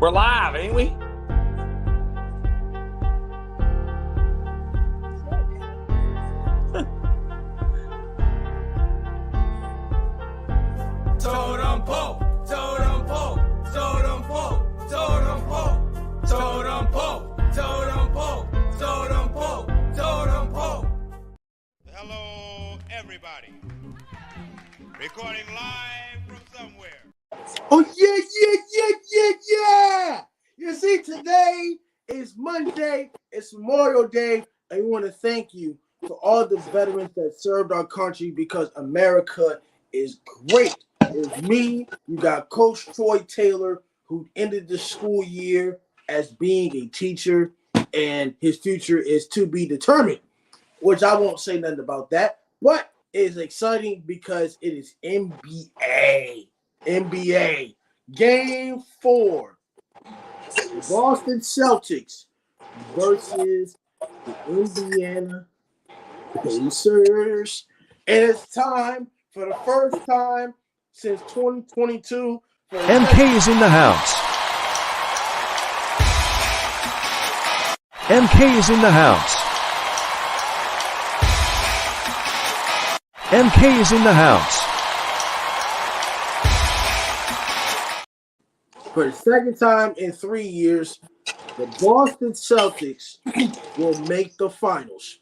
We're live, ain't we? Totem Pole, Totem Pole, Totem Pole, Totem Pole, Totem Pole, Totem Pole, Totem Pole, Totem Pole. Hello, everybody. Recording live from somewhere. Oh, yeah. You see, today is Monday. It's Memorial Day. And we want to thank you for all the veterans that served our country because America is great. It's me. You got Coach Troy Taylor, who ended the school year as being a teacher, and his future is to be determined, which I won't say nothing about that. But it is exciting because it is NBA. Game 4. The Boston Celtics versus the Indiana Pacers. And it's time for the first time since 2022. MK is in the house. MK is in the house. MK is in the house. For the second time in 3 years, the Boston Celtics will make the finals.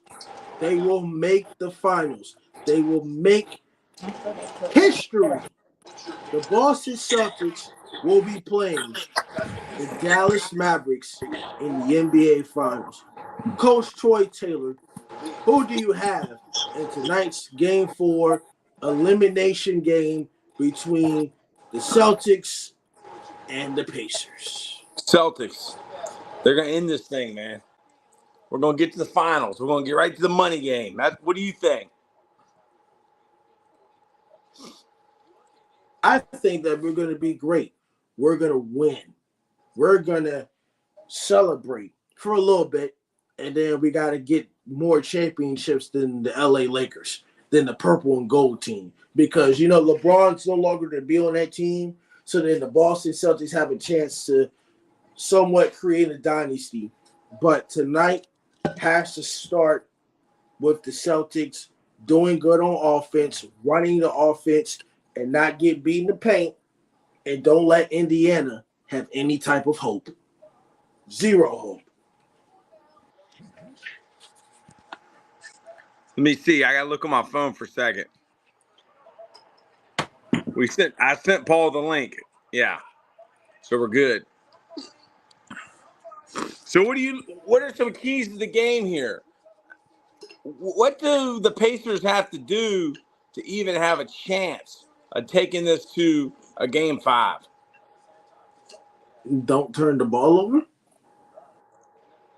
They will make the finals. They will make history. The Boston Celtics will be playing the Dallas Mavericks in the NBA Finals. Coach Troy Taylor, who do you have in tonight's Game 4 elimination game between the Celtics and the Pacers? Celtics. They're going to end this thing, man. We're going to get to the finals. We're going to get right to the money game. What do you think? I think that we're going to be great. We're going to win. We're going to celebrate for a little bit, and then we got to get more championships than the LA Lakers, than the purple and gold team. Because, you know, LeBron's no longer to be on that team, so then the Boston Celtics have a chance to somewhat create a dynasty. But tonight has to start with the Celtics doing good on offense, running the offense, and not get beat in the paint, and don't let Indiana have any type of hope. Zero hope. Let me see. I got to look on my phone for a second. I sent Paul the link. Yeah. So we're good. So what are some keys to the game here? What do the Pacers have to do to even have a chance of taking this to a Game 5? Don't turn the ball over.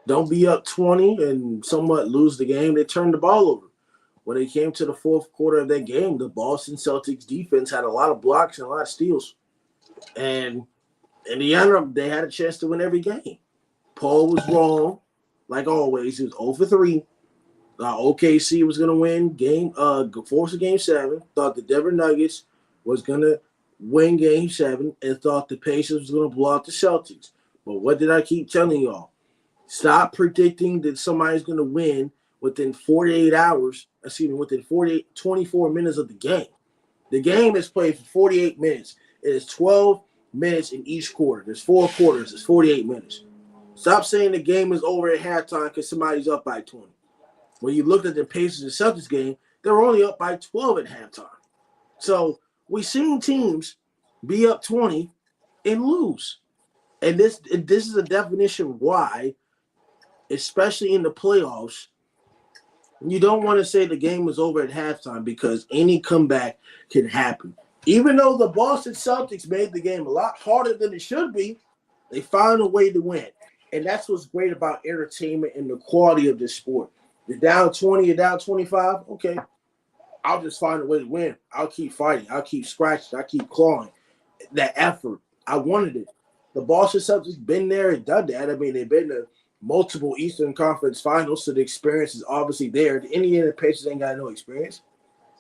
Don't be up 20 and somewhat lose the game. They turned the ball over. When they came to the fourth quarter of that game, the Boston Celtics defense had a lot of blocks and a lot of steals. And Indiana, they had a chance to win every game. Paul was wrong, like always. He was 0 for 3. OKC was going to win force of Game 7. Thought the Denver Nuggets was going to win Game 7 and thought the Pacers was going to blow out the Celtics. But what did I keep telling y'all? Stop predicting that somebody's going to win within 24 minutes of the game. The game is played for 48 minutes. It is 12 minutes in each quarter. There's 4 quarters. It's 48 minutes. Stop saying the game is over at halftime because somebody's up by 20. When you looked at the Pacers and Celtics game, they were only up by 12 at halftime. So we've seen teams be up 20 and lose. And this is a definition why, especially in the playoffs, you don't want to say the game is over at halftime because any comeback can happen. Even though the Boston Celtics made the game a lot harder than it should be, they found a way to win. And that's what's great about entertainment and the quality of this sport. You're down 20, you're down 25, okay. I'll just find a way to win. I'll keep fighting. I'll keep scratching. I'll keep clawing. That effort, I wanted it. The Boston Celtics been there and done that. I mean, they've been to multiple Eastern Conference Finals, so the experience is obviously there. The Indiana Pacers ain't got no experience.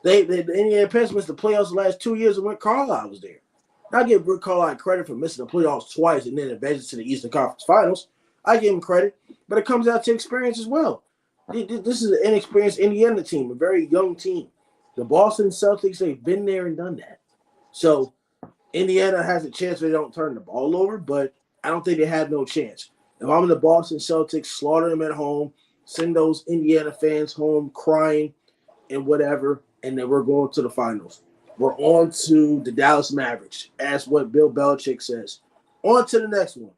The Indiana Pacers missed the playoffs the last 2 years when Carlisle was there. I give Rick Carlisle credit for missing the playoffs twice and then advancing to the Eastern Conference Finals. I give him credit, but it comes out to experience as well. This is an inexperienced Indiana team, a very young team. The Boston Celtics, they've been there and done that. So Indiana has a chance if they don't turn the ball over, but I don't think they have no chance. If I'm the Boston Celtics, slaughter them at home, send those Indiana fans home crying and whatever, and then we're going to the finals. We're on to the Dallas Mavericks, as what Bill Belichick says. On to the next one.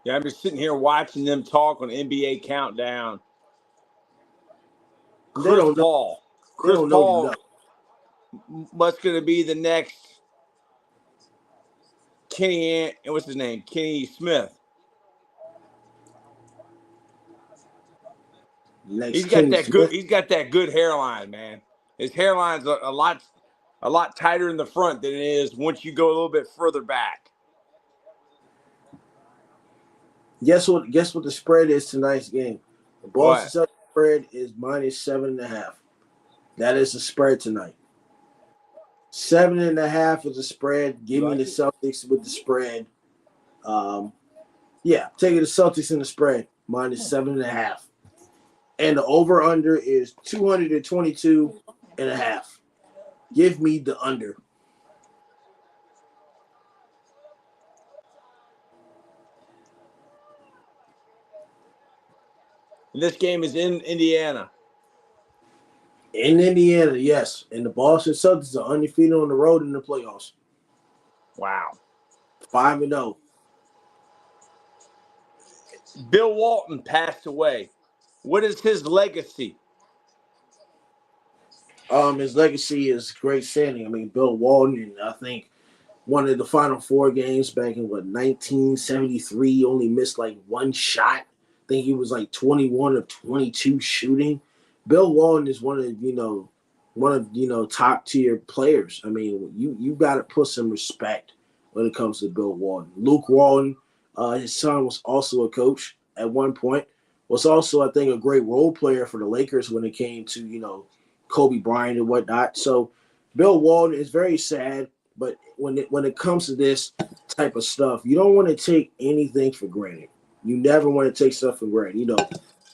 Yeah, I'm just sitting here watching them talk on NBA Countdown. Chris Paul. Chris Paul what's going to be the next Kenny, what's his name? Kenny Smith. He's got that good hairline, man. His hairline's a lot tighter in the front than it is once you go a little bit further back. Guess what the spread is tonight's game? The Boston Celtics spread is -7.5. That is the spread tonight. 7.5 is the spread. Give me the Celtics with the spread. Taking the Celtics in the spread -7.5. And the over-under is 222.5. Give me the under. And this game is in Indiana. In Indiana, yes. And the Boston Celtics are undefeated on the road in the playoffs. Wow. 5-0. Bill Walton passed away. What is his legacy? His legacy is great standing. I mean, Bill Walton, I think, one of the Final Four games back in 1973, only missed like one shot. I think he was like 21 of 22 shooting. Bill Walton is one of top tier players. I mean, you got to put some respect when it comes to Bill Walton. Luke Walton, his son, was also a coach at one point. Was also, I think, a great role player for the Lakers when it came to Kobe Bryant and whatnot. So Bill Walton is very sad, but when it comes to this type of stuff, you don't want to take anything for granted. You never want to take stuff for granted.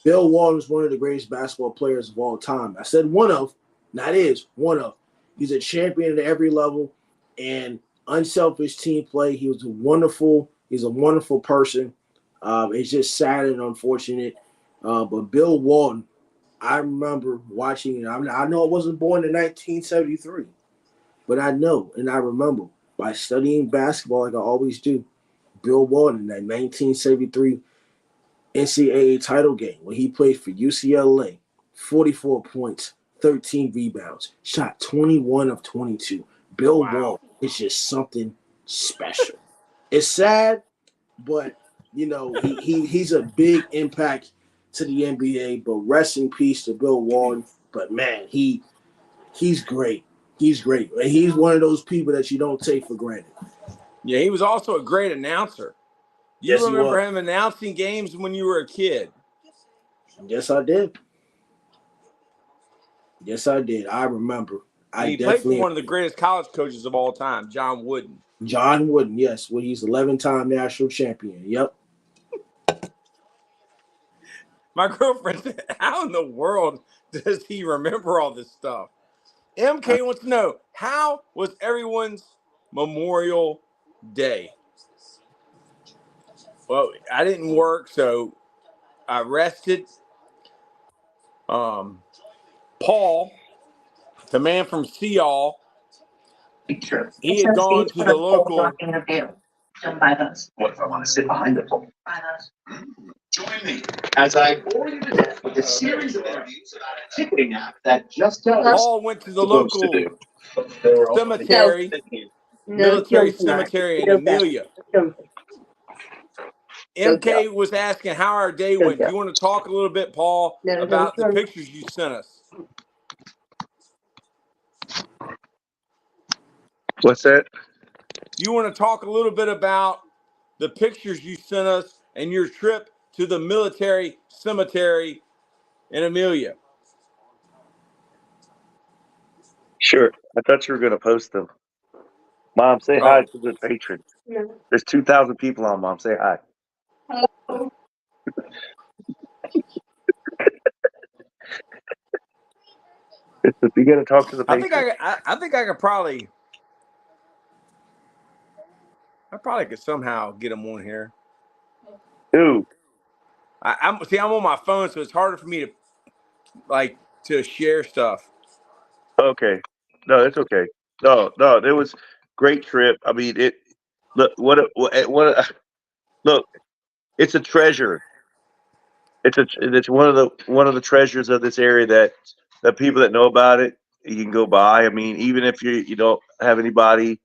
Bill Walton is one of the greatest basketball players of all time. I said one of, not is, one of. He's a champion at every level and unselfish team play. He's a wonderful person. It's just sad and unfortunate. But Bill Walton, I remember watching it. I know I wasn't born in 1973, but I know and I remember by studying basketball like I always do, Bill Walton in that 1973 NCAA title game when he played for UCLA, 44 points, 13 rebounds, shot 21 of 22. Bill Walton is just something special. It's sad, but he's a big impact to the NBA. But rest in peace to Bill Walton. But man, he's great. He's great. And he's one of those people that you don't take for granted. Yeah, he was also a great announcer. You remember him announcing games when you were a kid? Yes, I did. I remember. He played for one of the greatest college coaches of all time, John Wooden. John Wooden, yes. Well, he's 11-time national champion. Yep. My girlfriend said, how in the world does he remember all this stuff? MK wants to know, how was everyone's Memorial Day? Well, I didn't work, so I rested. Paul, the man from Seall, he had gone to the local. Don't buy those. What if I want to sit behind the pole? Buy those. Join me as I bore you to death with a series of interviews about a ticketing app that just tells us. Paul went to the local cemetery, military cemetery in Amelia. MK was asking how our day went. Do you want to talk a little bit, Paul, about the pictures you sent us? What's that? You want to talk a little bit about the pictures you sent us and your trip to the military cemetery in Amelia? Sure. I thought you were going to post them. Mom, say hi to the patrons. There's 2,000 people on, Mom. Say hi. You got to talk to the patrons. I think I could probably. I probably could somehow get them on here. Who? I'm on my phone, so it's harder for me to share stuff. Okay. No, it's okay. No, it was great trip. I mean, look, look, it's a treasure. It's one of the treasures of this area that people that know about it, you can go by. I mean, even if you don't have anybody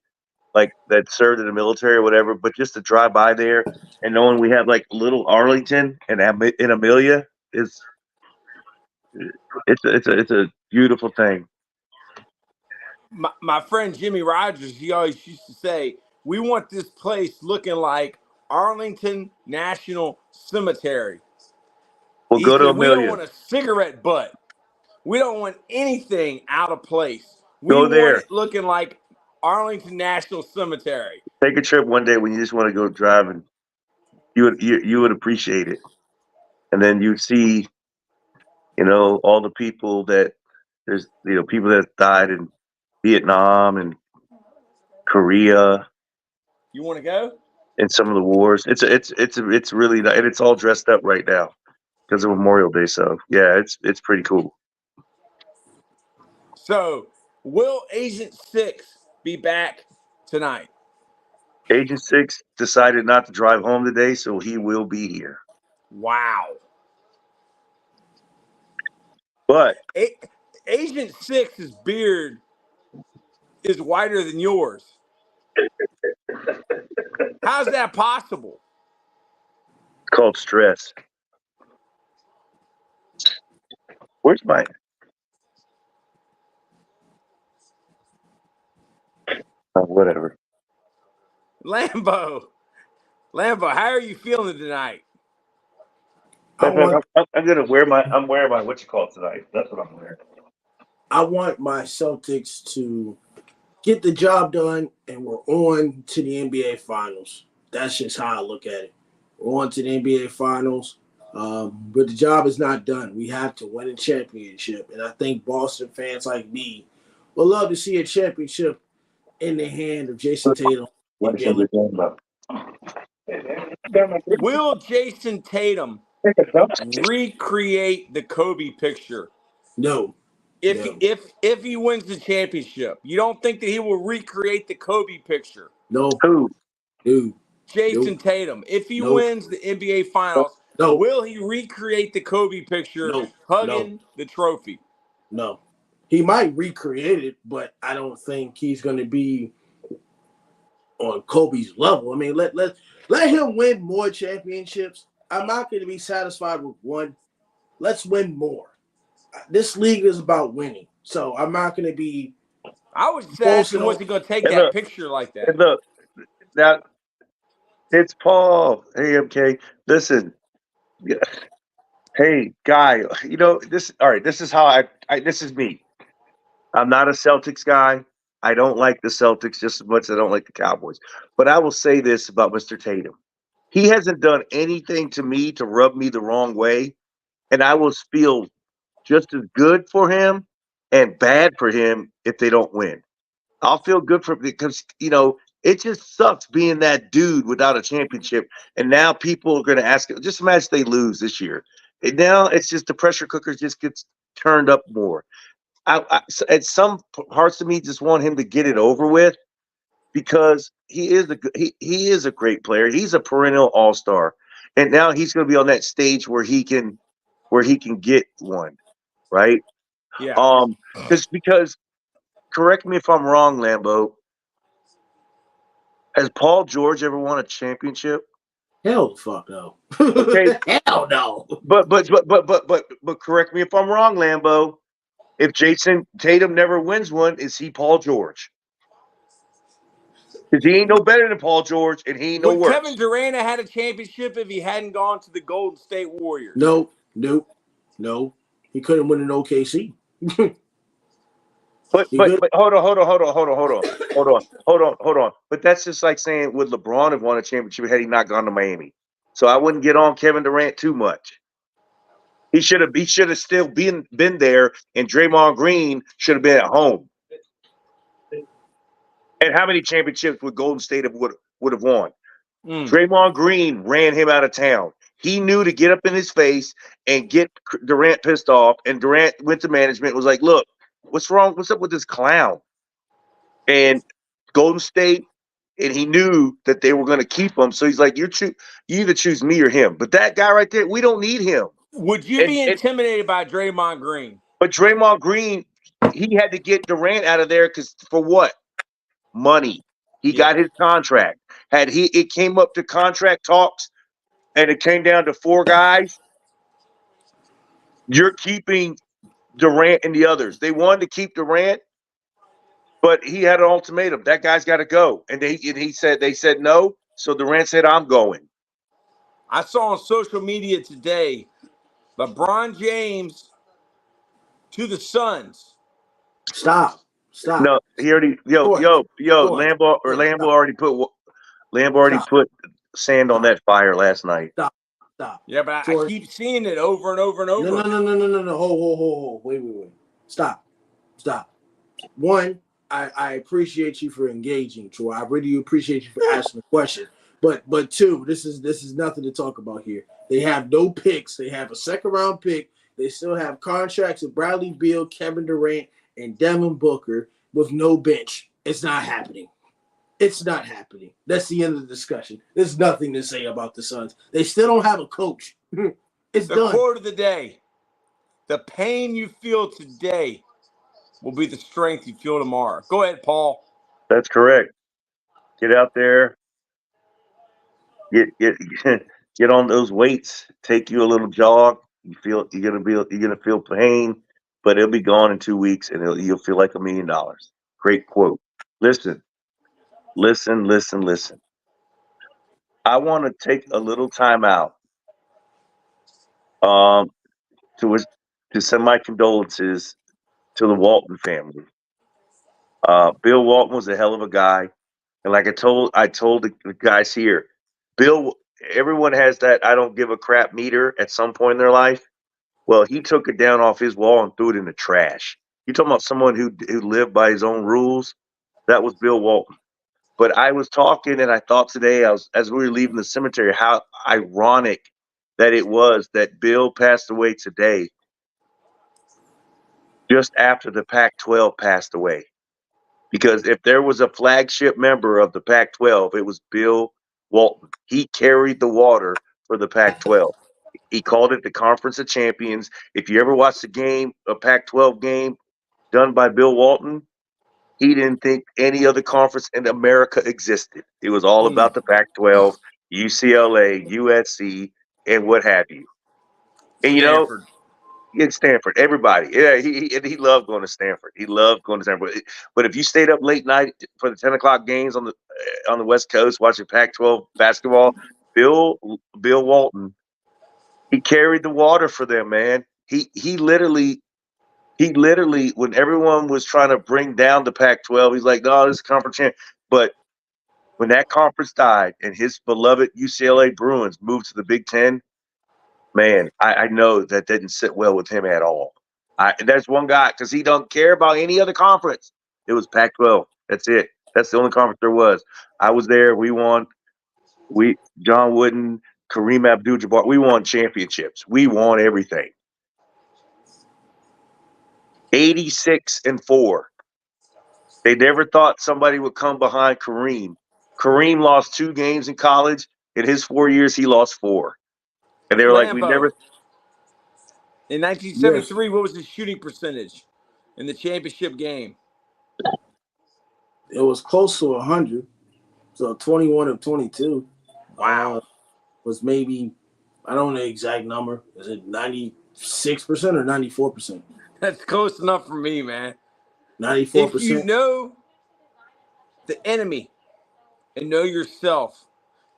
like that served in the military or whatever, but just to drive by there and knowing we have like little Arlington and in Amelia it's a beautiful thing. My friend Jimmy Rogers, he always used to say, we want this place looking like Arlington National Cemetery. We'll go to Amelia. We don't want a cigarette butt. We don't want anything out of place. We want it looking like Arlington National Cemetery. Take a trip one day when you just want to go driving. You would appreciate it. And then you'd see, all the people that there's, people that died in Vietnam and Korea. You want to go? In some of the wars. It's really nice, and it's all dressed up right now because of Memorial Day. So yeah, it's pretty cool. So will Agent 6 be back tonight? Agent 6 decided not to drive home today, so he will be here. Wow. But Agent 6's beard is whiter than yours. How's that possible? It's called stress. Where's my... whatever. Lambo, how are you feeling tonight? I'm wearing my what you call it tonight. That's what I'm wearing. I want my Celtics to get the job done, and we're on to the NBA Finals. That's just how I look at it. We're on to the NBA Finals, but the job is not done. We have to win a championship, and I think Boston fans like me would love to see a championship in the hand of Jason Tatum. Will Jason Tatum recreate the Kobe picture? No. If he wins the championship, you don't think that he will recreate the Kobe picture? No. Who? Dude. Jason Tatum. If he wins the NBA Finals, will he recreate the Kobe picture hugging the trophy? No. He might recreate it, but I don't think he's going to be on Kobe's level. I mean, let him win more championships. I'm not going to be satisfied with one. Let's win more. This league is about winning, so I'm not going to be. I was just asking, was he going to take that picture like that? Look, now it's Paul. Hey, MK, listen. Hey, guy, this. All right, this is how this is me. I'm not a Celtics guy. I don't like the Celtics just as much as I don't like the Cowboys. But I will say this about Mr. Tatum. He hasn't done anything to me to rub me the wrong way, and I will feel just as good for him and bad for him if they don't win. I'll feel good for him because, it just sucks being that dude without a championship. And now people are going to ask him, just imagine they lose this year. And now it's just the pressure cooker just gets turned up more. At some parts of me just want him to get it over with because he is a great player. He's a perennial all-star. And now he's going to be on that stage where he can get one. Right? Yeah. Because correct me if I'm wrong, Lambo. Has Paul George ever won a championship? Hell the fuck no. Okay. Hell no. But correct me if I'm wrong, Lambo. If Jason Tatum never wins one, is he Paul George? Because he ain't no better than Paul George, and he ain't no worse. Kevin Durant had a championship if he hadn't gone to the Golden State Warriors? No. He couldn't win an OKC. But He but good. but hold on. But that's just like saying, would LeBron have won a championship had he not gone to Miami? So I wouldn't get on Kevin Durant too much. He should have still been there, and Draymond Green should have been at home. And how many championships would Golden State would have won? Draymond Green ran him out of town. He knew to get up in his face and get Durant pissed off, and Durant went to management and was like, look, what's wrong? What's up with this clown? And Golden State, and he knew that they were going to keep him. So he's like, you either choose me or him. But that guy right there, we don't need him. Would you be intimidated by Draymond Green? But Draymond Green, he had to get Durant out of there because for what? Money. He got his contract. It came up to contract talks and it came down to 4 guys, you're keeping Durant and the others. They wanted to keep Durant, but he had an ultimatum. That guy's got to go. And they said no. So Durant said, I'm going. I saw on social media today, LeBron James to the Suns. Stop. No, he already Lambo already put sand on that fire last night. Stop. Yeah, but I keep seeing it over and over and over. No. Hold. Wait. Stop. One, I appreciate you for engaging, Troy. I really appreciate you for asking the question. But two, this is nothing to talk about here. They have no picks. They have a second-round pick. They still have contracts with Bradley Beal, Kevin Durant, and Devin Booker with no bench. It's not happening. It's not happening. That's the end of the discussion. There's nothing to say about the Suns. They still don't have a coach. It's the done. quote of the day: the pain you feel today will be the strength you feel tomorrow. Go ahead, Paul. That's correct. Get out there. Get on those weights. Take you a little jog. You're gonna feel pain, but it'll be gone in 2 weeks, and you'll feel like $1 million. Great quote. Listen. I want to take a little time out to send my condolences to the Walton family. Bill Walton was a hell of a guy, and like I told the guys here, Bill. Everyone has that I don't give a crap meter at some point in their life. Well, he took it down off his wall and threw it in the trash. You talking about someone who lived by his own rules? That was Bill Walton. But I was talking, and I thought today, as we were leaving the cemetery, how ironic that it was that Bill passed away today, just after the Pac-12 passed away. Because if there was a flagship member of the Pac-12, it was Bill Walton. He carried the water for the Pac-12. He called it the Conference of Champions. If you ever watched a Pac-12 game done by Bill Walton, he didn't think any other conference in America existed. It was all about the Pac-12, UCLA, USC, and what have you. And Stanford. In Stanford, everybody. Yeah, he loved going to Stanford. He loved going to Stanford. But if you stayed up late night for the 10 o'clock games on the West Coast watching Pac-12 basketball, Bill Walton, he carried the water for them, man. He literally, when everyone was trying to bring down the Pac-12, he's like, no, this is conference champ. But when that conference died and his beloved UCLA Bruins moved to the Big Ten, man, I know that didn't sit well with him at all. There's one guy, because he don't care about any other conference. It was Pac-12. That's it. That's the only conference there was. I was there. We won. John Wooden, Kareem Abdul-Jabbar, we won championships. We won everything. 86-4. They never thought somebody would come behind Kareem. Kareem lost 2 games in college. In his 4 years, he lost 4. And they were like, we never. In 1973, what was his shooting percentage in the championship game? It was close to 100. So 21 of 22. Wow. Was maybe, I don't know the exact number. Is it 96% or 94%? That's close enough for me, man. 94%. If you know the enemy and know yourself,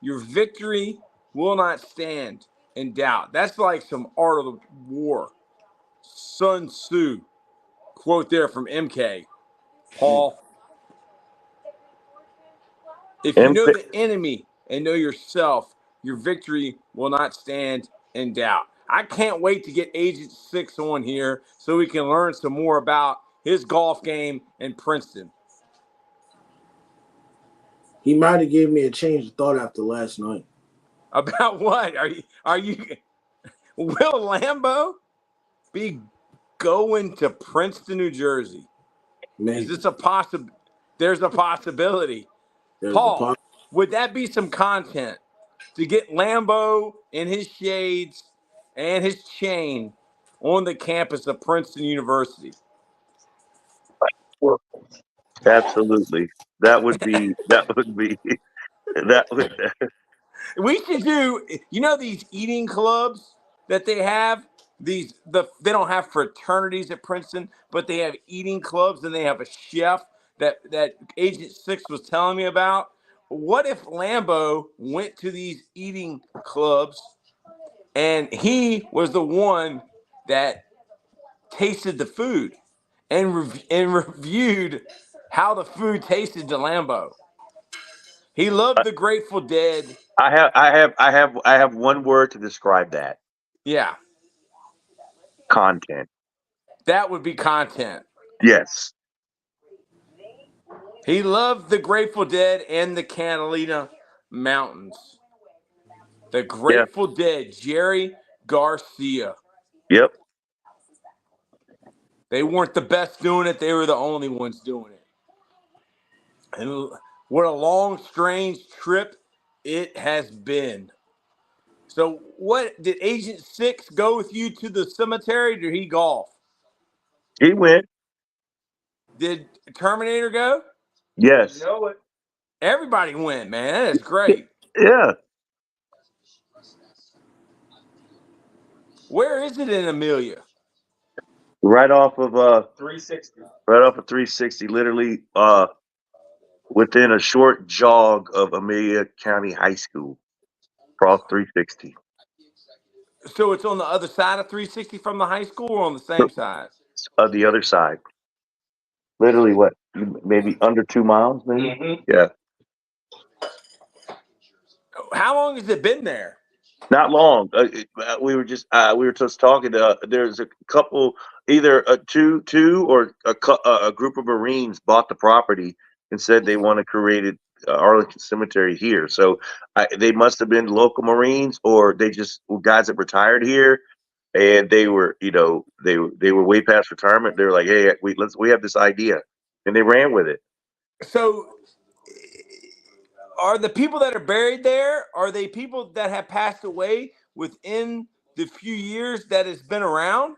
your victory will not stand in doubt. That's like some art of the war. Sun Tzu quote there from MK. Paul, if you know the enemy and know yourself, your victory will not stand in doubt. I can't wait to get Agent 6 on here so we can learn some more about his golf game in Princeton. He might have given me a change of thought after last night. About what? Are you will Lambeau be going to Princeton, New Jersey? Maybe. Is this a possible? There's a possibility. Paul, would that be some content to get Lambeau in his shades and his chain on the campus of Princeton University? Absolutely. That would be. We should do, these eating clubs that they have. They don't have fraternities at Princeton, but they have eating clubs, and they have a chef that Agent 6 was telling me about. What if Lambeau went to these eating clubs and he was the one that tasted the food and reviewed how the food tasted to Lambeau? He loved the Grateful Dead. I have one word to describe that. Yeah. Content. That would be content. Yes. He loved the Grateful Dead and the Catalina Mountains. The Grateful Dead, Jerry Garcia. Yep. They weren't the best doing it. They were the only ones doing it. And what a long, strange trip it has been. So what, did Agent 6 go with you to the cemetery, or did he golf? He went. Did Terminator go? Yes. You know it. Everybody went, man. That is great. Yeah. Where is it in Amelia? Right off of 360. Right off of 360, literally within a short jog of Amelia County High School, across 360. So it's on the other side of 360 from the high school, or on the same side? The other side. Literally, what? Maybe under 2 miles, maybe? Mm-hmm. Yeah. How long has it been there? Not long. We were just talking. There's a couple, either two or a group of Marines bought the property and said they want to create Arlington Cemetery here. So they must have been local Marines, or they just were guys that retired here, and they were, they were way past retirement. They were like, hey, we have this idea, and they ran with it. So, are the people that are buried there, are they people that have passed away within the few years that it's been around?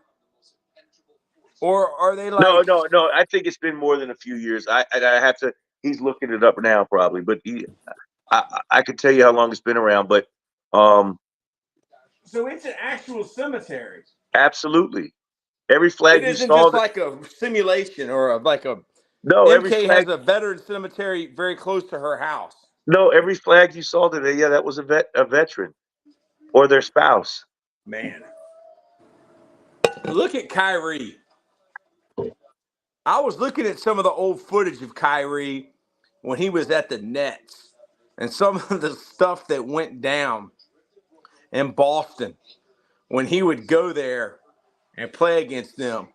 Or are they like... No. I think it's been more than a few years. I have to, he's looking it up now probably, but I could tell you how long it's been around, but So it's an actual cemetery. Absolutely. Every flag it you isn't saw just like a simulation or like a... No, MK every flag has a veteran cemetery very close to her house. No, every flag you saw today, yeah, that was a veteran or their spouse. Man. Look at Kyrie. I was looking at some of the old footage of Kyrie when he was at the Nets and some of the stuff that went down in Boston when he would go there and play against them.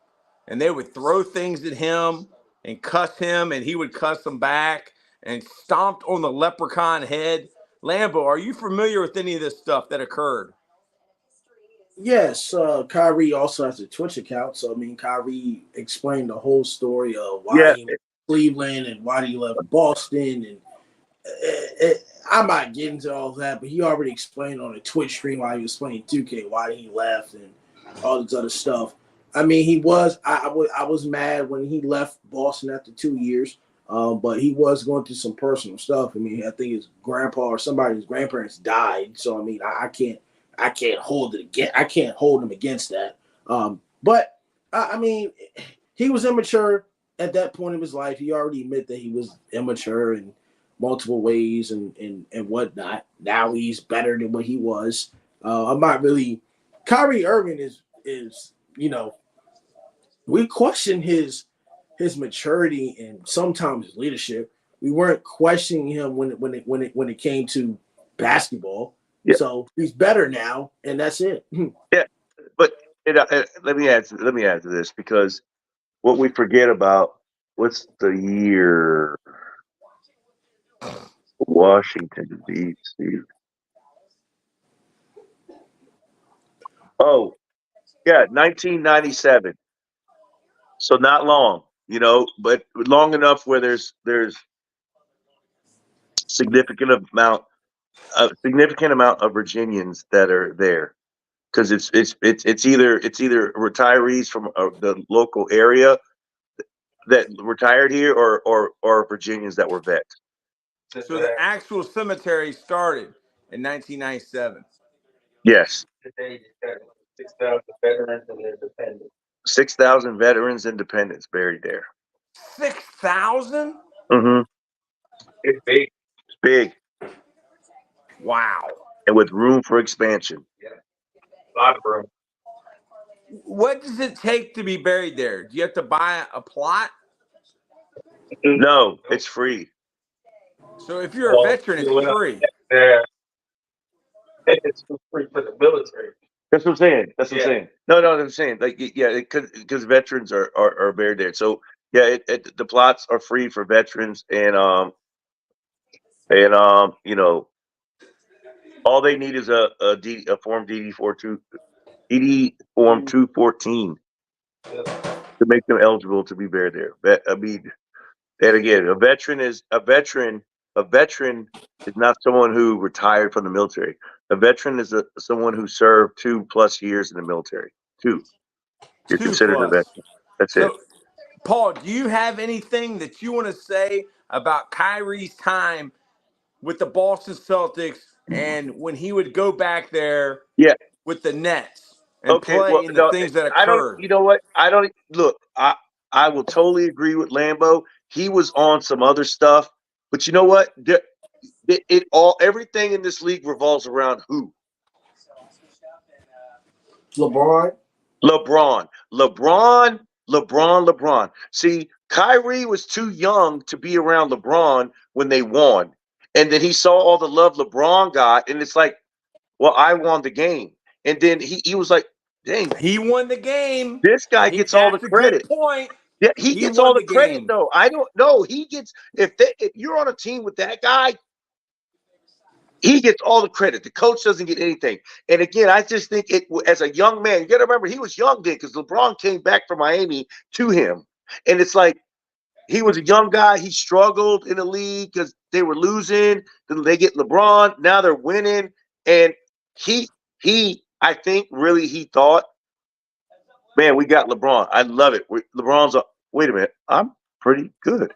And they would throw things at him and cuss him, and he would cuss them back and stomped on the leprechaun head. Lambeau, are you familiar with any of this stuff that occurred? Yes, Kyrie also has a Twitch account. So, I mean, Kyrie explained the whole story of why he left Cleveland and why he left Boston. And I'm not getting to all that, but he already explained on a Twitch stream while he was playing 2K why he left and all this other stuff. I mean, I was mad when he left Boston after 2 years, but he was going through some personal stuff. I mean, I think his grandpa or somebody's grandparents died. So, I mean, I can't hold him against that. But I mean, he was immature at that point of his life. He already admitted that he was immature in multiple ways and whatnot. Now he's better than what he was. I'm not really. Kyrie Irving is we question his his maturity and sometimes his leadership. We weren't questioning him when it came to basketball. Yeah. So he's better now, and that's it. Yeah, but let me add to this, because what we forget about, what's the year? Washington D.C. Oh, yeah, 1997. So not long, but long enough where there's significant amount a significant amount of Virginians that are there, because it's either retirees from the local area that retired here, or Virginians that were vets. So the actual cemetery started in 1997. Yes. Today, you've got 6,000 veterans and their dependents. 6,000 veterans and dependents buried there. 6,000? Mm-hmm. It's big. It's big, Wow. and with room for expansion. A lot of room. What does it take to be buried there? Do you have to buy a plot? No, it's free. So if you're a veteran, it's free. Yeah. It's free for the military. That's what I'm saying. That's what I'm saying. No, I'm saying, like, yeah, because veterans are buried there. So yeah, the plots are free for veterans, and all they need is a form DD form 214 to make them eligible to be buried there. I mean, and again, a veteran is not someone who retired from the military. A veteran is someone who served 2+ years in the military. You're 2+. considered a veteran. That's it. Paul, do you have anything that you want to say about Kyrie's time with the Boston Celtics and when he would go back there with the Nets and play in the things that occurred? I don't. You know what? I don't look. I will totally agree with Lambo. He was on some other stuff, but you know what? Everything in this league revolves around who? LeBron. See, Kyrie was too young to be around LeBron when they won. And then he saw all the love LeBron got, and it's like, well, I won the game. And then he was like, dang. He won the game. This guy gets all the credit. That's a good point. Yeah, he gets all the credit, though. I don't know. He gets, if you're on a team with that guy, he gets all the credit. The coach doesn't get anything. And again, I just think as a young man, you got to remember, he was young then, because LeBron came back from Miami to him. And it's like, he was a young guy. He struggled in the league because they were losing. Then they get LeBron. Now they're winning. And I think really he thought, man, we got LeBron. I love it. Wait a minute. I'm pretty good.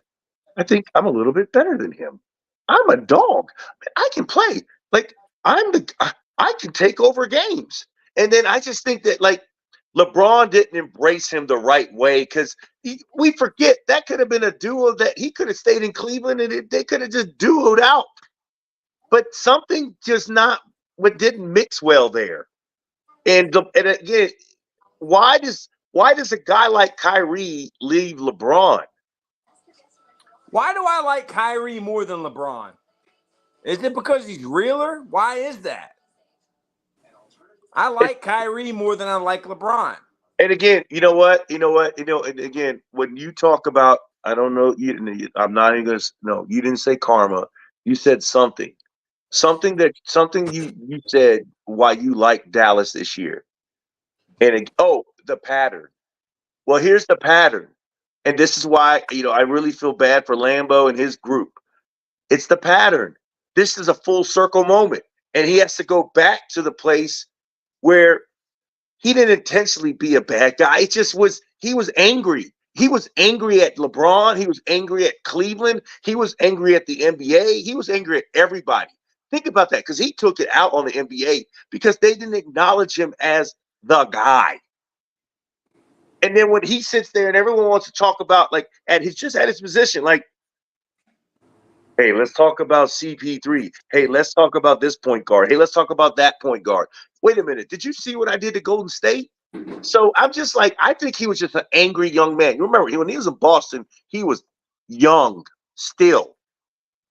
I think I'm a little bit better than him. I'm a dog. I can play. Like, I can take over games. And then I just think that, like, LeBron didn't embrace him the right way, because we forget that could have been a duo that he could have stayed in Cleveland and they could have just duoed out. But something just didn't mix well there. And again, why does a guy like Kyrie leave LeBron? Why do I like Kyrie more than LeBron? Is it because he's realer? Why is that? I like Kyrie more than I like LeBron. And again, you know what? And again, when you talk about, I don't know, I'm not even going to, no, you didn't say karma. You said something you said why you like Dallas this year. And the pattern. Well, here's the pattern. And this is why, I really feel bad for Lambo and his group. It's the pattern. This is a full circle moment. And he has to go back to the place where he didn't intentionally be a bad guy. It just was, he was angry. He was angry at LeBron. He was angry at Cleveland. He was angry at the NBA. He was angry at everybody. Think about that, because he took it out on the NBA because they didn't acknowledge him as the guy. And then when he sits there and everyone wants to talk about, like, at his position, like, hey, let's talk about CP3. Hey, let's talk about this point guard. Hey, let's talk about that point guard. Wait a minute. Did you see what I did to Golden State? So I'm just like, I think he was just an angry young man. You remember when he was in Boston, he was young still.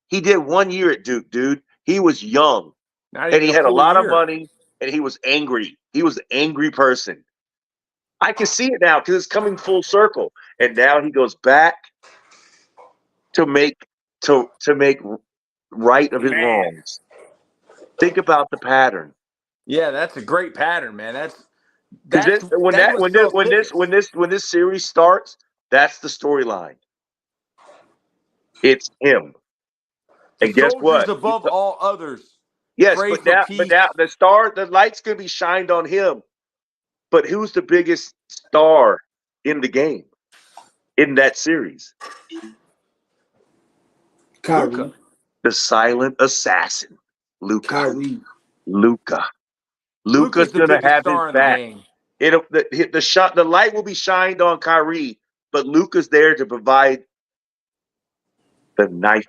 He did 1 year at Duke, dude. He was young. Not And even he a had a full lot of year. money, and he was angry. He was an angry person. I can see it now because it's coming full circle. And now he goes back to make right of his Man. wrongs. Think about the pattern. Yeah, that's a great pattern, man. When this series starts, that's the storyline. It's him. The And guess soldiers what? above all others. Yes, Pray but for now peace. the light's gonna be shined on him. But who's the biggest star in the game in that series? Kyrie. Luka. The silent assassin, Luka. Kyrie. Luka's Luka's the gonna biggest have his star in the back. game. The light will be shined on Kyrie, but Luka's there to provide the knife.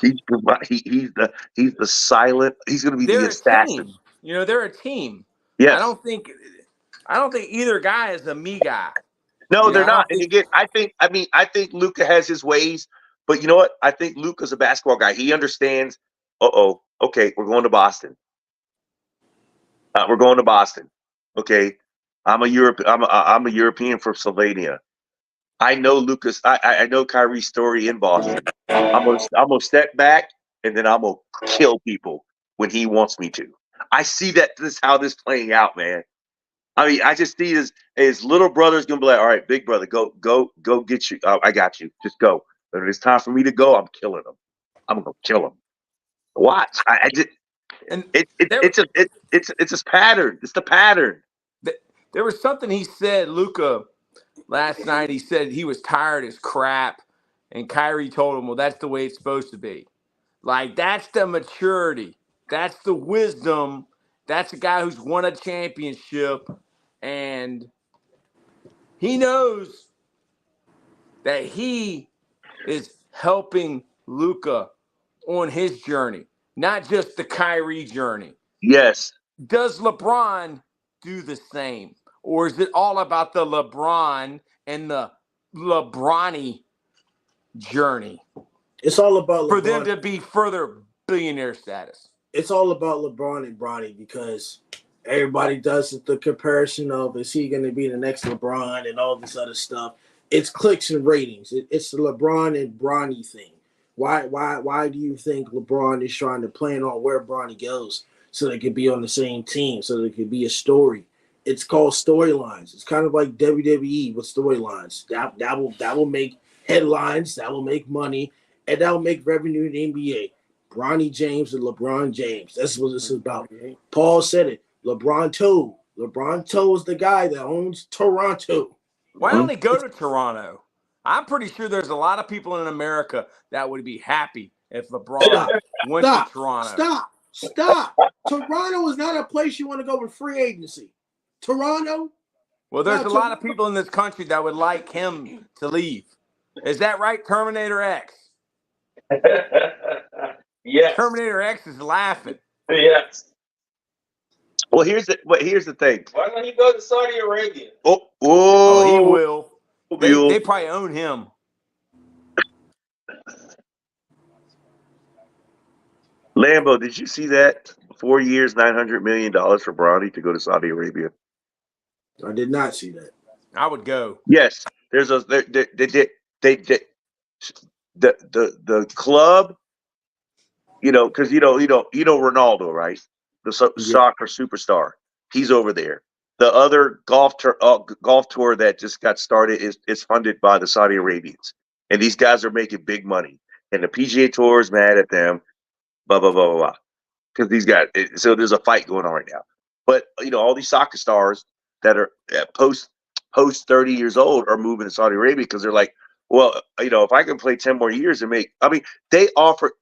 He's the silent. He's going to be the They're a assassin. team. You know, they're a team. Yes. I don't think either guy is a me guy. No, You know, they're I don't not. And think- again, I think Luka has his ways, but you know what? I think Luka's a basketball guy. He understands. Okay, we're going to Boston. We're going to Boston. Okay, I'm a European from Slovenia. I know Lucas. I know Kyrie's story in Boston. I'm gonna step back and then I'm gonna kill people when he wants me to. I see that this is how this playing out, man. I mean, I just see his little brother's gonna be like, all right, big brother, go get you. I got you. Just go. When it's time for me to go, I'm killing him. I'm gonna kill him. Watch. I just. And It's his pattern. It's the pattern. there was something he said, Luka, last night. He said he was tired as crap, and Kyrie told him, well, that's the way it's supposed to be. Like, that's the maturity. That's the wisdom. That's a guy who's won a championship, and he knows that he is helping Luka on his journey, not just the Kyrie journey. Yes. Does LeBron do the same? Or is it all about the LeBron and the LeBronny journey It's all about LeBron. for them to be further billionaire status? It's all about LeBron and Bronny because everybody does the comparison of is he going to be the next LeBron and all this other stuff. It's clicks and ratings. It's the LeBron and Bronny thing. Why do you think LeBron is trying to plan on where Bronny goes so they could be on the same team, so there could be a story? It's called storylines. It's kind of like WWE with storylines. That will make headlines, that will make money, and that will make revenue in the NBA. Bronny James and LeBron James. That's what this is about. Paul said it. LeBron is the guy that owns Toronto. Why don't they go to Toronto? I'm pretty sure there's a lot of people in America that would be happy if LeBron went to Toronto. Stop. Toronto is not a place you want to go with free agency. Toronto? Well, there's a lot of people in this country that would like him to leave. Is that right, Terminator X? Yes. Terminator X is laughing. Yes. Well, here's the thing. Why don't he go to Saudi Arabia? Oh, he will. Will. They probably own him. Lambo, did you see that? 4 years, $900 million for Bronny to go to Saudi Arabia. I did not see that. I would go. Yes, there's the club. You know, because you know Ronaldo, right? The soccer superstar. He's over there. The other golf tour that just got started is funded by the Saudi Arabians, and these guys are making big money. And the PGA Tour is mad at them. Blah blah blah blah blah. Because these guys, so there's a fight going on right now. But you know, all these soccer stars that are post 30 years old are moving to Saudi Arabia because they're like, well, you know, if I can play 10 more years and make, I mean, they offer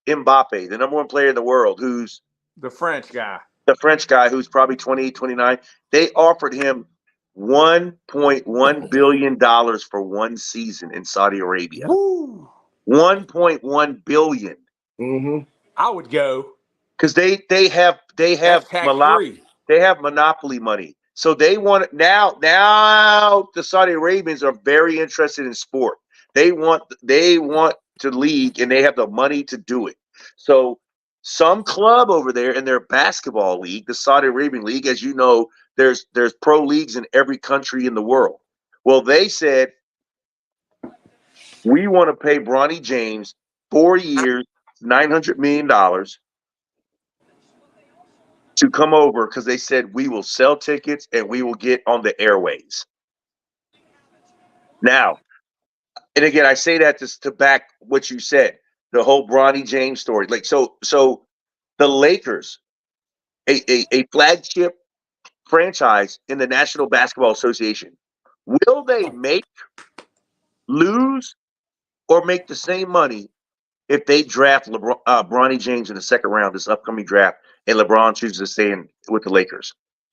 Mbappe, the number one player in the world, who's the French guy who's probably 28, 29. They offered him $1.1 billion for one season in Saudi Arabia. Woo. $1.1 billion. Mm-hmm. I would go because they have monopoly money. So they want now the Saudi Arabians are very interested in sport. They want to league, and they have the money to do it. So some club over there in their basketball league, the Saudi Arabian league, as you know, there's pro leagues in every country in the world. Well, they said, we want to pay Bronny James 4 years, $900 million to come over, because they said we will sell tickets and we will get on the airways. Now, and again, I say that just to back what you said, the whole Bronny James story. Like, so the Lakers, a flagship franchise in the National Basketball Association, will they make, lose, or make the same money if they draft Bronny James in the second round this upcoming draft, and LeBron chooses to stay in with the Lakers?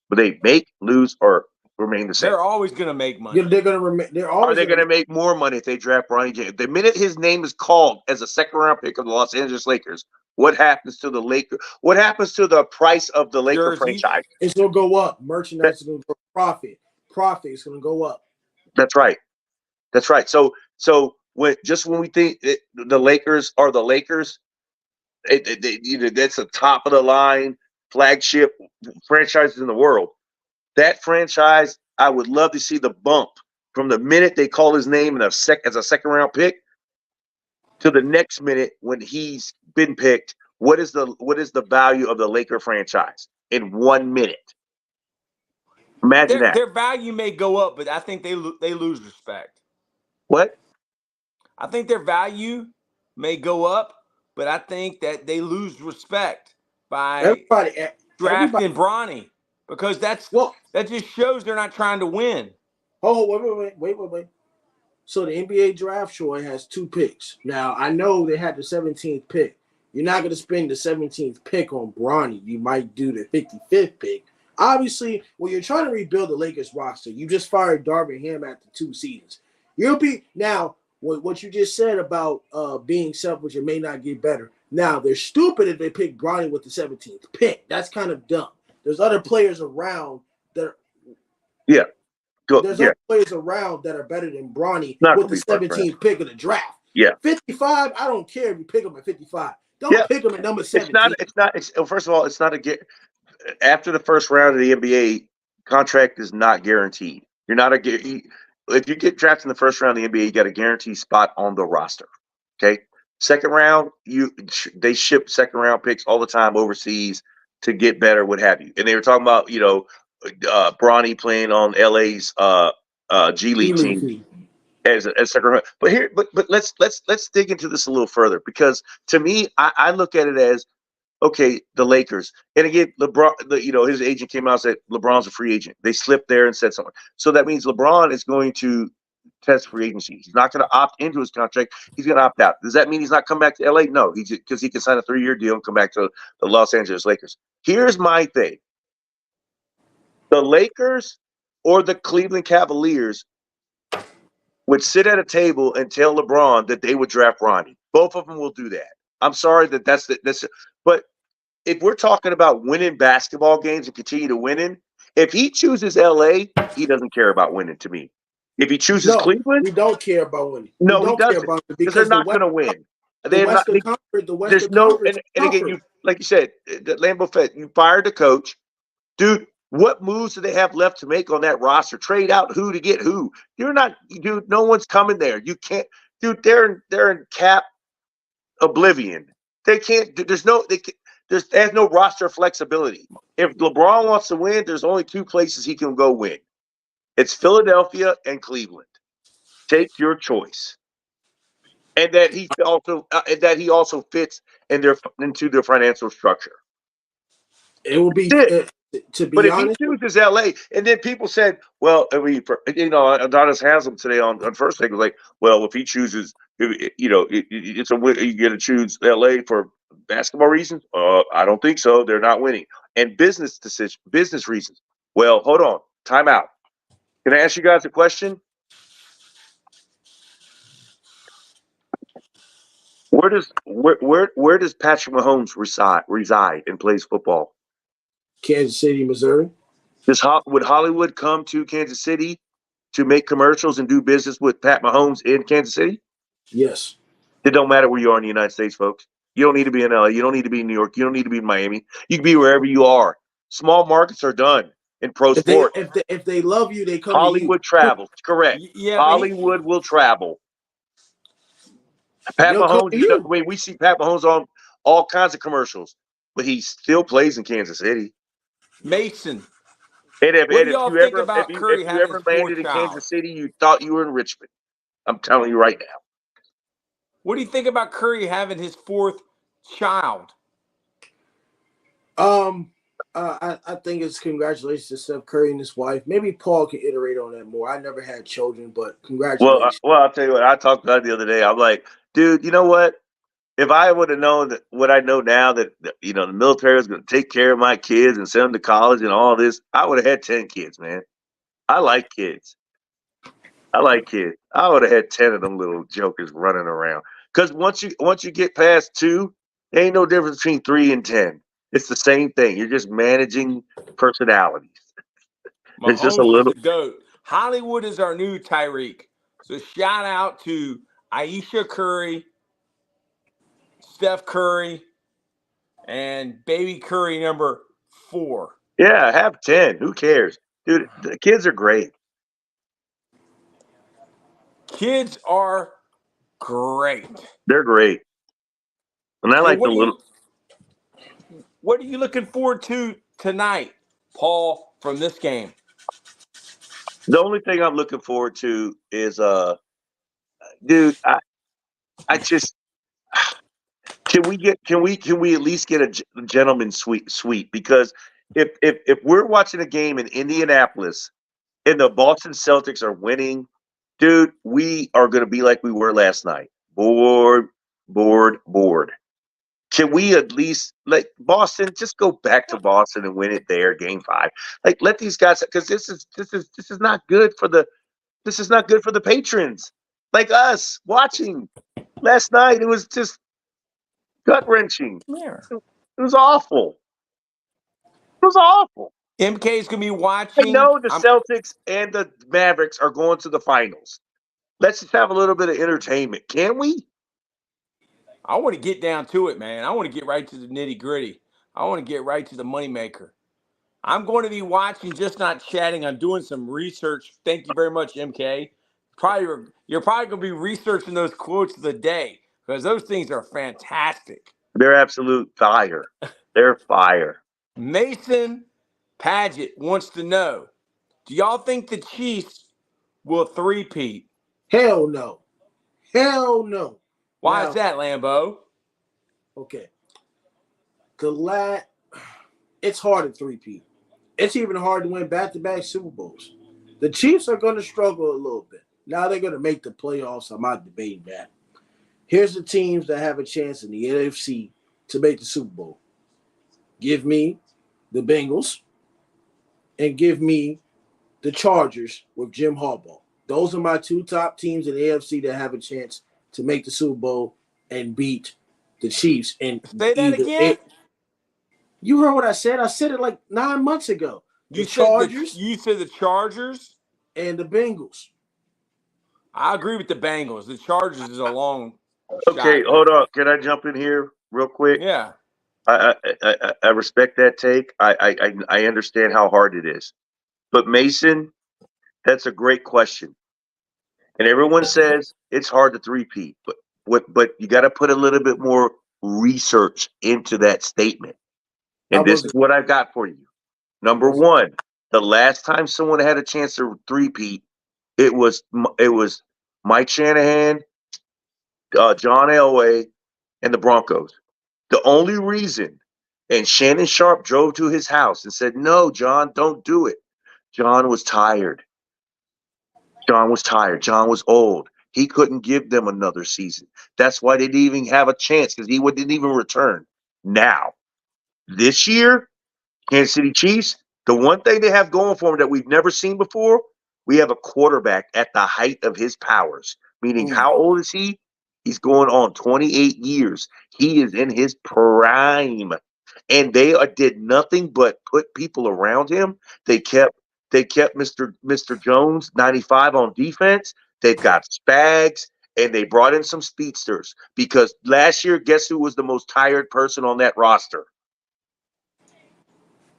Will they make, lose, or remain the same? They're always going to make money. They're going to remain. Are they going to make more money if they draft Bronny James? The minute his name is called as a second-round pick of the Los Angeles Lakers, what happens to the Lakers? What happens to the price of the Laker franchise? It's going to go up. Merchandise is going to go profit. Profit is going to go up. That's right. That's right. So when we think the Lakers are the Lakers, that's the top of the line flagship franchises in the world. That franchise, I would love to see the bump from the minute they call his name as a second round pick to the next minute when he's been picked. What is the value of the Laker franchise in 1 minute? Imagine that. Their value may go up, but I think they lose respect. What? I think their value may go up, but I think that they lose respect by drafting Bronny, because that just shows they're not trying to win. Oh, wait. So the NBA draft, Troy, has 2 picks. Now, I know they had the 17th pick. You're not going to spend the 17th pick on Bronny. You might do the 55th pick. Obviously, when you're trying to rebuild the Lakers roster, you just fired Darvin Ham after 2 seasons. You'll be now what you just said about being selfish and may not get better. Now, they're stupid if they pick Bronny with the 17th pick. That's kind of dumb. There's other players around that other players around that are better than Bronny with the 17th pick of the draft. Yeah. 55, I don't care if you pick him at 55. Don't pick him at number 17. First of all, it's not after the first round of the NBA, contract is not guaranteed. You're not if you get drafted in the first round of the NBA, you got a guaranteed spot on the roster. Okay. Second round, they ship second round picks all the time overseas to get better, what have you. And they were talking about, Bronny playing on LA's G League team as second round. But let's dig into this a little further, because to me, I look at it as, okay, the Lakers. And again, LeBron, his agent came out and said LeBron's a free agent. They slipped there and said something. So that means LeBron is going to test free agency. He's not going to opt into his contract. He's going to opt out. Does that mean he's not coming back to LA? No, because he can sign a 3-year deal and come back to the Los Angeles Lakers. Here's my thing. The Lakers or the Cleveland Cavaliers would sit at a table and tell LeBron that they would draft Bronny. Both of them will do that. I'm sorry but if we're talking about winning basketball games and continue to winning, if he chooses LA, he doesn't care about winning to me. If he chooses Cleveland, we don't care about winning. No, he doesn't, because they're not going to win. There's no, and again, like you said, the Lambeau Fest, you fired the coach, dude. What moves do they have left to make on that roster? Trade out who to get who? You're not, dude. No one's coming there. You can't, dude. They're in cap oblivion. They can't. They have no roster flexibility. If LeBron wants to win, there's only 2 places he can go win. It's Philadelphia and Cleveland. Take your choice. And that he also fits into their financial structure. It will be to be but honest. If he chooses LA, and then people said, well, Adonis Haslam today on First Take was like, well, if he chooses, it's a win. You got to choose LA for basketball reasons. I don't think so. They're not winning. And business reasons. Well, hold on. Time out. Can I ask you guys a question? Where does Patrick Mahomes reside and plays football? Kansas City, Missouri. Would Hollywood come to Kansas City to make commercials and do business with Pat Mahomes in Kansas City? Yes. It don't matter where you are in the United States, folks. You don't need to be in LA. You don't need to be in New York. You don't need to be in Miami. You can be wherever you are. Small markets are done in pro sport. If they love you, they come Hollywood to travels. Correct. Yeah, Hollywood will travel. Pat They'll come to Mahomes, you. I mean, we see Pat Mahomes on all kinds of commercials, but he still plays in Kansas City. Mason. And if, What and do if y'all you think ever about if you Curry if you having ever his fourth landed in child? Kansas City, you thought you were in Richmond. I'm telling you right now. What do you think about Curry having his fourth child? I think it's congratulations to Steph Curry and his wife. Maybe Paul can iterate on that more. I never had children, but congratulations. Well, I'll tell you what. I talked about it the other day. I'm like, dude, you know what? If I would have known that what I know now that the military was going to take care of my kids and send them to college and all this, I would have had 10 kids, man. I like kids. I would have had 10 of them little jokers running around. Because once you get past 2, there ain't no difference between 3 and 10. It's the same thing. You're just managing personalities. It's just a Mahomes is little. the GOAT. Hollywood is our new Tyreek. So shout out to Aisha Curry, Steph Curry, and baby Curry number 4. Yeah, have 10. Who cares? Dude, the kids are great. Kids are great. They're great. And I So like the little. what are you looking forward to tonight, Paul, from this game? The only thing I'm looking forward to is dude, I just can we at least get a gentleman's suite because if we're watching a game in Indianapolis and the Boston Celtics are winning, dude, we are going to be like we were last night. Bored. Can we at least like Boston just go back to Boston and win it there, game 5? Like let these guys because this is not good for the patrons like us watching last night. It was just gut wrenching. It was awful. It was awful. MK is going to be I watching. know the Celtics and the Mavericks are going to the finals. Let's just have a little bit of entertainment, can we? I want to get down to it, man. I want to get right to the nitty gritty. I want to get right to the moneymaker. I'm going to be watching, just not chatting. I'm doing some research. Thank you very much, MK. You're probably going to be researching those quotes of the day because those things are fantastic. They're absolute fire. They're fire. Mason Paget wants to know, do y'all think the Chiefs will three-peat? Hell no. Hell no. Why Now, is that, Lambo? Okay. It's hard to three-peat. It's even hard to win back-to-back Super Bowls. The Chiefs are going to struggle a little bit. Now they're going to make the playoffs. I'm not debating that. Here's the teams that have a chance in the NFC to make the Super Bowl. Give me the Bengals and give me the Chargers with Jim Harbaugh. Those are my 2 top teams in the AFC that have a chance to make the Super Bowl and beat the Chiefs. And say that again. You heard what I said? I said it like 9 months ago. You said the Chargers and the Bengals. I agree with the Bengals. The Chargers is a long okay, shot. hold on. Can I jump in here real quick? Yeah. I respect that take. I understand how hard it is. But Mason, that's a great question. And everyone says it's hard to three-peat, but you got to put a little bit more research into that statement. And this is what I've got for you. Number 1, the last time someone had a chance to three-peat, it was Mike Shanahan, John Elway, and the Broncos. The only reason, and Shannon Sharp drove to his house and said, "No, John, don't do it." John was tired. John was old. He couldn't give them another season. That's why they didn't even have a chance because he didn't even return. Now, this year, Kansas City Chiefs, the one thing they have going for them that we've never seen before, we have a quarterback at the height of his powers. Meaning, how old is he? He's going on 28 years. He is in his prime. and they did nothing but put people around him. They kept Mr. Jones 95 on defense. They've got Spags, and they brought in some speedsters because last year, guess who was the most tired person on that roster?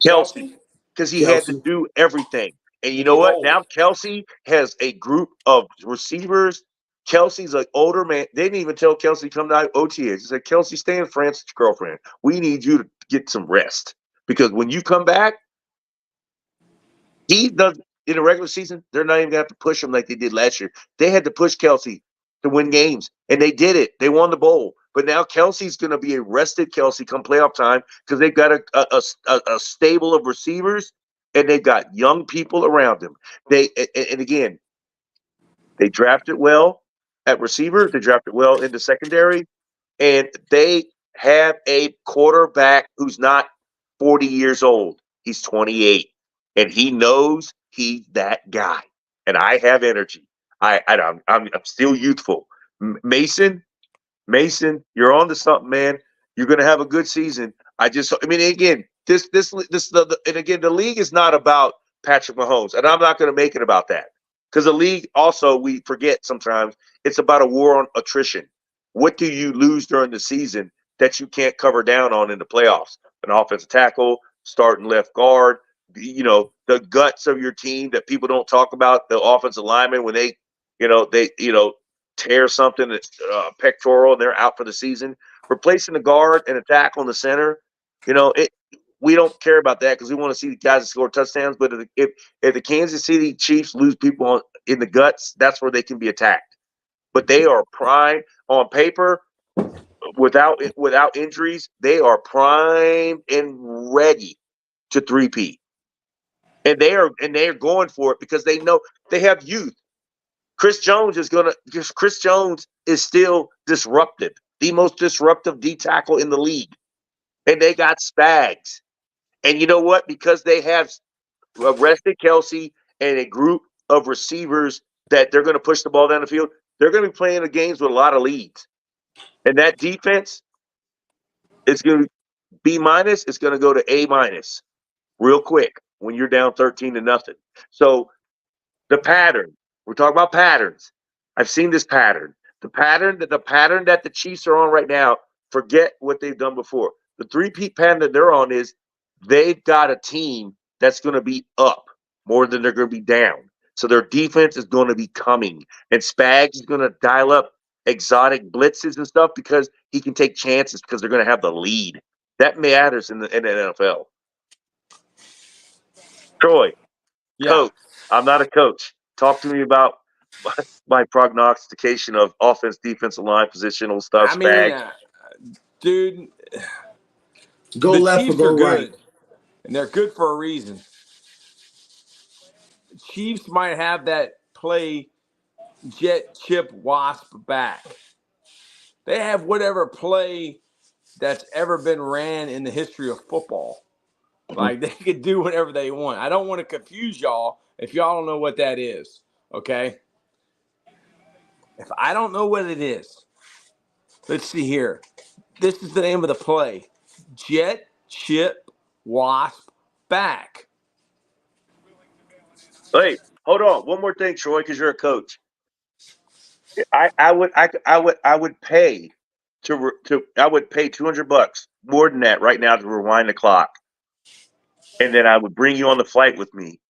Kelsey, because he had to Kelsey. do everything. And you And know he's what? old. Now Kelsey has a group of receivers. Kelsey's an older man. They didn't even tell Kelsey to come to OTAs. They said, Kelsey, stay in France with your girlfriend. We need you to get some rest. Because when you come back, he does in the regular season, they're not even gonna have to push him like they did last year. They had to push Kelsey to win games, and they did it. They won the bowl. But now Kelsey's going to be a rested Kelsey come playoff time because they've got a stable of receivers, and they've got young people around him. And again, they drafted well at receiver. They drafted well in the secondary, and they have a quarterback who's not 40 years old. He's 28, and he knows he's that guy. And I have energy. I'm still youthful. Mason, you're on to something, man. You're going to have a good season. Again, the league is not about Patrick Mahomes, and I'm not going to make it about that because the league also, we forget sometimes, it's about a war on attrition. What do you lose during the season that you can't cover down on in the playoffs? An offensive tackle, starting left guard, the guts of your team that people don't talk about, the offensive linemen when they tear something, pectoral, and they're out for the season. Replacing the guard and a tackle in the center, we don't care about that because we want to see the guys that score touchdowns. But if the Kansas City Chiefs lose people in the guts, that's where they can be attacked. But they are primed on paper without injuries. They are primed and ready to three-peat. And they are going for it because they know they have youth. Chris Jones is still disruptive, the most disruptive D tackle in the league. And they got Spags. And you know what? Because they have arrested Kelsey and a group of receivers that they're going to push the ball down the field, they're going to be playing the games with a lot of leads. And that defense is going to B-, it's going to go to A- real quick when you're down 13-0. So the pattern, we're talking about patterns. I've seen this pattern. The pattern that the Chiefs are on right now, forget what they've done before. The three-peat pattern that they're on is they've got a team that's going to be up more than they're going to be down. So their defense is going to be coming. And Spags is going to dial up exotic blitzes and stuff because he can take chances because they're going to have the lead. That matters in the NFL. Troy, coach. I'm not a coach. Talk to me about my prognostication of offense, defensive line, positional stuff. Dude, Go the left Chiefs or go are right. good, and they're good for a reason. The Chiefs might have that play jet, chip, wasp back. They have whatever play that's ever been ran in the history of football. Like, they could do whatever they want. I don't want to confuse y'all if y'all don't know what that is, okay? If I don't know what it is, let's see here. This is the name of the play. Jet, chip, wasp, back. Hey, hold on. One more thing, Troy, because you're a coach. I would pay $200 more than that right now to rewind the clock, and then I would bring you on the flight with me,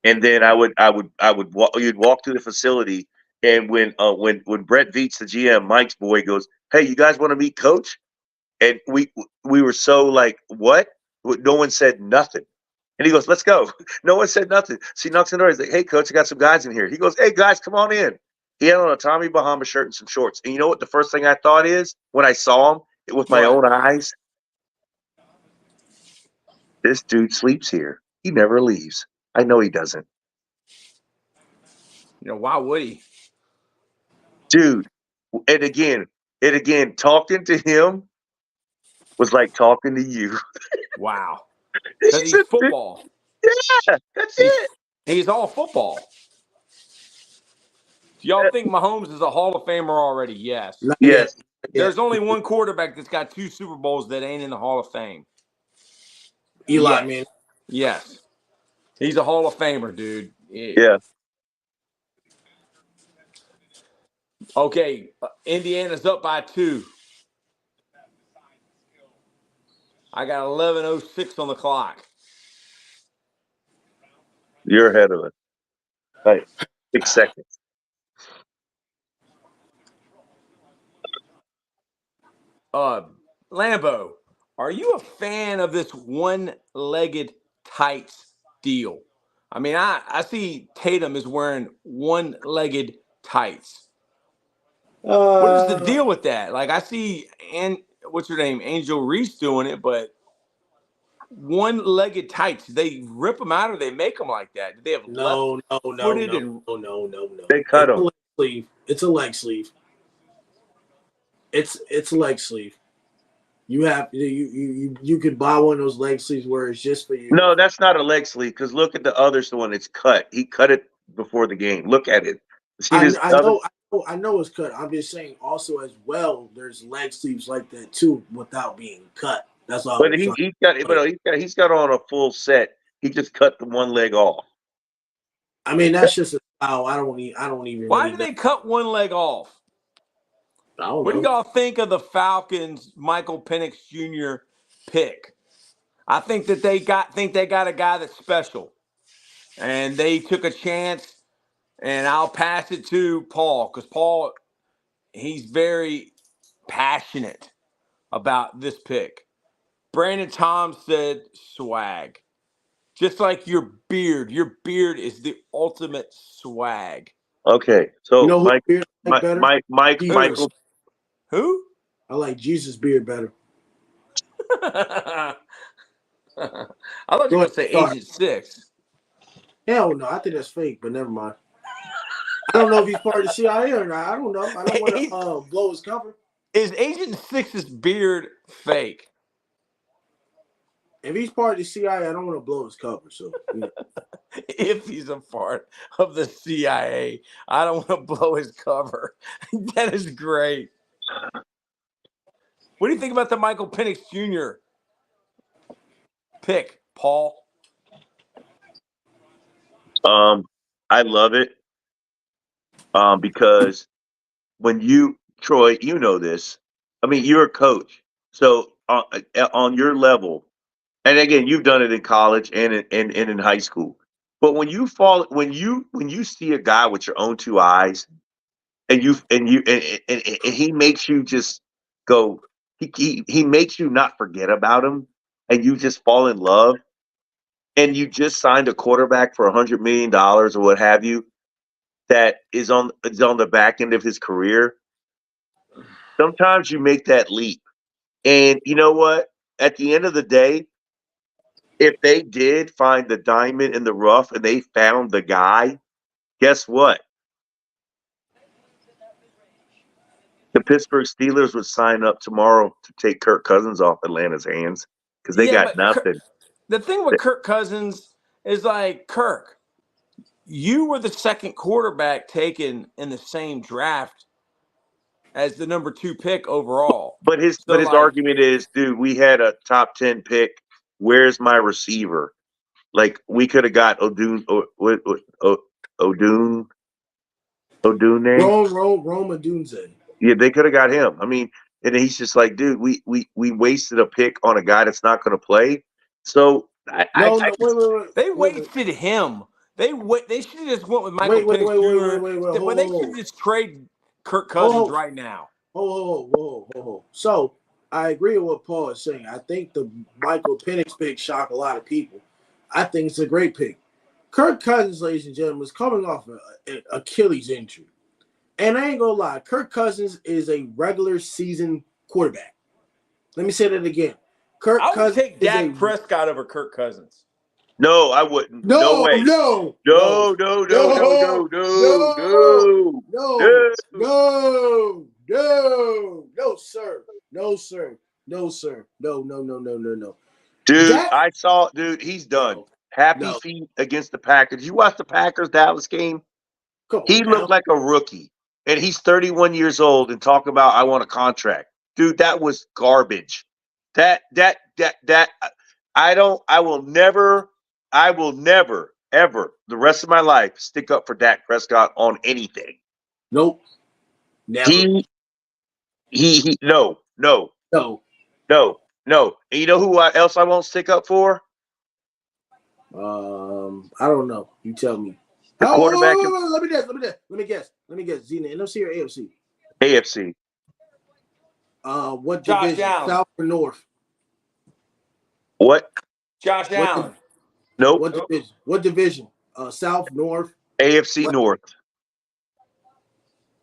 and then you'd walk through the facility, and when Brett Veets, the GM, Mike's boy, goes, "Hey, you guys want to meet Coach?" And we were so like, "What?" No one said nothing. And he goes, "Let's go." No one said nothing. So he knocks on the door. He's like, "Hey, Coach, I got some guys in here." He goes, "Hey, guys, come on in." He had on a Tommy Bahama shirt and some shorts. And you know what the first thing I thought is when I saw him with my own eyes? This dude sleeps here. He never leaves. I know he doesn't. Why would he? Dude, and again, talking to him was like talking to you. Wow. Because he's football. Yeah, that's it. He's all football. Do y'all think Mahomes is a Hall of Famer already? Yes. Not Yes. yet. There's only one quarterback that's got 2 Super Bowls that ain't in the Hall of Fame. Eli, Yes. man. Yes. He's a Hall of Famer, dude. Yeah. Okay, Indiana's up by 2. I got 11:06 on the clock. You're ahead of it. Right. 6 seconds. Lambo, are you a fan of this one-legged tights deal? I mean, I see Tatum is wearing one-legged tights. What is the deal with that? Like, I see, what's her name, Angel Reese doing it, but one-legged tights, they rip them out or they make them like that? Do they have No. left-footed and They cut It's a them. leg sleeve. It's a leg sleeve. It's a leg sleeve. You have you could buy one of those leg sleeves where it's just for you. No, that's not a leg sleeve because look at the other one. It's cut. He cut it before the game. Look at it. See this I know it's cut. I'm just saying also as well, there's leg sleeves like that too without being cut. That's all. But he's got on a full set. He just cut the one leg off. I mean, that's just a style. I don't even. Why really do they cut one leg off? I don't What do know. y'all think of the Falcons' Michael Penix Jr. pick? I think that they got a guy that's special, and they took a chance. And I'll pass it to Paul because Paul, he's very passionate about this pick. Brandon Tom said swag, just like your beard. Your beard is the ultimate swag. Okay, so You know who Mike, beard I like better? Michael. Who? I like Jesus' beard better. I thought you were going to say Agent 6. Hell no, I think that's fake, but never mind. I don't know if he's part of the CIA or not. I don't know. I don't want to blow his cover. Is Agent 6's beard fake? If he's part of the CIA, I don't want to blow his cover. So, If he's a part of the CIA, I don't want to blow his cover. That is great. What do you think about the Michael Penix Jr. pick, Paul? I love it. Because when Troy, you know this. I mean, you're a coach, so on your level, and again, you've done it in college and in high school. But when you see a guy with your own two eyes, and he makes you just go, he makes you not forget about him, and you just fall in love, and you just signed a quarterback for $100 million or what have you, that is on the back end of his career. Sometimes you make that leap. And you know what? At the end of the day, if they did find the diamond in the rough and they found the guy, guess what? The Pittsburgh Steelers would sign up tomorrow to take Kirk Cousins off Atlanta's hands because they got nothing. The thing with Kirk Cousins is like, Kirk, you were the second quarterback taken in the same draft as the number 2 pick overall. But his argument is, dude, we had a top 10 pick. Where's my receiver? Like, we could have got Odune. Rome Odunze. Yeah, they could have got him. I mean, and he's just like, dude, we wasted a pick on a guy that's not going to play. So wait. They wasted him. They should have just went with Michael Penix Jr. They should just trade Kirk Cousins right now. Whoa. So I agree with what Paul is saying. I think the Michael Penix pick shocked a lot of people. I think it's a great pick. Kirk Cousins, ladies and gentlemen, is coming off an Achilles injury. And I ain't gonna lie, Kirk Cousins is a regular season quarterback. Let me say that again. I would take Dak Prescott over Kirk Cousins. No, I wouldn't. No way. No, sir. No. Dude, I saw, he's done. Happy feet against the Packers. You watch the Packers-Dallas game? He looked like a rookie. And he's 31 years old and talk about, I want a contract. Dude, that was garbage. That I will never, ever, the rest of my life, stick up for Dak Prescott on anything. Nope. Never. No. And you know who else I won't stick up for? I don't know. You tell me. The quarterback. Let me guess. Z in the NFC or AFC? AFC. What Josh division? Allen. South or North? What? Josh Allen. Nope. What division? What division? South, North? AFC What? North.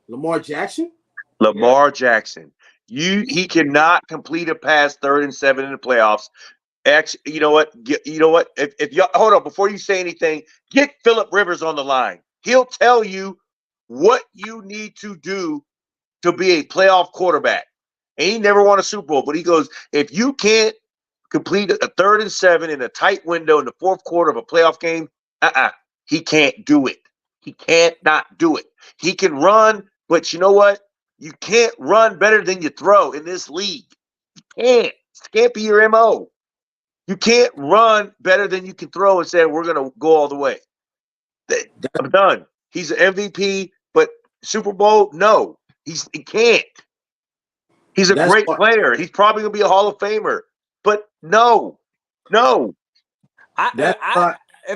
Lamar Jackson? Lamar Jackson. He cannot complete a pass 3rd and 7 in the playoffs. Actually, you know what? If y'all hold on before you say anything, get Phillip Rivers on the line. He'll tell you what you need to do to be a playoff quarterback. And he never won a Super Bowl, but he goes, if you can't complete a 3rd and 7 in a tight window in the 4th quarter of a playoff game, he can't do it. He can't not do it. He can run, but you know what? You can't run better than you throw in this league. You can't. It can't be your MO. You can't run better than you can throw and say, we're going to go all the way. I'm done. He's an MVP, but Super Bowl, no. He can't. He's a great player. He's probably going to be a Hall of Famer. But no. If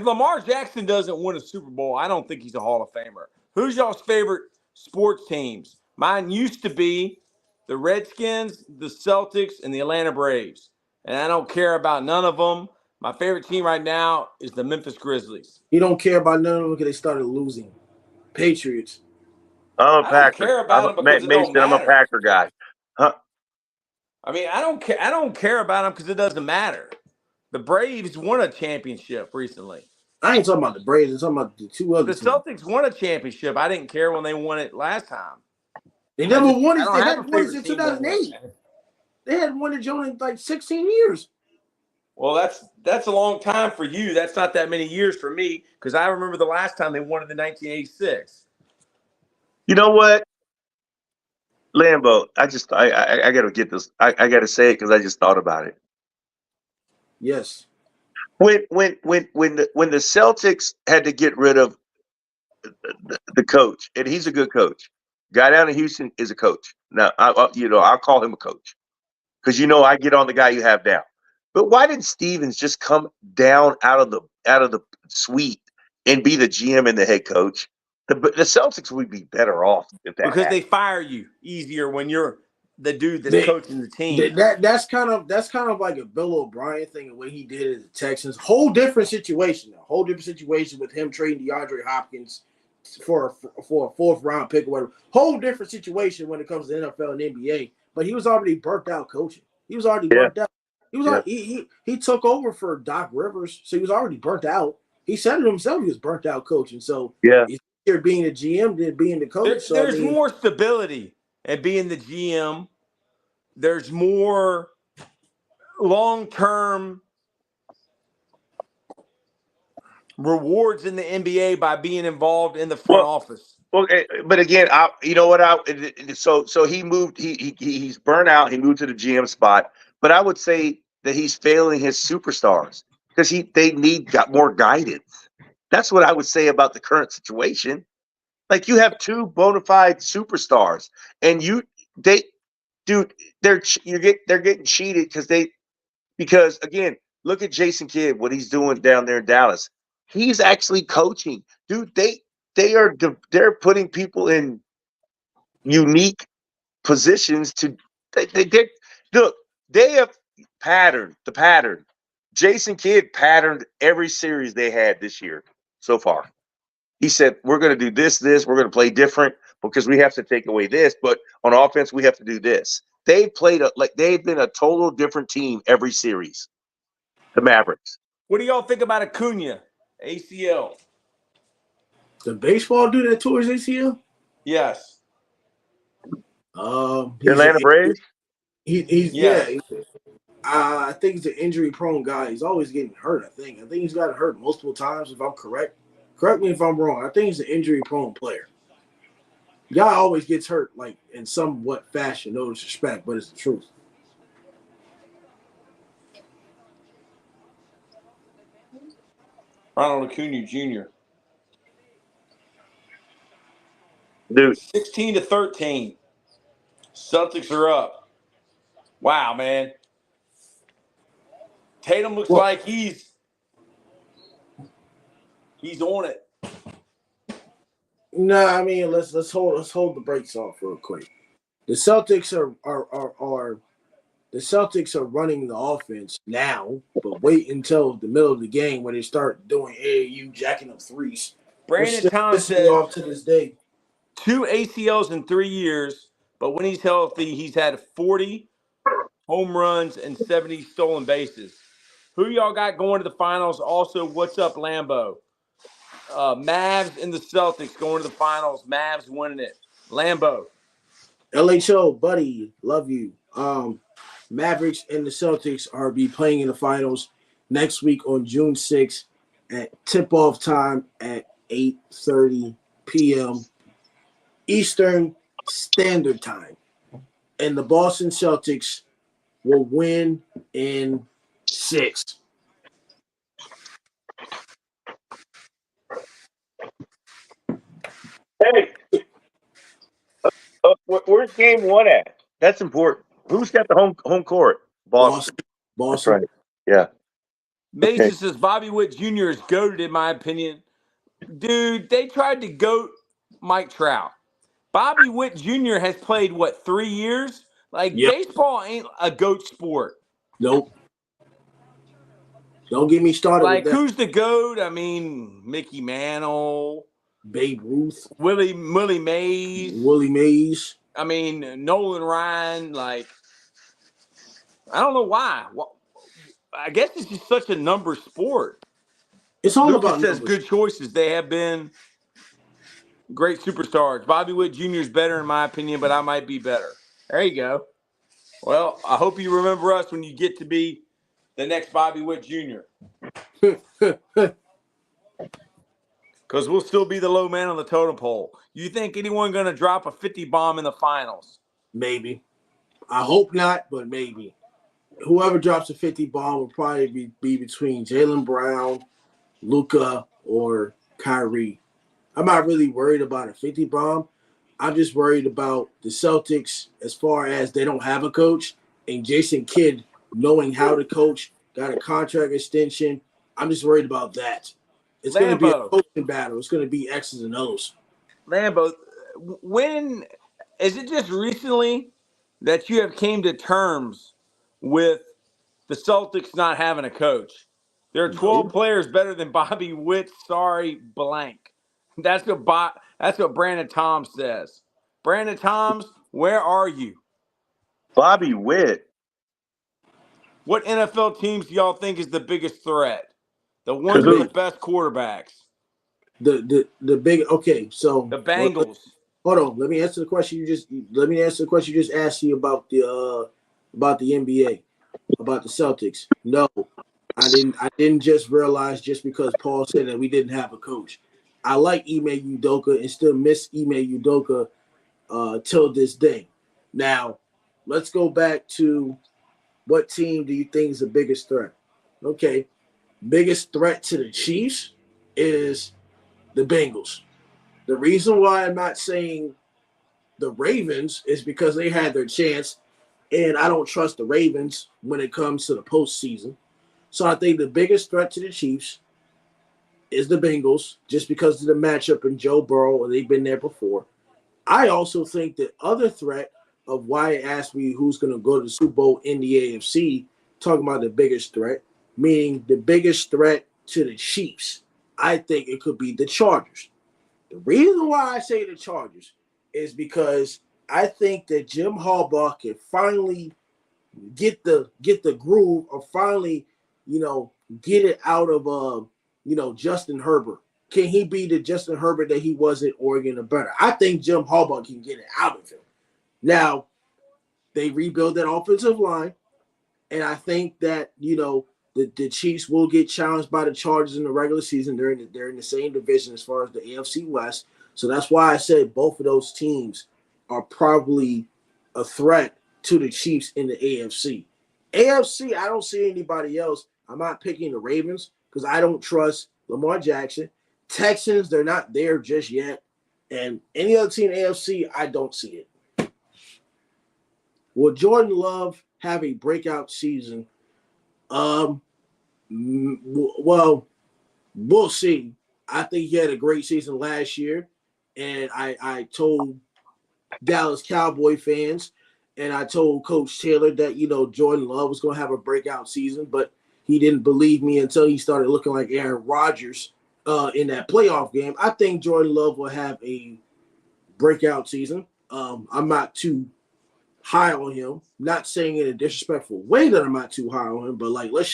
Lamar Jackson doesn't win a Super Bowl, I don't think he's a Hall of Famer. Who's y'all's favorite sports teams? Mine used to be the Redskins, the Celtics, and the Atlanta Braves. And I don't care about none of them. My favorite team right now is the Memphis Grizzlies. You don't care about none of them because they started losing. Patriots. I'm a Packer. I don't care about them because it don't matter. I'm a Packer guy. Huh? I mean, I don't care about them because it doesn't matter. The Braves won a championship recently. I ain't talking about the Braves. I'm talking about the two other teams. The Celtics won a championship. I didn't care when they won it last time. They never won it. They hadn't won it since 2008. They hadn't won it in like 16 years. Well, that's a long time for you. That's not that many years for me because I remember the last time they won it in 1986. You know what, Lambo? I got to get this. I got to say it because I just thought about it. Yes. When the Celtics had to get rid of the coach, and he's a good coach. Guy down in Houston is a coach. Now, I'll call him a coach because I get on the guy you have down. But why didn't Stevens just come down out of the suite and be the GM and the head coach? The Celtics would be better off if that because happened. They fire you easier when you're the dude that's coaching the team. That's kind of like a Bill O'Brien thing, the way he did it at the Texans. Whole different situation with him trading DeAndre Hopkins for a 4th round pick or whatever. Whole different situation when it comes to NFL and NBA. But he was already burnt out coaching. He was already burnt out. He was he took over for Doc Rivers, so he was already burnt out. He said it himself. He was burnt out coaching. So it's easier being the GM than being the coach. There's more stability in being the GM. There's more long-term rewards in the NBA by being involved in the front office. Okay, but again, so he moved. He's burnt out. He moved to the GM spot. But I would say that he's failing his superstars because they got more guidance. That's what I would say about the current situation. Like you have 2 bona fide superstars, and they're getting cheated because again, look at Jason Kidd, what he's doing down there in Dallas. He's actually coaching, dude. They're putting people in unique positions they have patterned the pattern. Jason Kidd patterned every series they had this year so far. He said, we're going to do this, we're going to play different because we have to take away this, but on offense, we have to do this. They've been a total different team every series. The Mavericks. What do y'all think about Acuna, ACL? The baseball dude that tore his ACL? Yes. Atlanta Braves? I think he's an injury-prone guy. He's always getting hurt, I think he's gotten hurt multiple times, if I'm correct. Correct me if I'm wrong. I think he's an injury-prone player. Guy always gets hurt, like, in somewhat fashion, no disrespect, but it's the truth. Ronald Acuna Jr. Dude, 16-13. Celtics are up. Wow, man. Tatum looks Well, like he's on it. no, I mean let's hold the brakes off real quick. The Celtics are the Celtics are running the offense now, but wait until the middle of the game when they start doing AAU jacking up threes. Brandon Thomas Pissing me says off to this day. 2 ACLs in 3 years, but when he's healthy, he's had 40 home runs and 70 stolen bases. Who y'all got going to the finals? Also, what's up, Lambeau? Mavs and the Celtics going to the finals. Mavs winning it. Lambeau. LHO, buddy, love you. Mavericks and the Celtics are be playing in the finals next week on June 6th at tip-off time at 8:30 p.m. Eastern Standard Time. And the Boston Celtics will win in 6. hey, where's game 1 at? That's important. Who's got the home court? Boston. That's Boston. right. Yeah. Mason Okay. says Bobby Witt Jr. is goated, in my opinion. Dude, they tried to goat Mike Trout. Bobby Witt Jr. has played, 3 years? Like, Yep. baseball ain't a goat sport. Nope. Don't get me started Like, with that. who's the GOAT? I mean, Mickey Mantle, Babe Ruth, Willie Mays. Willie Mays. I mean, Nolan Ryan. Like, I don't know why. Well, I guess it's just such a number sport. It's all Lucas about says numbers. good choices. They have been great superstars. Bobby Witt Jr. is better in my opinion, but I might be better. There you go. Well, I hope you remember us when you get to be the next Bobby Witt Jr. Because we'll still be the low man on the totem pole. You think anyone going to drop a 50 bomb in the finals? Maybe. I hope not, but maybe. Whoever drops a 50 bomb will probably be between Jaylen Brown, Luka, or Kyrie. I'm not really worried about a 50 bomb. I'm just worried about the Celtics as far as they don't have a coach, and Jason Kidd knowing how to coach, got a contract extension. I'm just worried about that. It's going to be a coaching battle. It's going to be X's and O's. Lambeau, when is it just recently that you have came to terms with the Celtics not having a coach? There are 12 players better than Bobby Witt. Sorry, blank. That's what Brandon Toms says. Brandon Toms, where are you? Bobby Witt. What NFL teams do y'all think is the biggest threat? The ones with the best quarterbacks. The big so the Bengals. Hold on. Let me answer the question you just asked you about the NBA, about the Celtics. No, I didn't just realize just because Paul said that we didn't have a coach. I like Ime Udoka and still miss Ime Udoka till this day. Now, let's go back to what team do you think is the biggest threat? Okay, biggest threat to the Chiefs is the Bengals. The reason why I'm not saying the Ravens is because they had their chance, and I don't trust the Ravens when it comes to the postseason. So I think the biggest threat to the Chiefs is the Bengals, just because of the matchup in Joe Burrow, and they've been there before. I also think the other threat of why it asked me who's going to go to the Super Bowl in the AFC, talking about the biggest threat, meaning the biggest threat to the Chiefs, I think it could be the Chargers. The reason why I say the Chargers is because I think that Jim Harbaugh can finally get the groove, or finally, get it out of Justin Herbert. Can he be the Justin Herbert that he was at Oregon or better? I think Jim Harbaugh can get it out of him. Now, they rebuild that offensive line, and I think that, the Chiefs will get challenged by the Chargers in the regular season. They're in the same division as far as the AFC West. So that's why I said both of those teams are probably a threat to the Chiefs in the AFC. AFC, I don't see anybody else. I'm not picking the Ravens because I don't trust Lamar Jackson. Texans, they're not there just yet. And any other team in AFC, I don't see it. Will Jordan Love have a breakout season? Well, we'll see. I think he had a great season last year. And I told Dallas Cowboy fans and I told Coach Taylor that, Jordan Love was going to have a breakout season, but he didn't believe me until he started looking like Aaron Rodgers in that playoff game. I think Jordan Love will have a breakout season. I'm not too high on him. Not saying in a disrespectful way that I'm not too high on him, but let's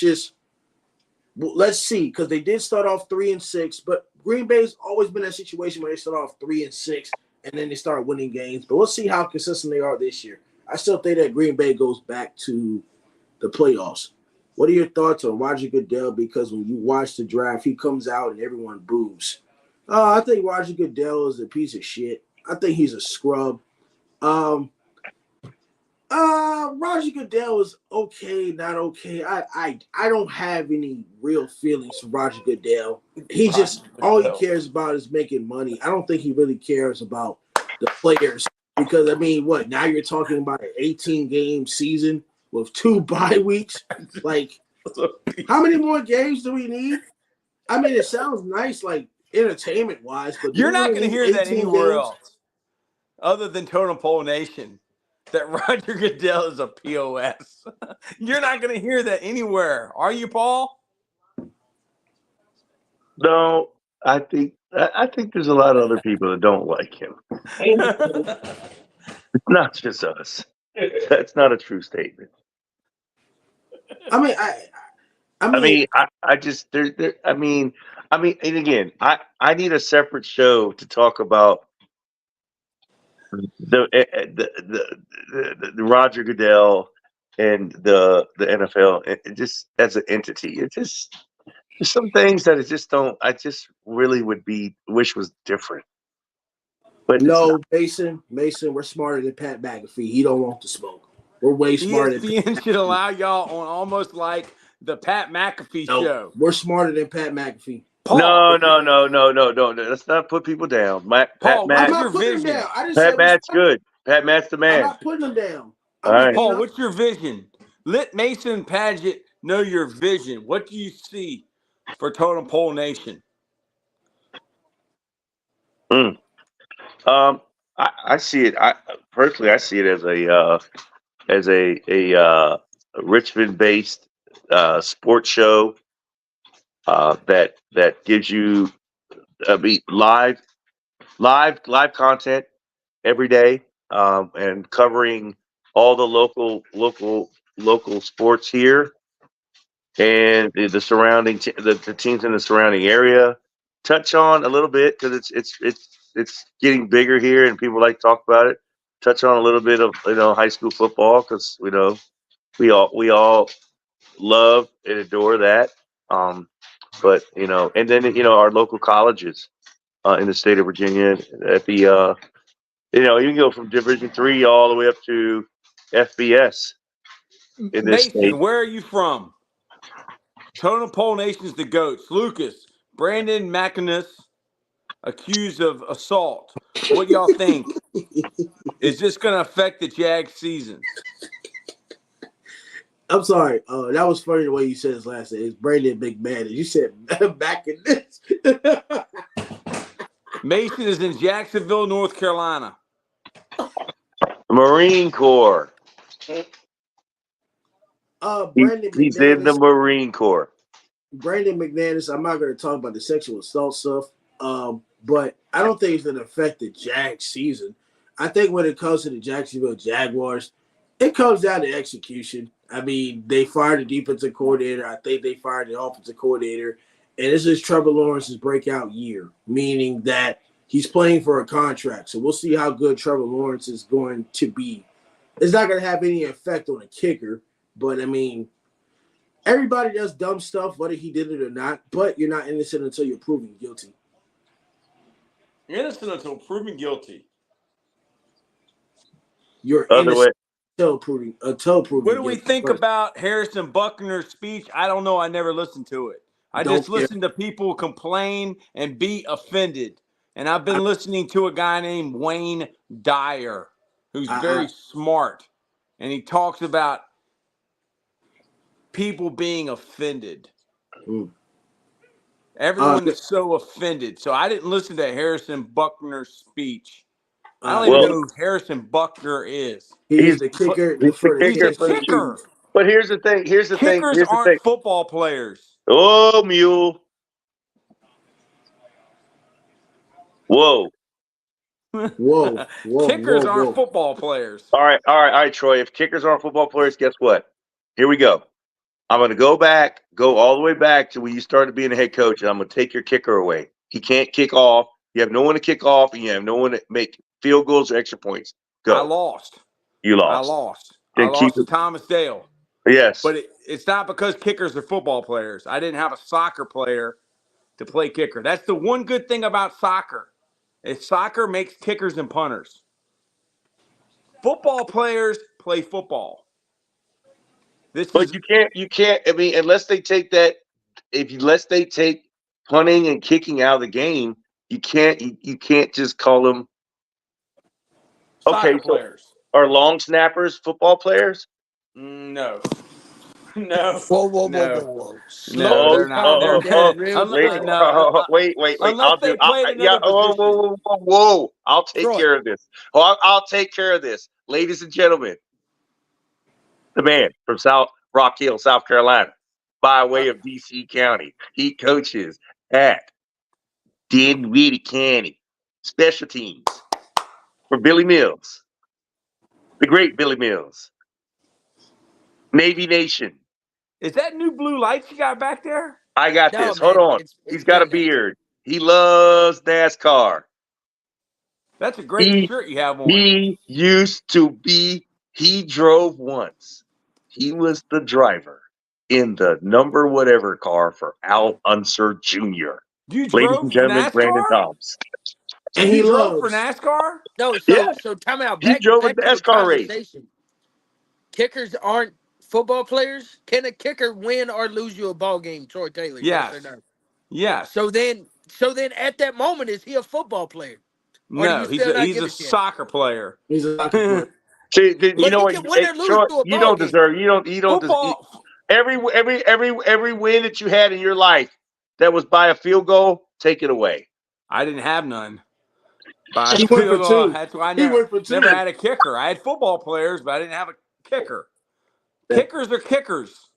see, because they did start off 3-6, but Green Bay's always been in a situation where they start off 3-6 and then they start winning games. But we'll see how consistent they are this year. I still think that Green Bay goes back to the playoffs. What are your thoughts on Roger Goodell? Because when you watch the draft, he comes out and everyone boos. I think Roger Goodell is a piece of shit. I think he's a scrub. Roger Goodell is okay, not okay. I don't have any real feelings for Roger Goodell. He just all he cares about is making money. I don't think he really cares about the players because now you're talking about an 18-game season with 2 bye weeks. Like, how many more games do we need? It sounds nice, like entertainment-wise, but you're not going to hear that anywhere else other than Totem Pole Nation. That Roger Goodell is a POS. You're not going to hear that anywhere, are you, Paul? No, I think there's a lot of other people that don't like him. It's not just us. That's not a true statement. And again, I need a separate show to talk about the Roger Goodell and the NFL just as an entity. It just there's some things that I just really wish was different. But no, Mason, we're smarter than Pat McAfee. He don't want the smoke. We're way smarter. ESPN should allow y'all on almost like the Pat McAfee show. We're smarter than Pat McAfee. Paul, no. Let's not put people down. Paul, Pat what's your vision? Pat Matt's good. Pat Matt's the man. I'm not putting them down. All right. Paul, what's your vision? Let Mason Padgett know your vision. What do you see for Totem Pole Nation? I see it. Personally, I see it as a Richmond-based sports show that gives you live content every day and covering all the local sports here and the surrounding the teams in the surrounding area. Touch on a little bit because it's getting bigger here and people like to talk about it. Touch on a little bit of high school football because we all love and adore that. But and then our local colleges in the state of Virginia at the you can go from Division III all the way up to FBS in this Mason, state. where are you from? Totem Pole Nation's the GOATs. Lucas, Brandon McInnes accused of assault. What y'all think? Is this going to affect the Jags season? I'm sorry. That was funny the way you said his last name. It's Brandon McMahon. You said McInnes. Mason is in Jacksonville, North Carolina. Marine Corps. Brandon He's in the Marine Corps. Brandon McManus, I'm not going to talk about the sexual assault stuff, but I don't think it's going to affect the Jags season. I think when it comes to the Jacksonville Jaguars, it comes down to execution. They fired the defensive coordinator. I think they fired the offensive coordinator. And this is Trevor Lawrence's breakout year, meaning that he's playing for a contract. So we'll see how good Trevor Lawrence is going to be. It's not going to have any effect on the kicker, but everybody does dumb stuff, whether he did it or not, but you're not innocent until you're proven guilty. Innocent until proven guilty. You're innocent until proven What do we think about Harrison Buckner's speech? I don't know. I never listened to it. I Don't just care. listen to people complain and be offended. And I've been listening to a guy named Wayne Dyer, who's very smart. And he talks about people being offended. Everyone is so offended. So I didn't listen to Harrison Buckner's speech. I don't even know who Harrison Buckner is. He's the kicker. He's the He's kicker. a kicker. But here's the thing. Kickers aren't football players. Oh, mule. Whoa. Kickers aren't football players. All right, Troy. If kickers aren't football players, guess what? Here we go. I'm going to go all the way back to when you started being a head coach, and I'm going to take your kicker away. He can't kick off. You have no one to kick off, and you have no one to make field goals or extra points. Go. I lost. You lost. I lost to Thomas Dale. Yes. But it's not because kickers are football players. I didn't have a soccer player to play kicker. That's the one good thing about soccer. Is soccer makes kickers and punters. Football players play football. You can't. I mean, unless they take punting and kicking out of the game, you can't just call them. Soccer players. Are long snappers football players? No. Whoa. No, they're not. Wait. Unless they played another position. Whoa. I'll take care of this. I'll take care of this. Ladies and gentlemen, the man from Rock Hill, South Carolina, by way of D.C. County. He coaches at Dinwiddie County. Special teams for Billy Mills. The great Billy Mills. Navy Nation. Is that new blue lights you got back there? I got this. Hold on. He's got a beard. He loves NASCAR. That's a great shirt you have on. He drove once. He was the driver in the number whatever car for Al Unser Jr. You Ladies drove and gentlemen, for NASCAR? Brandon Toms. And he drove for NASCAR? No, so time out. He drove a back to the NASCAR race. conversation. Kickers aren't football players. Can a kicker win or lose you a ball game, Troy Taylor? Yes. Yes or no? Yes. So then at that moment, is he a football player? No, he's a soccer player. He's a soccer player. See, you know what? You don't deserve. Football. Every win that you had in your life that was by a field goal, take it away. I didn't have none. He went for two. That's why I went for two. never had a kicker. I had football players, but I didn't have a kicker. Kickers are kickers.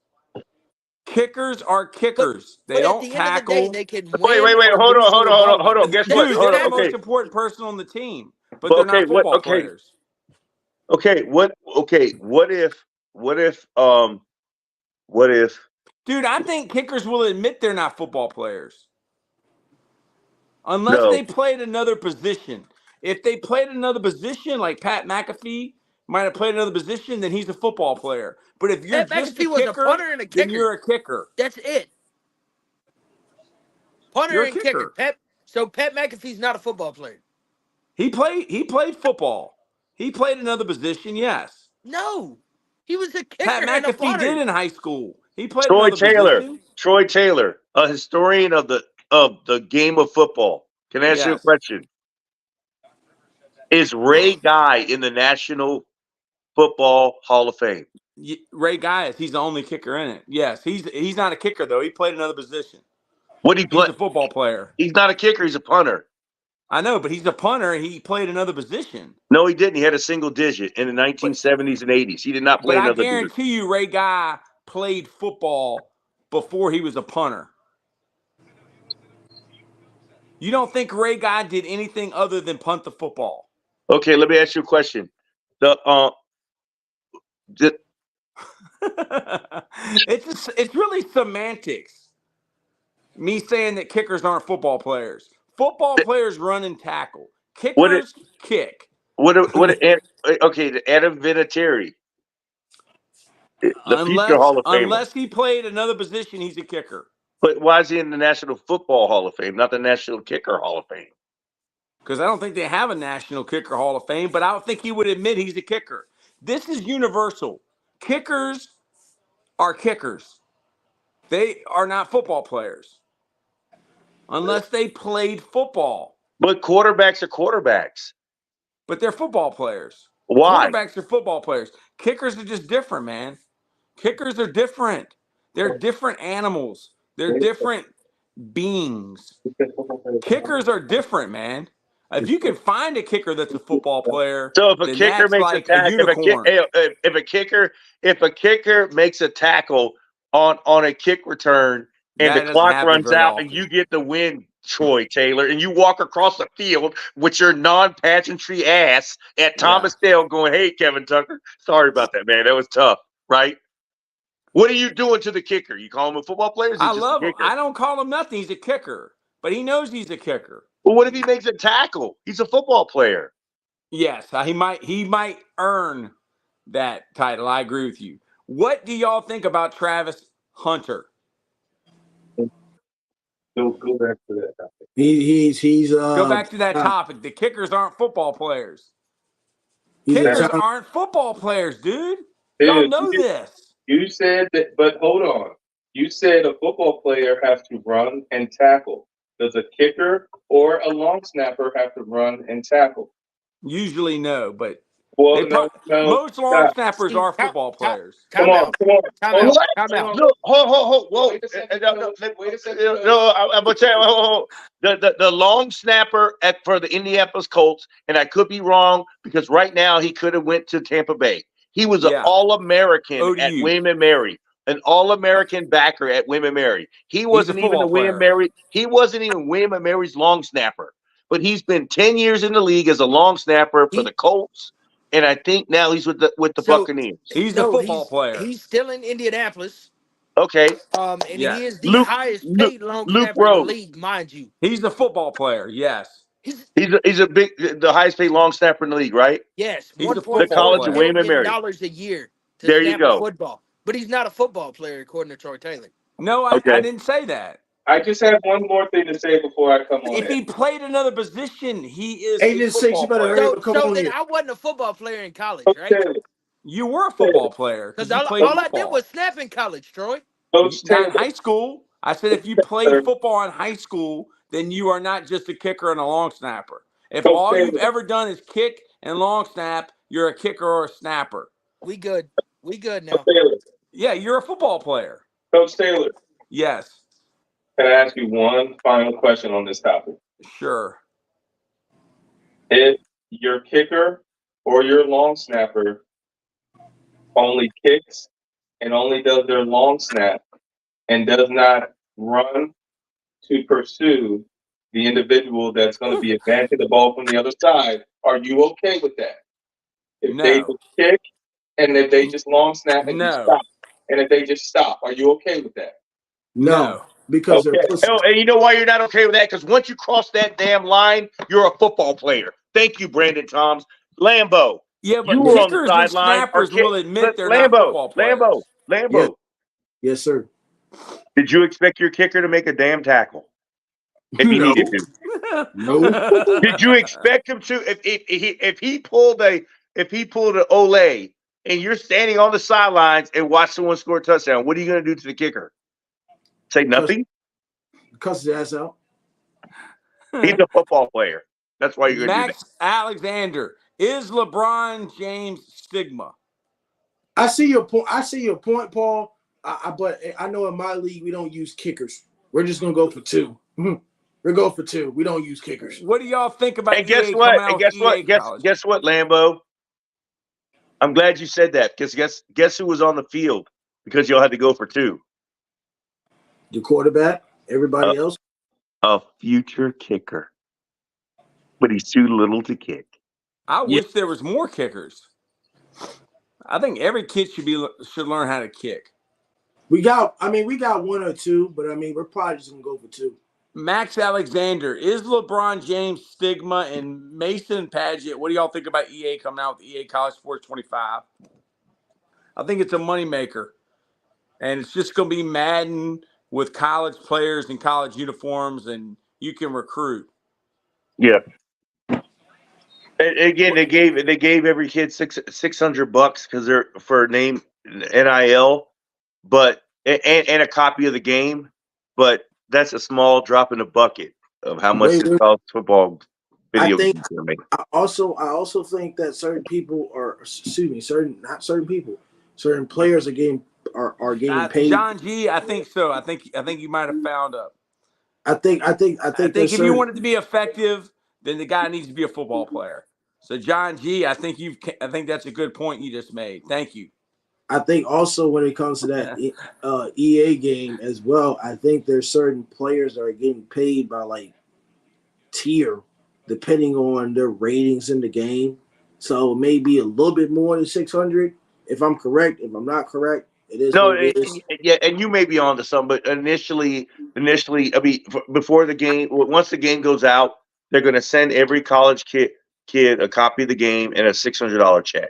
Kickers are kickers. They don't tackle. End of the day, they can Wait. win Hold on. Guess what? Dude, they're the most important person on the team, but they're not football players. What if? Dude, I think kickers will admit they're not football players. Unless they played another position. If they played another position, like Pat McAfee might have played another position, then he's a football player. But if you're just a kicker, then you're a kicker. That's it. Punter and kicker. So Pat McAfee's not a football player. He played football. He played another position, yes. No. He was a kicker. Pat McAfee did in high school. He played Troy another position. Troy Taylor, a historian of the game of football. Can I ask you a question? Is Ray Guy in the National Football Hall of Fame? Ray Guy he's the only kicker in it. Yes, he's not a kicker though. He played another position. What he play? He's a football player. He's not a kicker. He's a punter. I know, but he's a punter and he played another position. No, he didn't. He had a single digit in the 1970s and 80s. He did not play another digit. I guarantee you, Ray Guy played football before he was a punter. You don't think Ray Guy did anything other than punt the football? Okay, let me ask you a question. It's really semantics. Me saying that kickers aren't football players. Football players run and tackle. Kickers kick. The Adam Vinatieri. Future Hall of Famer. Unless he played another position, he's a kicker. But why is he in the National Football Hall of Fame, not the National Kicker Hall of Fame? Because I don't think they have a National Kicker Hall of Fame, but I don't think he would admit he's a kicker. This is universal. Kickers are kickers. They are not football players unless they played football. But quarterbacks are quarterbacks. But they're football players. Why? Quarterbacks are football players. Kickers are just different, man. Kickers are different. They're different animals. They're different beings. Kickers are different, man. If you can find a kicker that's a football player, So if a then kicker that's makes like a tackle, unicorn. if a kicker makes a tackle on a kick return and That the doesn't clock happen runs very out often. and you get the win, Troy Taylor, and you walk across the field with your non-pageantry ass at Thomas Dale going, "Hey, Kevin Tucker, sorry about that, man. That was tough, right?" What are you doing to the kicker? You call him a football player? Or is he I just love a him. kicker? I don't call him nothing. He's a kicker, but he knows he's a kicker. Well, what if he makes a tackle? He's a football player. Yes, he might earn that title. I agree with you. What do y'all think about Travis Hunter? Go back to that topic. He's Go back to that topic. The kickers aren't football players. He's a Kickers top- aren't football players, dude. Y'all know this. You said that, but hold on. You said a football player has to run and tackle. Does a kicker or a long snapper have to run and tackle? Usually no, but Well, most long snappers are football players. Come on. Look, hold. Whoa. Wait a second. Wait a second. No, I'm going to tell you. Hold. The long snapper for the Indianapolis Colts, and I could be wrong because right now he could have went to Tampa Bay. He was an All-American at William & Mary, an All-American backer at William & Mary. He wasn't even a William Mary. He wasn't even William & Mary's long snapper, but he's been 10 years in the league as a long snapper for the Colts. And I think now he's with the Buccaneers. He's a football player. He's still in Indianapolis. Okay. And he is the highest paid long snapper in the league, mind you. He's a football player. Yes. He's the highest paid long snapper in the league, right? Yes. He's a the college of William and Mary. $1 a year to there you snap go. a football, but he's not a football player according to Troy Taylor. No, I didn't say that. I just have one more thing to say before I come on. If he played another position, he is Agent a football 6, you better player. hurry up. So then I wasn't a football player in college, right? You were a football player Because you played all I football. did was snap in college, Troy. Not in high school. I said if you played football in high school, then you are not just a kicker and a long snapper. If all you've ever done is kick and long snap, you're a kicker or a snapper. We good. We good now. Yeah, you're a football player. Coach Taylor. Yes. Can I ask you one final question on this topic? Sure. If your kicker or your long snapper only kicks and only does their long snap and does not run to pursue the individual that's going to be advancing the ball from the other side, are you okay with that? If they just kick and if they just long snap and stop, and if they just stop, are you okay with that? No. Because they're pussy. And you know why you're not okay with that? Because once you cross that damn line, you're a football player. Thank you, Brandon Toms. Lambo. Yeah, but you were on kickers the and sideline. snappers will admit they're not football players. Lambo. Yes, sir. Did you expect your kicker to make a damn tackle if he needed to? No. Did you expect him to? If he pulled an Olay and you're standing on the sidelines and watch someone score a touchdown, what are you going to do to the kicker? Say nothing? Cuss his ass out. He's a football player. That's why you're going to do Max Alexander. Is LeBron James stigma? I see your point, Paul. But I know in my league we don't use kickers. We're just gonna go for two. We're going for two. We don't use kickers. What do y'all think about? And guess what? And guess what? Guess what, Lambo? I'm glad you said that because guess who was on the field because y'all had to go for two. The quarterback. Everybody else. A future kicker, but he's too little to kick. I wish there was more kickers. I think every kid should learn how to kick. We got one or two, but we're probably just gonna go for two. Max Alexander, is LeBron James stigma, and Mason Padgett? What do y'all think about EA coming out with EA College Sports 25? I think it's a moneymaker, and it's just gonna be Madden with college players in college uniforms, and you can recruit. Yeah. And again, they gave every kid $600 because they're for name NIL, but and a copy of the game, but that's a small drop in the bucket of how much this college football video I think games are making. I also think that certain people certain players are getting paid. John G, I think so. I think you might have found up. I think if you want it to be effective, then the guy needs to be a football player. So John G, I think that's a good point you just made. Thank you. I think also when it comes to that EA game as well, I think there's certain players that are getting paid by like tier, depending on their ratings in the game. So maybe a little bit more than 600. If I'm correct, if I'm not correct, it is. No, yeah, and you may be on to some, but initially, I mean, before the game, once the game goes out, they're going to send every college kid a copy of the game and a $600 check.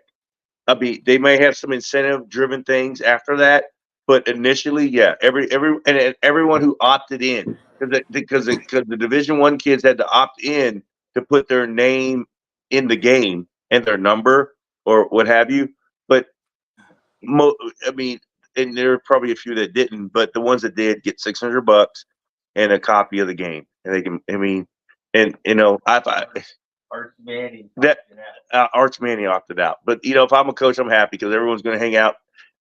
I mean, they may have some incentive-driven things after that, but initially, yeah, everyone who opted in, because the Division I kids had to opt in to put their name in the game and their number or what have you. But I mean, and there are probably a few that didn't, but the ones that did get $600 and a copy of the game, and they can. I mean, and Arch Manning opted out. But if I'm a coach, I'm happy because everyone's going to hang out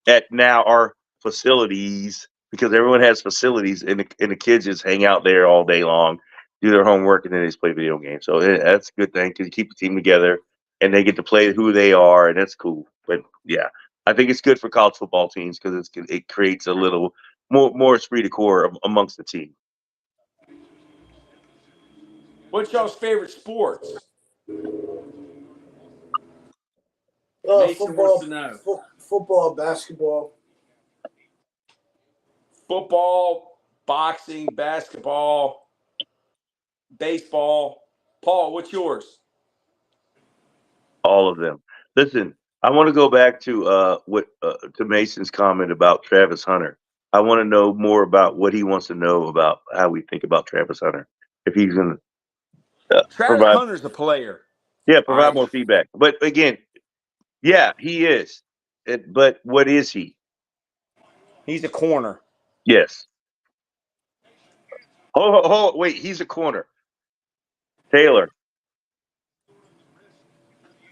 at now our facilities because everyone has facilities, and the kids just hang out there all day long, do their homework, and then they just play video games. So that's a good thing because you keep the team together, and they get to play who they are, and that's cool. But yeah, I think it's good for college football teams because it creates a little more esprit de corps amongst the team. What's y'all's favorite sports? Mason wants to know. Football, basketball. Football, boxing, basketball, baseball. Paul, what's yours? All of them. Listen, I want to go back to to Mason's comment about Travis Hunter. I want to know more about what he wants to know about how we think about Travis Hunter. If he's going to Travis Hunter's a player. Yeah, provide more feedback. But again, yeah, he is. But what is he? He's a corner. Yes. Oh, wait, he's a corner. Taylor.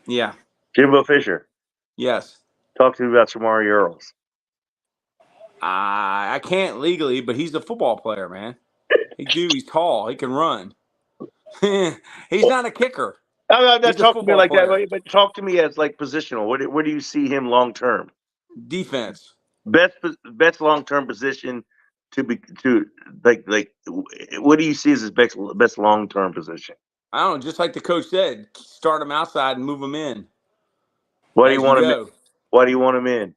Yeah. Jimbo Fisher. Yes. Talk to me about Shamari Earls. I can't legally, but he's a football player, man. He's tall. He can run. He's not a kicker. I'm not talking to me like that, but talk to me as like positional. Where do you see him long term? Defense. Best long term position to like what do you see as his best long term position? I don't know. Just like the coach said, start him outside and move him in. Why do you want him in? Why do you want him in?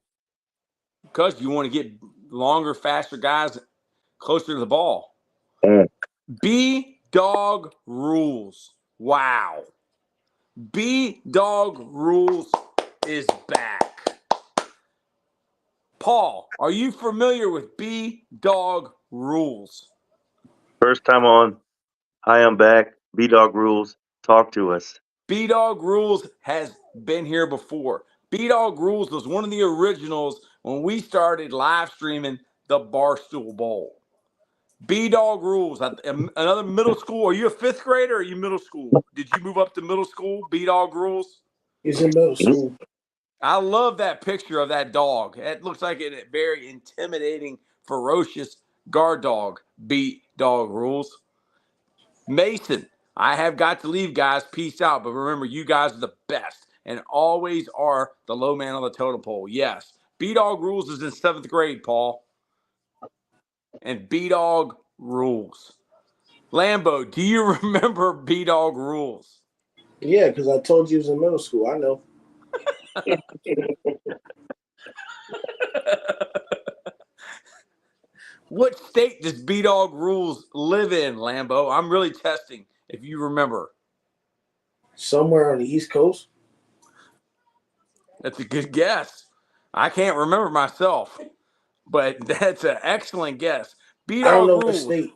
Because you want to get longer, faster guys closer to the ball. B-Dog rules. Wow. B-Dog rules is back. Paul, are you familiar with B-Dog rules? First time on. Hi, I'm back. B-Dog rules. Talk to us. B-Dog rules has been here before. B-Dog rules was one of the originals when we started live streaming the Barstool Bowl. B-Dog rules. Another middle school. Are you a fifth grader or are you middle school? Did you move up to middle school? B-Dog rules? He's in middle school. I love that picture of that dog. It looks like a very intimidating, ferocious guard dog. B-Dog rules. Mason, I have got to leave, guys. Peace out. But remember, you guys are the best and always are the low man on the totem pole. Yes. B-Dog rules is in 7th grade, Paul. And B-Dog rules. Lambo, do you remember B-Dog rules? Yeah, because I told you he was in middle school. I know. What state does B-Dog rules live in, Lambo? I'm really testing if you remember. Somewhere on the East Coast. That's a good guess. I can't remember myself, but that's an excellent guess. B-Dog rules. What state.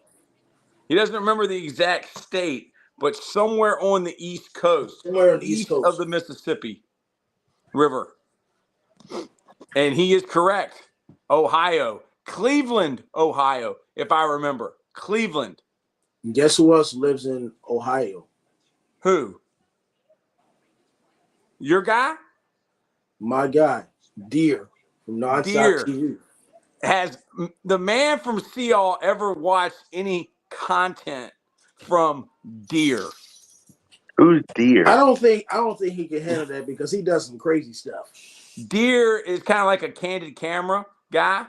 He doesn't remember the exact state, but somewhere on the East Coast. Somewhere on the East Coast. Of the Mississippi River. And he is correct. Ohio. Cleveland, Ohio, if I remember. Cleveland. Guess who else lives in Ohio? Who? Your guy? My guy, Deer from Nonstop Deer. TV. Has the man from Seal ever watched any content from Deer? Who's Deer? I don't think he can handle that because he does some crazy stuff. Deer is kind of like a candid camera guy.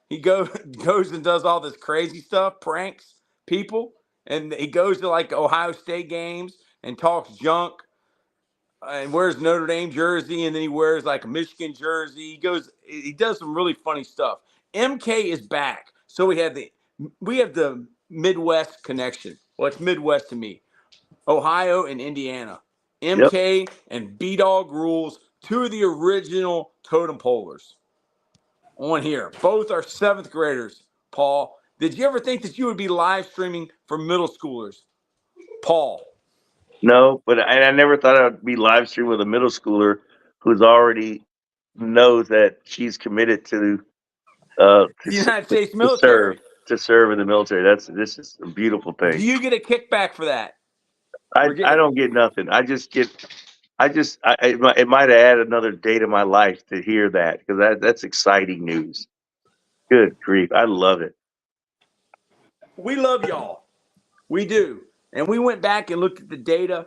He goes and does all this crazy stuff, pranks people, and he goes to like Ohio State games and talks junk and wears Notre Dame jersey, and then he wears like a Michigan jersey. He does some really funny stuff. MK is back, so we have the Midwest connection. Well, it's Midwest to me. Ohio and Indiana. MK and B-Dog Rules, two of the original Totem Polers on here. Both are 7th graders, Paul. Did you ever think that you would be live streaming for middle schoolers, Paul? No, but I never thought I would be live stream with a middle schooler who's already knows that she's committed to The United States military. to serve in the military. This is a beautiful thing. Do you get a kickback for that? I don't get nothing. It might add another day to my life to hear that, because that's exciting news. Good grief. I love it. We love y'all. We do. And we went back and looked at the data.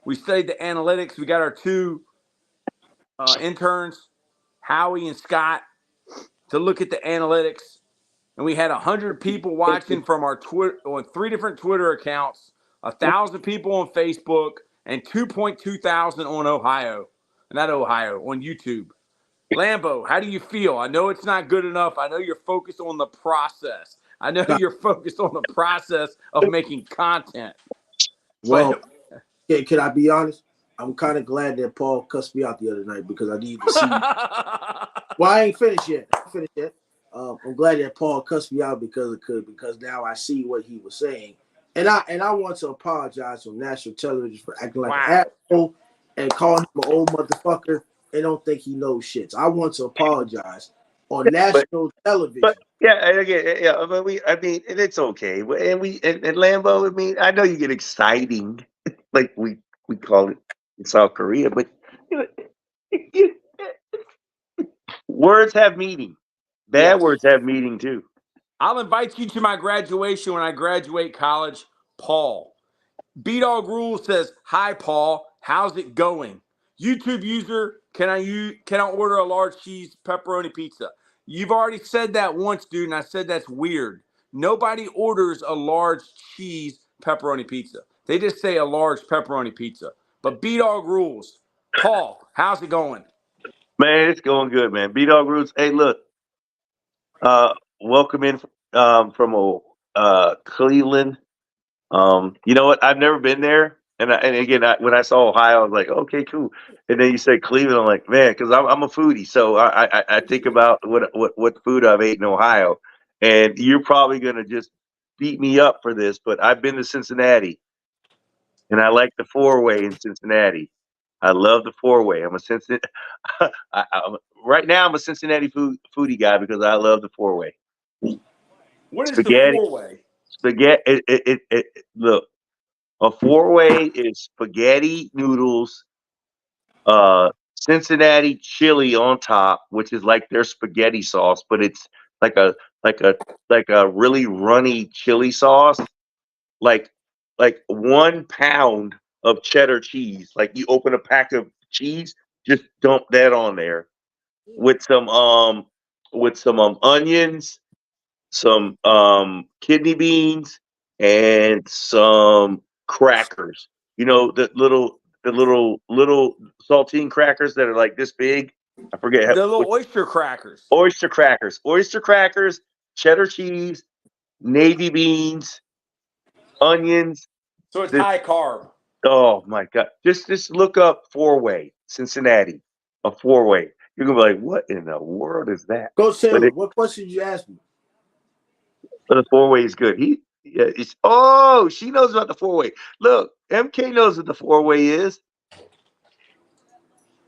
We studied the analytics. We got our 2 interns, Howie and Scott, to look at the analytics. And we had 100 people watching from our Twitter on 3 different Twitter accounts, 1,000 people on Facebook, and 2.2 thousand on on YouTube. Lambo, how do you feel? I know it's not good enough. I know you're focused on the process. I know you're focused on the process of making content. Well, can I be honest? I'm kind of glad that Paul cussed me out the other night because I needed to see. Well, I ain't finished yet. I'm glad that Paul cussed me out because now I see what he was saying, and I want to apologize on national television for acting like an asshole and calling him an old motherfucker and don't think he knows shit. So I want to apologize on national television. But and it's okay. And Lambo, I mean, I know you get exciting, like we call it in South Korea, but words have meaning. Bad words have meaning too. I'll invite you to my graduation when I graduate college, Paul. B-Dog Rule says, "Hi, Paul. How's it going? YouTube user, can I order a large cheese pepperoni pizza?" You've already said that once, dude, and I said that's weird. Nobody orders a large cheese pepperoni pizza. They just say a large pepperoni pizza. But B-Dog Rules. Paul, how's it going? Man, it's going good, man. B-Dog Rules. Hey, look. Welcome in from Cleveland. You know what? I've never been there. And again, when I saw Ohio, I was like, okay, cool. And then you said Cleveland, I'm like, man, because I'm a foodie, so I think about what food I've ate in Ohio, and you're probably gonna just beat me up for this, but I've been to Cincinnati, and I like the 4-way in Cincinnati. I love the 4-way. I'm a Cincinnati. Right now, I'm a Cincinnati foodie guy because I love the 4-way. What is the 4-way? Spaghetti. Look. A 4-way is spaghetti noodles, Cincinnati chili on top, which is like their spaghetti sauce, but it's like a really runny chili sauce, like 1 pound of cheddar cheese. Like you open a pack of cheese, just dump that on there with some onions, some kidney beans, and some crackers. You know, the little saltine crackers that are like this big. I forget the little oyster crackers. Oyster crackers, cheddar cheese, navy beans, onions. So it's high carb. Oh my God! Just look up 4-way Cincinnati, a 4-way. You're gonna be like, what in the world is that? Coach Taylor, what question did you ask me? But the 4-way is good. She knows about the 4-way. Look, MK knows what the 4-way is.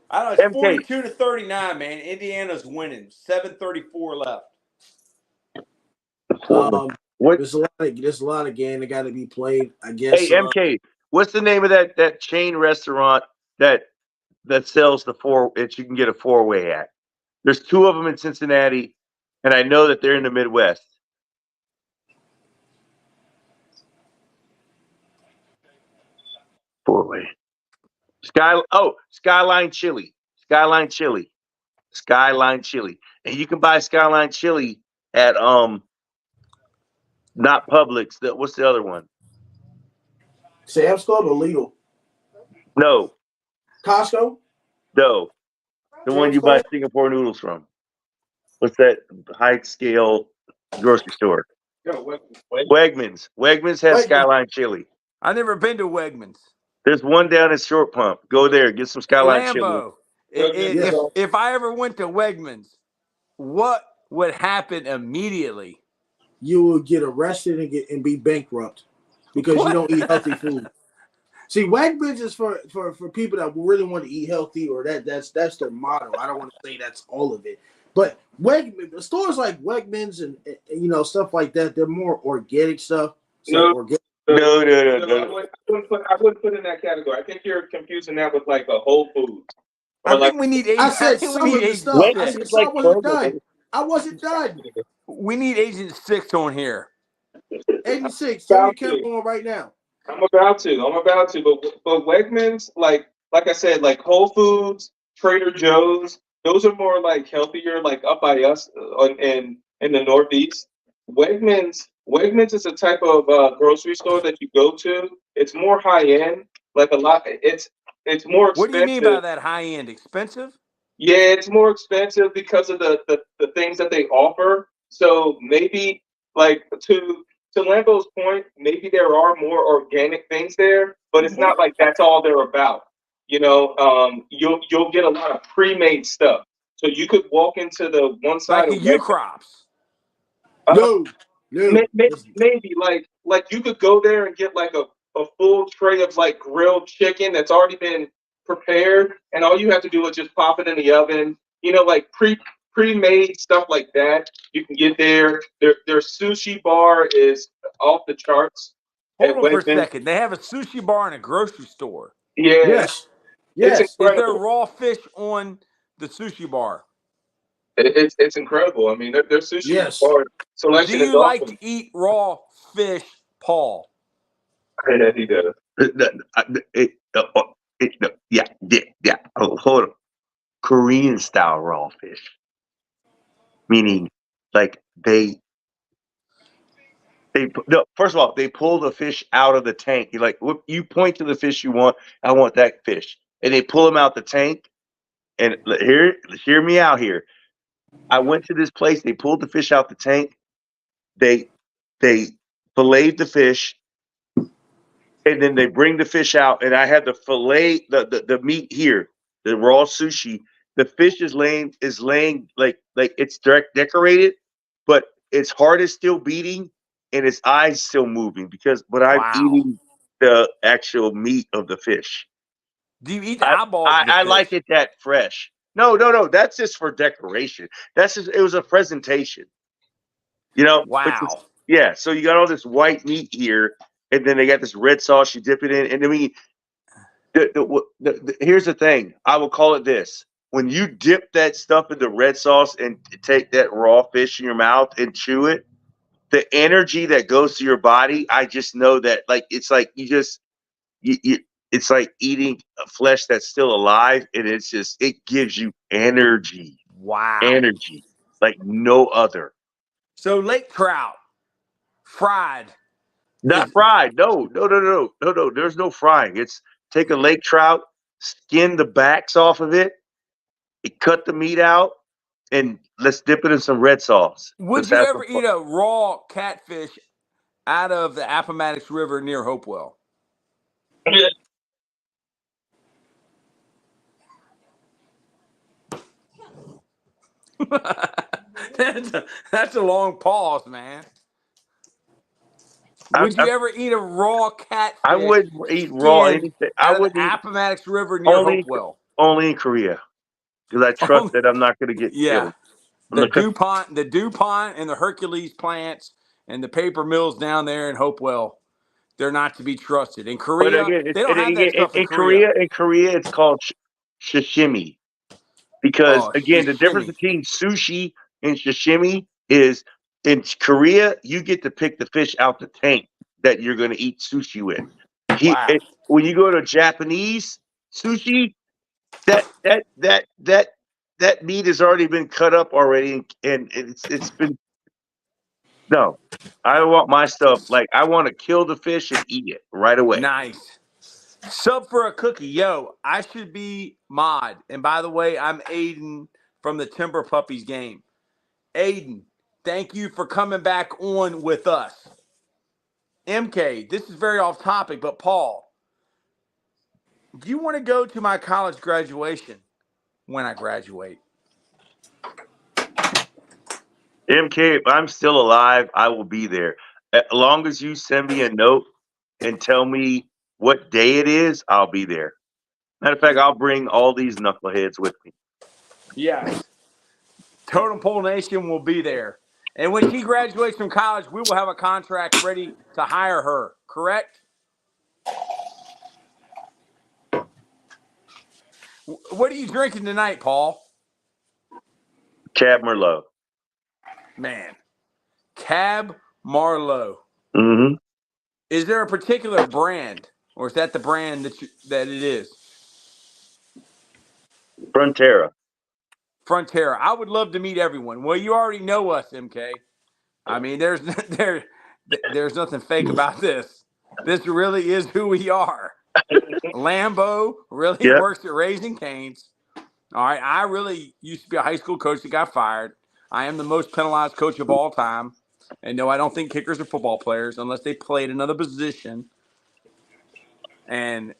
I don't know. It's 42-39, man. Indiana's winning. 7:34 left. What? There's a lot of game that got to be played. I guess. Hey, MK, what's the name of that chain restaurant that sells that you can get a 4-way at? There's 2 of them in Cincinnati, and I know that they're in the Midwest. Four-way. Skyline Chili. Skyline Chili. Skyline Chili. And you can buy Skyline Chili at not Publix. What's the other one? Sam's Club or Lidl? No. Costco? No. The one you buy Singapore noodles from. What's that high scale grocery store? Wegmans. Wegmans has Skyline Chili. I've never been to Wegmans. There's one down in Short Pump. Go there, get some Skyline Lambo, Chili. If I ever went to Wegmans, what would happen immediately? You would get arrested and be bankrupt because you don't eat healthy food. See, Wegmans is for people that really want to eat healthy, or that's their motto. I don't want to say that's all of it, but stores like Wegmans and stuff like that, they're more organic stuff. No. No. I wouldn't put in that category. I think you're confusing that with like a Whole Foods. I think we need agent. I said some of the stuff. I said some wasn't done. I wasn't done. We need Agent 6 on here. 86. Tell me Kemp on right now. I'm about to. But Wegmans, like I said, like Whole Foods, Trader Joe's, those are more like healthier, like up by us in the Northeast. Wegmans is a type of grocery store that you go to. It's more high end, like a lot. It's more expensive. What do you mean by that high end? Expensive? Yeah, it's more expensive because of the things that they offer. So maybe like to Lambo's point, maybe there are more organic things there, but it's not like that's all they're about. You'll get a lot of pre-made stuff. So you could walk into the one side like the U-Crops. Maybe like you could go there and get like a full tray of like grilled chicken that's already been prepared, and all you have to do is just pop it in the oven. Like pre-made stuff like that. You can get there. Their sushi bar is off the charts. Hold on for a second. They have a sushi bar in a grocery store. Yeah. Yes. Is there raw fish on the sushi bar? It's incredible. I mean, their sushi bar selection is awesome. Do you like to eat raw fish, Paul? Yeah, he does. Yeah. Oh, hold on. Korean style raw fish, meaning like first of all, they pull the fish out of the tank. You point to the fish you want. I want that fish, and they pull them out the tank. And hear me out here. I went to this place. They pulled the fish out the tank. They filleted the fish, and then they bring the fish out. And I had to fillet the meat here, the raw sushi. The fish is laying like it's decorated, but its heart is still beating and its eyes still moving but I'm eating the actual meat of the fish. Do you eat the eyeballs? I like it that fresh. No. That's just for decoration. It was a presentation. Wow. Yeah. So you got all this white meat here, and then they got this red sauce. You dip it in, and I mean, here's the thing. I will call it this: when you dip that stuff in the red sauce and take that raw fish in your mouth and chew it, the energy that goes to your body, I just know that it's like it's like eating a flesh that's still alive, and it gives you energy. Wow. Energy like no other. So lake trout, fried. Not fried. No. There's no frying. It's take a lake trout, skin the backs off of it, cut the meat out, and let's dip it in some red sauce. Would you ever eat a raw catfish out of the Appomattox River near Hopewell? That's a long pause, man. Would you ever eat a raw catfish? I wouldn't eat raw anything. I would eat Appomattox River near Hopewell. Only in Korea, because I trust that I'm not going to get killed. The DuPont and the Hercules plants and the paper mills down there in Hopewell, they're not to be trusted. In But Korea, again, they don't have that stuff in Korea, Korea. in Korea, it's called sashimi. Because Oh, again, the difference sashimi. between sushi and sashimi is in Korea, you get to pick the fish out the tank that you're going to eat sushi with. Wow. When you go to Japanese sushi, that meat has already been cut up already, and it's been no. I want my stuff like I want to kill the fish and eat it right away. Nice. Sub for a cookie. Yo, I should be mod. And by the way, I'm Aiden from the Timber Puppies game. Aiden, thank you for coming back on with us. MK, this is very off topic, but Paul, do you want to go to my college graduation when I graduate? MK, if I'm still alive, I will be there. As long as you send me a note and tell me what day it is, I'll be there. Matter of fact, I'll bring all these knuckleheads with me. Yes. Totem Pole Nation will be there. And when she graduates from college, we will have a contract ready to hire her, correct? What are you drinking tonight, Paul? Cab Merlot. Man, Cab Marlowe. Mm-hmm. Is there a particular brand, or is that the brand that it is? Frontera. Frontera. I would love to meet everyone. Well, you already know us, MK. I mean, there's nothing fake about this. This really is who we are. Lambo really works at Raising Cane's. All right, I really used to be a high school coach that got fired. I am the most penalized coach of all time. And no, I don't think kickers are football players unless they played another position. And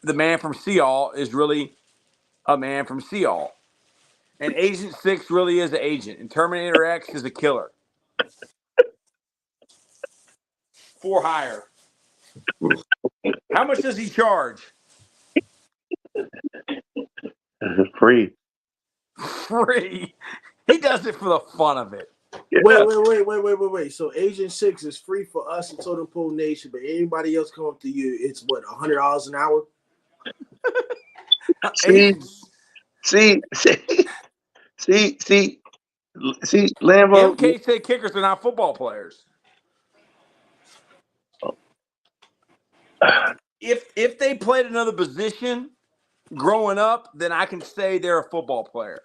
the man from Seattle is really a man from Seattle. And Agent 6 really is an agent. And Terminator X is a killer. For hire. How much does he charge? Free. Free. He does it for the fun of it. Yeah. Wait. So Agent 6 is free for us in Totem Pole Nation, but anybody else come up to you, it's what, $100 an hour? See, Lambo. MK said kickers are not football players. If they played another position growing up, then I can say they're a football player.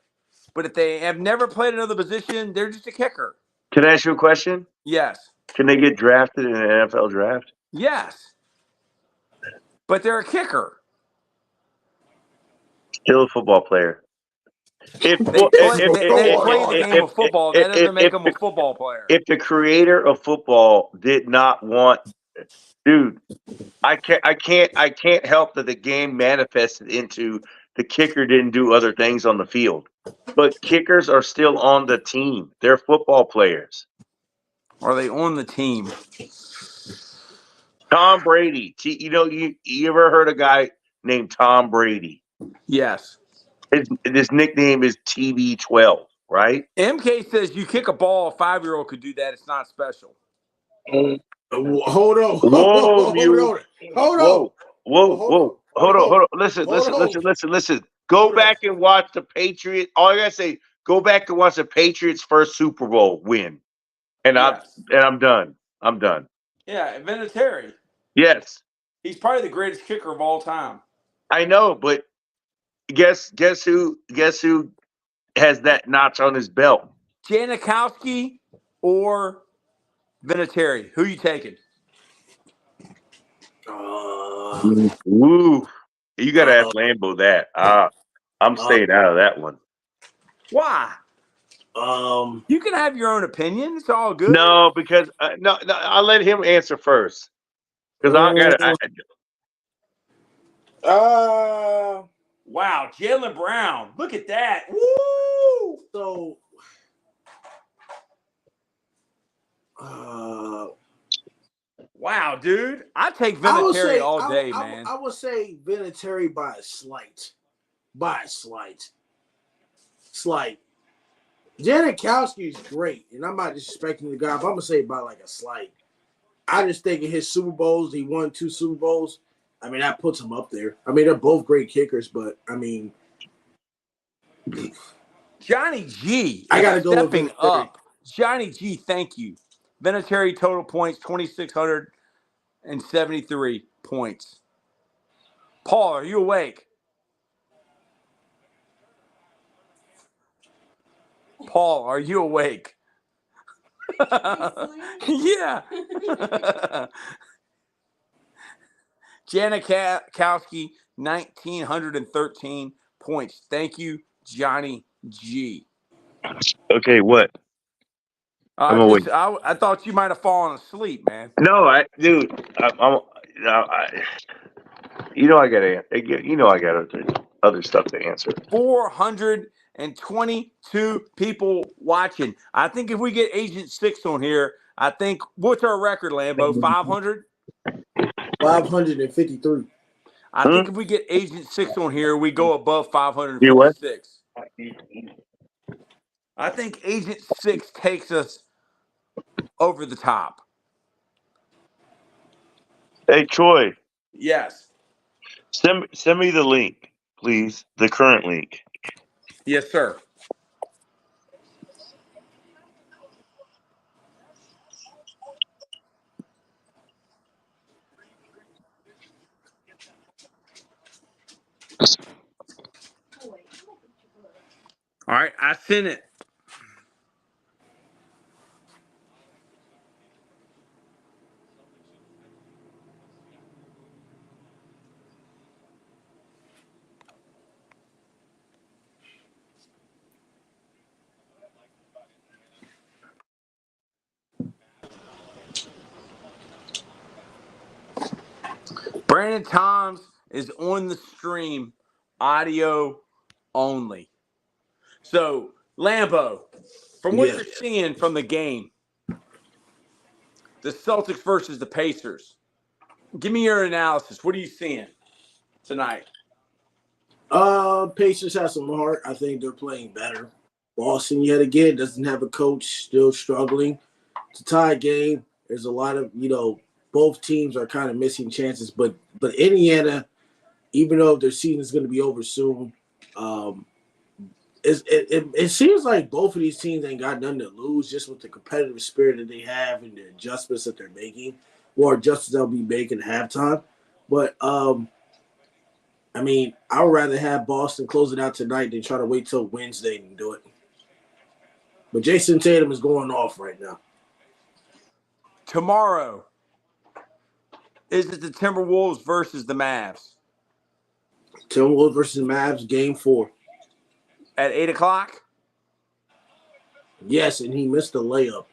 But if they have never played another position, they're just a kicker. Can I ask you a question? Yes. Can they get drafted in an NFL draft? Yes. But they're a kicker. Still a football player. They play the game of football. That doesn't make them a football player. If the creator of football did not want, dude, I can't help that the game manifested into the kicker didn't do other things on the field. But kickers are still on the team. They're football players. Are they on the team? Tom Brady. You ever heard a guy named Tom Brady? Yes. His nickname is TB12, right? MK says you kick a ball, a 5-year-old could do that. It's not special. Hold on. Hold on. Listen. Go back and watch the Patriots. All I gotta say, go back and watch the Patriots' first Super Bowl win. And I'm done. Yeah, Vinatieri. Yes. He's probably the greatest kicker of all time. I know, but guess who has that notch on his belt? Janikowski or Vinatieri? Who you taking? Woo. You gotta ask Lambo that. I'm staying out of that one. Why? You can have your own opinion. It's all good. No, because no, I'll let him answer first. Because I got wow, Jaylen Brown. Look at that. Woo! So wow, dude. I take Vinatieri all day, man. I would say Vinatieri by a slight. Janikowski is great, and I'm not disrespecting the guy, but I'm gonna say by like a slight. I just think in his Super Bowls, he won 2 Super Bowls. I mean, that puts him up there. I mean, they're both great kickers, but I mean, Johnny G I is gotta go with stepping Vinatieri. up. Johnny G, thank you. Vinatieri total points 2,673 points. Paul, are you awake? Paul, are you awake? Yeah. Janikowski, 1,913 points. Thank you, Johnny G. Okay, what? I'm awake. I thought you might have fallen asleep, man. No, dude, you know I got other stuff to answer. 422 people watching. I think if we get Agent 6 on here, I think, what's our record, Lambo? 500? 553. I think if we get Agent 6 on here, we go above You what? 556. I think Agent 6 takes us over the top. Hey, Troy. Yes. Send me the link, please. The current link. Yes, sir. All right, I sent it. Brandon Toms is on the stream, audio only. So, Lambo, from what you're seeing from the game, the Celtics versus the Pacers, give me your analysis. What are you seeing tonight? Pacers have some heart. I think they're playing better. Boston, yet again, doesn't have a coach, still struggling. It's a tie game. There's a lot of, both teams are kind of missing chances, but Indiana, even though their season is going to be over soon, it seems like both of these teams ain't got nothing to lose, just with the competitive spirit that they have and the adjustments that they're making, or adjustments they'll be making at halftime. But I mean, I would rather have Boston close it out tonight than try to wait till Wednesday and do it. But Jason Tatum is going off right now. Tomorrow, is it the Timberwolves versus the Mavs? Timberwolves versus Mavs, game 4. At 8 o'clock? Yes, and he missed a layup.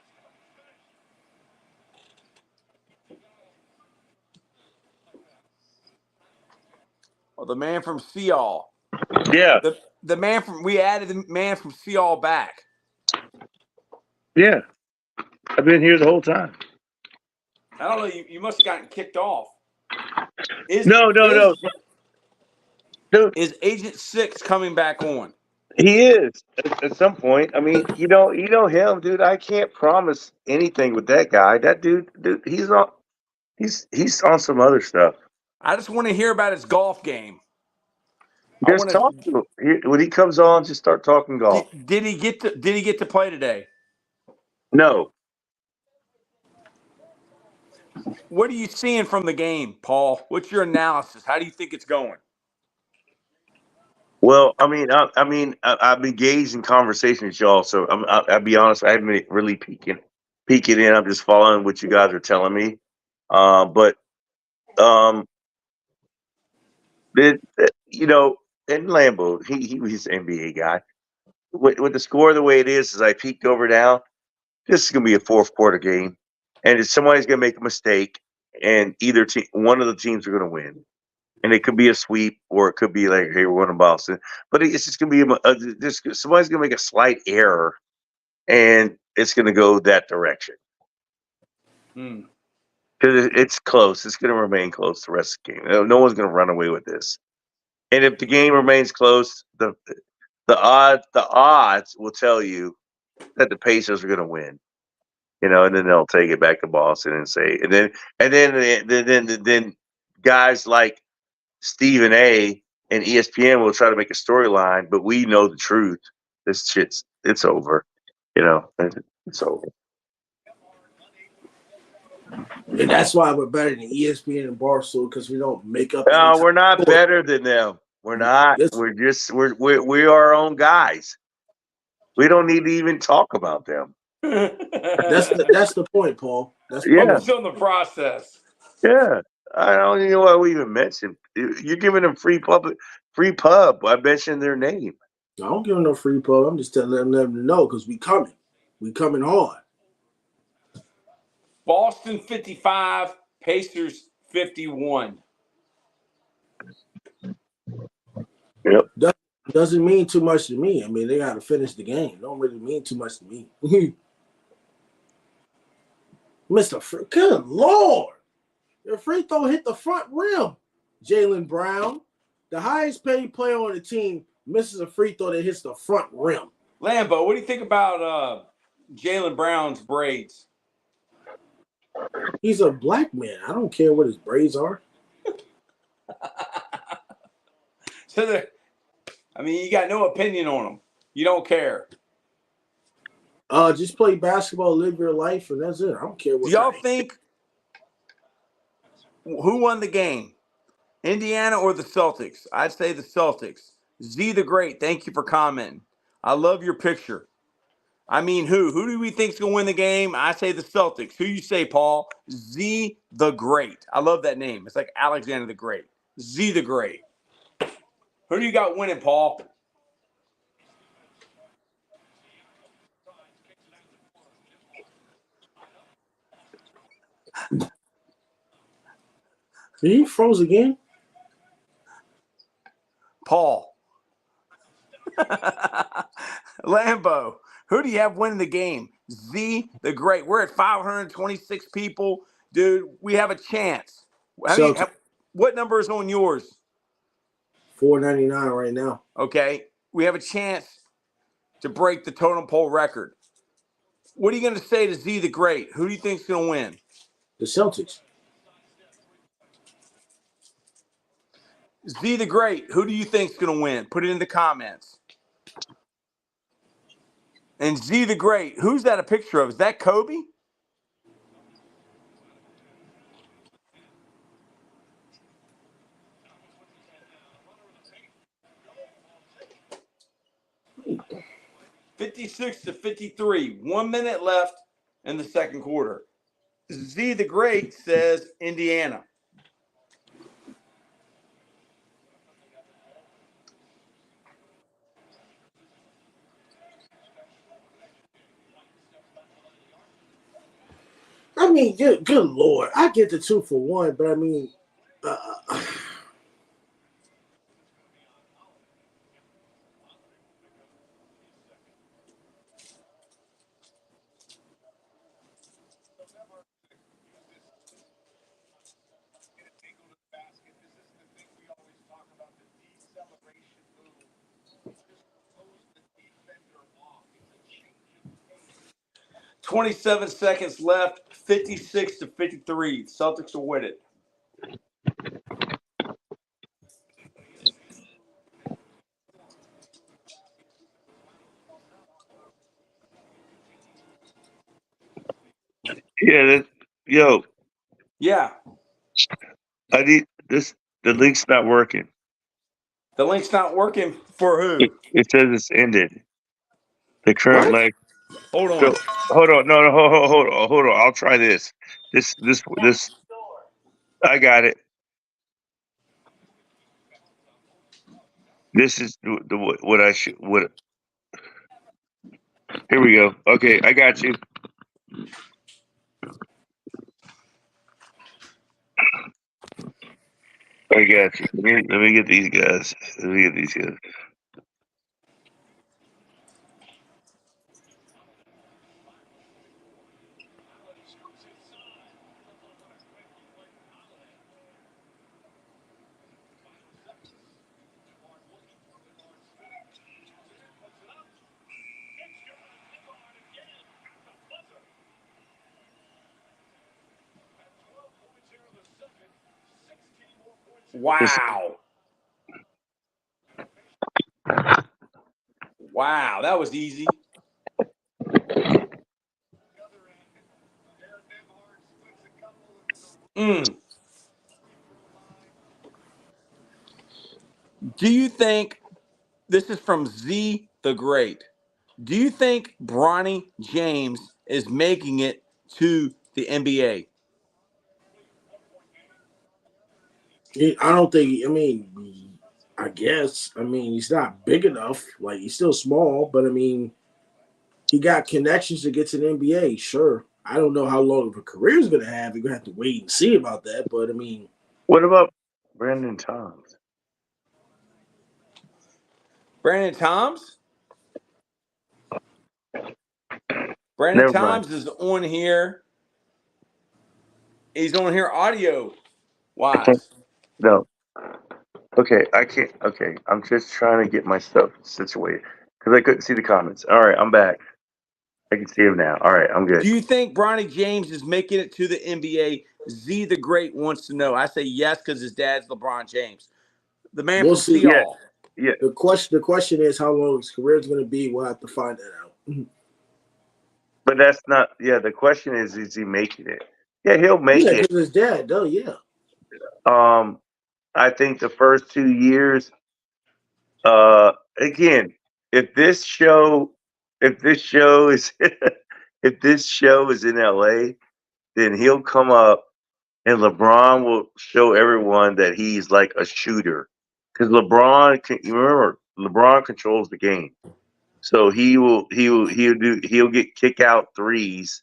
Well, the man from Seattle. Yeah. The man from, we added the man from Seattle back. Yeah. I've been here the whole time. I don't know. You must have gotten kicked off. No. Dude, is Agent 6 coming back on? he is at some point. I mean, you know him, dude. I can't promise anything with that guy. That dude, he's on some other stuff. I just want to hear about his golf game. Just talk to him. When he comes on, just start talking golf. Did he get to play today? No. What are you seeing from the game, Paul? What's your analysis? How do you think it's going? Well, I'm engaged in conversation with y'all, so I'll be honest. I haven't been really peeking in. I'm just following what you guys are telling me. And Lambo, he's an NBA guy. With the score the way it is, as I peeked over now, this is going to be a fourth quarter game, and somebody's going to make a mistake, and one of the teams are going to win. And it could be a sweep, or it could be like, hey, we're going to Boston. But it's just going to be somebody's going to make a slight error, and it's going to go that direction. Because it's close. It's going to remain close the rest of the game. No one's going to run away with this. And if the game remains close, the odds will tell you that the Pacers are going to win. And then they'll take it back to Boston and say, then guys like Stephen A. and ESPN will try to make a storyline, but we know the truth. It's over. It's over. And that's why we're better than ESPN and Barstool, because we don't make up. No, we're not better than them. We're not. We are our own guys. We don't need to even talk about them. That's the point, Paul. Focus on the process. Yeah. I don't even know why we even mentioned. You're giving them free pub by mentioning their name. I don't give them no free pub. I'm just letting them know because we coming. We coming hard. Boston 55, Pacers 51. Yep. Doesn't mean too much to me. I mean, they got to finish the game. Don't really mean too much to me. Good Lord. Your free throw hit the front rim. Jaylen Brown, the highest paid player on the team, misses a free throw that hits the front rim. Lambo, what do you think about Jaylen Brown's braids? He's a black man. I don't care what his braids are. So, you got no opinion on him. You don't care. Just play basketball, live your life, and that's it. I don't care what. Do y'all think who won the game? Indiana or the Celtics? I'd say the Celtics. Z the Great, thank you for commenting. I love your picture. Who? Who do we think's going to win the game? I say the Celtics. Who you say, Paul? Z the Great. I love that name. It's like Alexander the Great. Z the Great. Who do you got winning, Paul? He froze again? Paul. Lambo. Who do you have winning the game? Z the Great. We're at 526 people. Dude, we have a chance. What number is on yours? 499 right now. Okay. We have a chance to break the totem pole record. What are you going to say to Z the Great? Who do you think is going to win? The Celtics. Z the Great, who do you think is going to win? Put it in the comments. And Z the Great, who's that a picture of? Is that Kobe? $56-53. 1 minute left in the second quarter. Z the Great says Indiana. Good Lord. I get the 2-for-1, but uh, 27 seconds left. 56-53. Celtics will win it. Yeah, Yeah. I need this. The link's not working. The link's not working for who? It says it's ended. The current leg. Hold on. So, hold on. No, hold on. I'll try this. This. I got it. This is what I should. What? Here we go. Okay, I got you. I got you. Let me get these guys. Wow. Wow, that was easy. Do you think, this is from Z the Great, do you think Bronny James is making it to the NBA? I don't think. I mean, I guess. I mean, he's not big enough. Like he's still small, but I mean, he got connections to get to the NBA. Sure. I don't know how long of a career he's going to have. You're going to have to wait and see about that. But I mean, What about Brandon Toms? Brandon Toms? Brandon Never mind. Toms is on here. He's on here audio wise. No. Okay, I can't. Okay, I'm just trying to get my stuff situated because I couldn't see the comments. All right, I'm back. I can see him now. All right, I'm good. Do you think Bronny James is making it to the NBA? Z the Great wants to know. I say yes because his dad's LeBron James. The man we'll from see. Seattle. Yeah. The question is how long his career is going to be. We'll have to find that out. But that's not. Yeah, the question is he making it? Yeah, he'll make Yeah, it. because his dad, though. Yeah. I think the first 2 years. Again, if this show is if this show is in LA, then he'll come up and LeBron will show everyone that he's like a shooter. Because LeBron controls the game. So he'll get kick out threes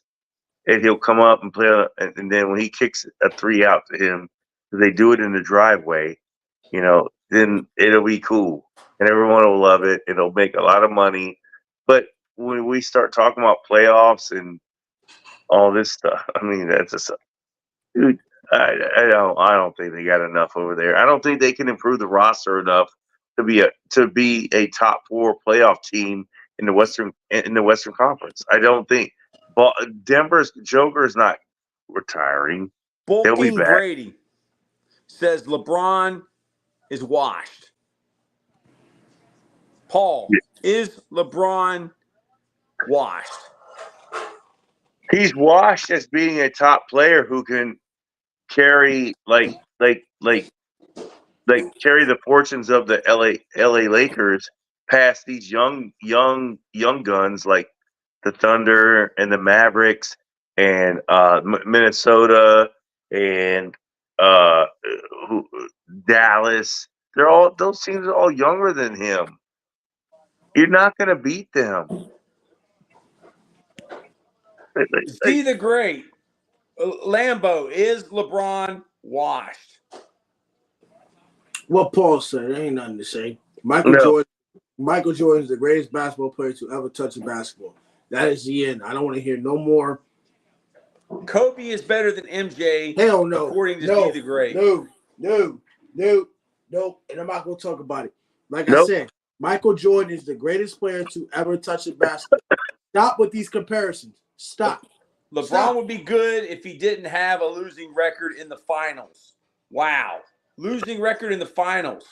and he'll come up and play and then when he kicks a three out to him, they do it in the driveway, then it'll be cool. And everyone will love it. It'll make a lot of money. But when we start talking about playoffs and all this stuff, I mean, that's just, dude, I don't think they got enough over there. I don't think they can improve the roster enough to be a top 4 playoff team in the Western Conference. I don't think. But Denver's Joker is not retiring. He'll be Bulking back. Brady says LeBron is washed. Paul, is LeBron washed? He's washed as being a top player who can carry carry the fortunes of the LA Lakers past these young guns like the Thunder and the Mavericks and Minnesota and Dallas. Those teams are all younger than him. You're not going to beat them. See the Great. Lambo, is LeBron washed? What Paul said, there ain't nothing to say. Michael Jordan is the greatest basketball player to ever touch a basketball. That is the end. I don't want to hear no more. Kobe is better than MJ. Hell no. According to Z the Great. No. And I'm not going to talk about it. Like I said, Michael Jordan is the greatest player to ever touch a basketball. Stop with these comparisons. Stop. LeBron would be good if he didn't have a losing record in the finals. Wow. Losing record in the finals.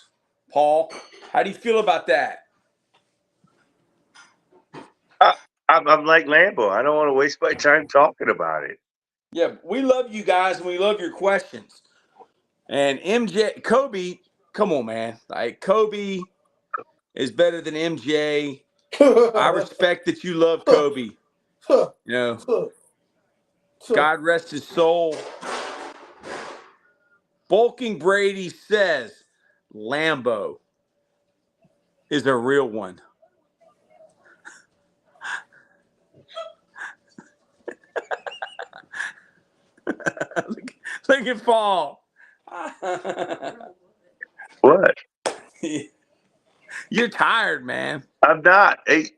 Paul, how do you feel about that? I'm like Lambo. I don't want to waste my time talking about it. Yeah, we love you guys and we love your questions. And Kobe, come on, man. Like, Kobe is better than MJ. I respect that you love Kobe. God rest his soul. Bulking Brady says Lambo is a real one. Look at Paul. What? You're tired, man. I'm not. Hey,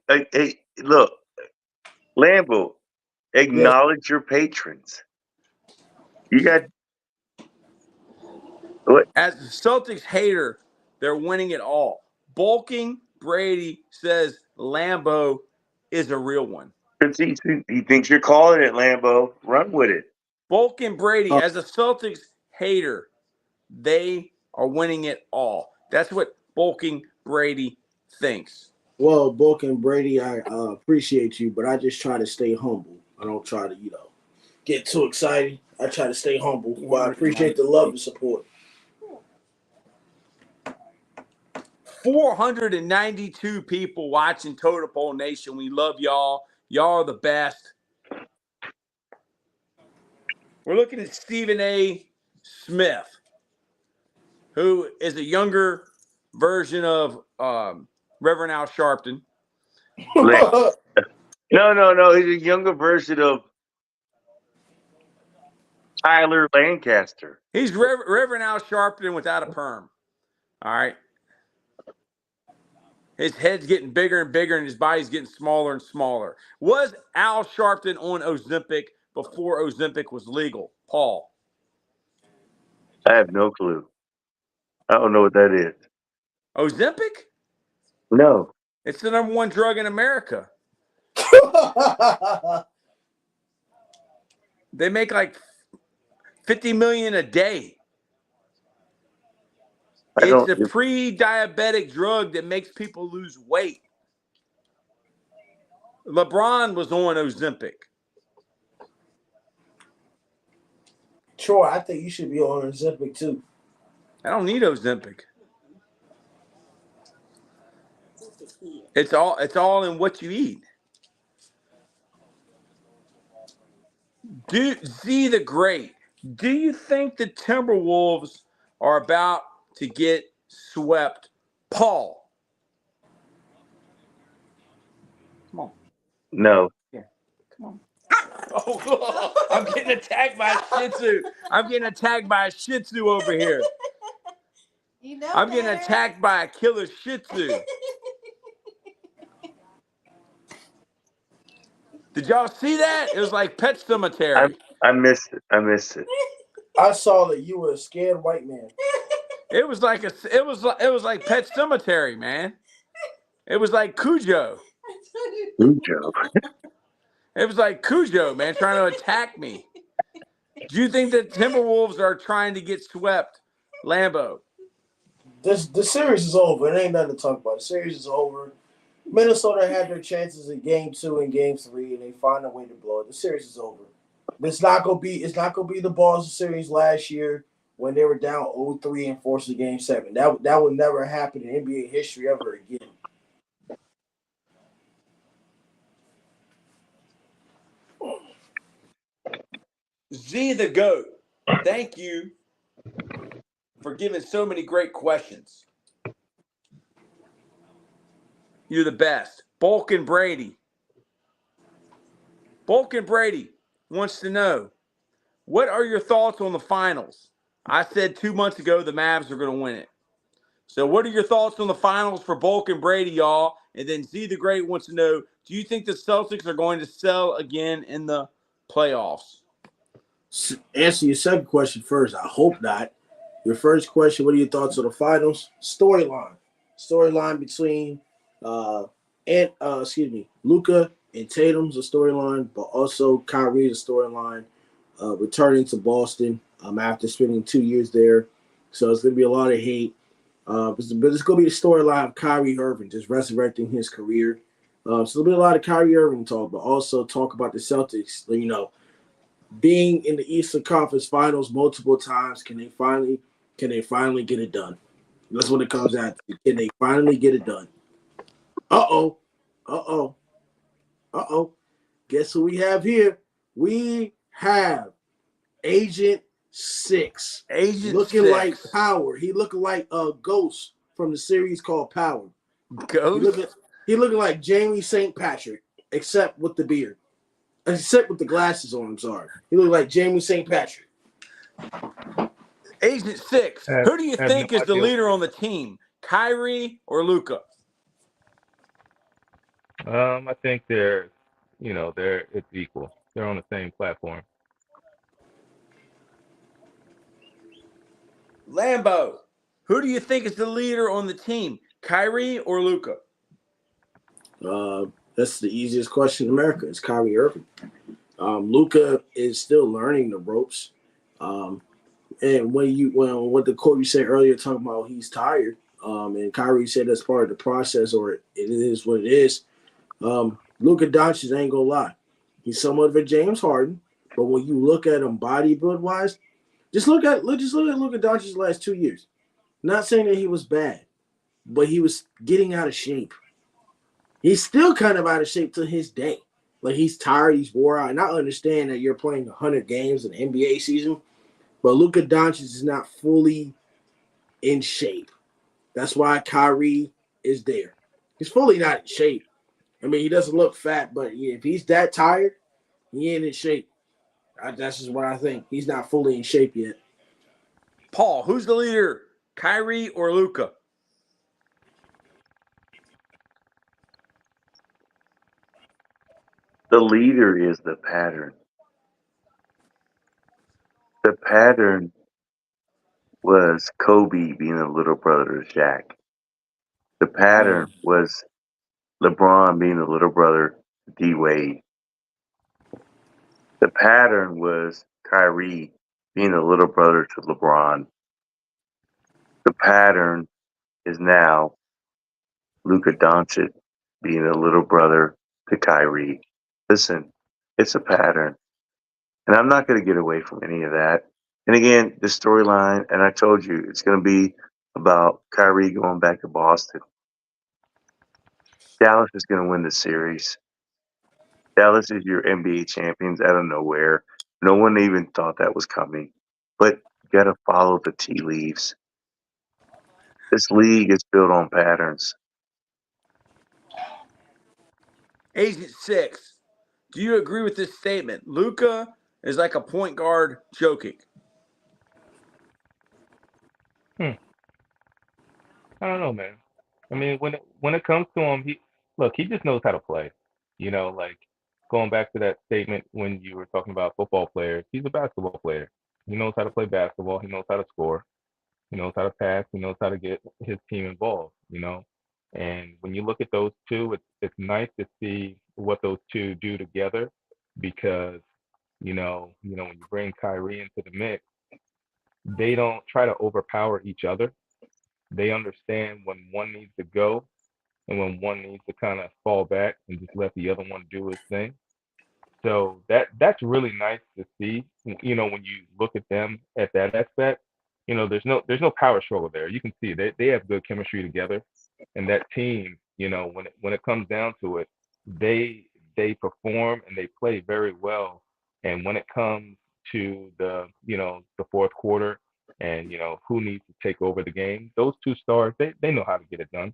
look, Lambo, acknowledge your patrons. You got what? As a Celtics hater, they're winning it all. Bulking Brady says Lambo is a real one. He thinks you're calling it, Lambo. Run with it. Bulking Brady, as a Celtics hater, they are winning it all. That's what Bulking Brady thinks. Well, Bulking Brady, I appreciate you, but I just try to stay humble. I don't try to, get too excited. I try to stay humble, but I appreciate the love and support. 492 people watching Totem Pole Nation. We love y'all. Y'all are the best. We're looking at Stephen A. Smith, who is a younger version of Reverend Al Sharpton. No. He's a younger version of Tyler Lancaster. He's Reverend Al Sharpton without a perm. All right. His head's getting bigger and bigger, and his body's getting smaller and smaller. Was Al Sharpton on Ozempic before Ozempic was legal? Paul. I have no clue. I don't know what that is. Ozempic? No. It's the number one drug in America. They make like $50 million a day. It's a pre-diabetic drug that makes people lose weight. LeBron was on Ozempic. Troy, I think you should be on Ozempic too. I don't need Ozempic. It's all in what you eat. Z the Great, do you think the Timberwolves are about to get swept? Paul. Come on. No. Yeah. Come on. Oh, I'm getting attacked by a Shih Tzu. I'm getting attacked by a Shih Tzu over here. I'm getting attacked by a killer Shih Tzu. Did y'all see that? It was like Pet Cemetery. I missed it. I saw that you were a scared white man. It was like Pet Cemetery, man. It was like Cujo. Cujo. It was like Cujo, man, trying to attack me. Do you think that Timberwolves are trying to get swept, Lambo? The series is over. It ain't nothing to talk about. The series is over. Minnesota had their chances in Game 2 and Game 3, and they find a way to blow it. The series is over. It's not gonna be the Boston series last year when they were down 0-3 and forced to Game 7. That would never happen in NBA history ever again. Z the GOAT, thank you for giving so many great questions. You're the best. Bulkin Brady. Bulkin Brady wants to know, what are your thoughts on the finals? I said 2 months ago the Mavs are going to win it. So what are your thoughts on the finals for Bulkin Brady, y'all? And then Z the Great wants to know, do you think the Celtics are going to sell again in the playoffs? Answer your second question first. I hope not. Your first question, what are your thoughts on the finals? Storyline between Luka and Tatum's a storyline, but also Kyrie is a storyline. Returning to Boston after spending 2 years there. So it's going to be a lot of hate. But it's going to be the storyline of Kyrie Irving just resurrecting his career. So there'll be a lot of Kyrie Irving talk, but also talk about the Celtics, being in the Eastern Conference Finals multiple times. Can they finally get it done? That's what it comes down to. Can they finally get it done? Uh-oh. Guess who we have here? We have Agent 6. Looking like Power. He looking like a Ghost from the series called Power. Ghost? He looking like Jamie St. Patrick, except with the beard. Except with the glasses on, I'm sorry. He looked like Jamie St. Patrick. Agent 6. Who do you think is the leader on the team? Kyrie or Luka? I think it's equal. They're on the same platform. Lambo, who do you think is the leader on the team? Kyrie or Luka? That's the easiest question in America. It's Kyrie Irving. Luka is still learning the ropes. And what the quote you said earlier talking about he's tired, and Kyrie said that's part of the process, or it is what it is. Luka Doncic ain't gonna lie, he's somewhat of a James Harden, but when you look at him body build wise, just look at Luka Doncic's last 2 years. Not saying that he was bad, but he was getting out of shape. He's still kind of out of shape to his day. Like he's tired, he's wore out. And I understand that you're playing 100 games in the NBA season, but Luka Doncic is not fully in shape. That's why Kyrie is there. He's fully not in shape. I mean, he doesn't look fat, but if he's that tired, he ain't in shape. That's just what I think. He's not fully in shape yet. Paul, who's the leader, Kyrie or Luka? The leader is the pattern. The pattern was Kobe being a little brother to Shaq. The pattern was LeBron being the little brother to D Wade. The pattern was Kyrie being the little brother to LeBron. The pattern is now Luka Doncic being a little brother to Kyrie. Listen, it's a pattern. And I'm not going to get away from any of that. And again, the storyline, and I told you, it's going to be about Kyrie going back to Boston. Dallas is going to win the series. Dallas is your NBA champions out of nowhere. No one even thought that was coming. But you got to follow the tea leaves. This league is built on patterns. Agent 6, do you agree with this statement? Luka is like a point guard joking. I don't know, man. I mean, when it comes to him, he just knows how to play. You know, like going back to that statement when you were talking about football players, he's a basketball player. He knows how to play basketball. He knows how to score. He knows how to pass. He knows how to get his team involved. You know, and when you look at those two, it's nice to see what those two do together, because when you bring Kyrie into the mix, they don't try to overpower each other. They understand when one needs to go and when one needs to kind of fall back and just let the other one do his thing. So that's really nice to see. When you look at them at that aspect, there's no power struggle there. You can see they have good chemistry together, and that team, when it comes down to it, they perform and they play very well. And when it comes to the fourth quarter, and who needs to take over the game, those two stars, they know how to get it done.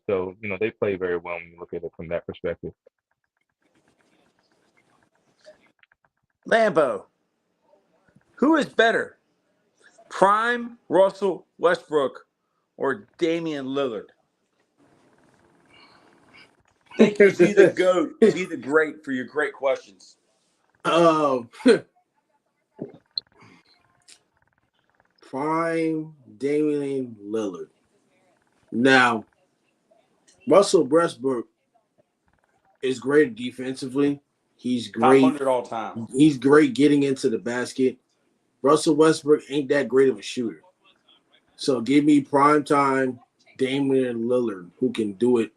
So they play very well when you look at it from that perspective. Lambo, who is better, prime Russell Westbrook or Damian Lillard? Thank you, Z the GOAT, Z the Great, for your great questions. Prime Damian Lillard. Now, Russell Westbrook is great defensively. He's great. Top 100 all time. He's great getting into the basket. Russell Westbrook ain't that great of a shooter. So give me primetime Damian Lillard, who can do it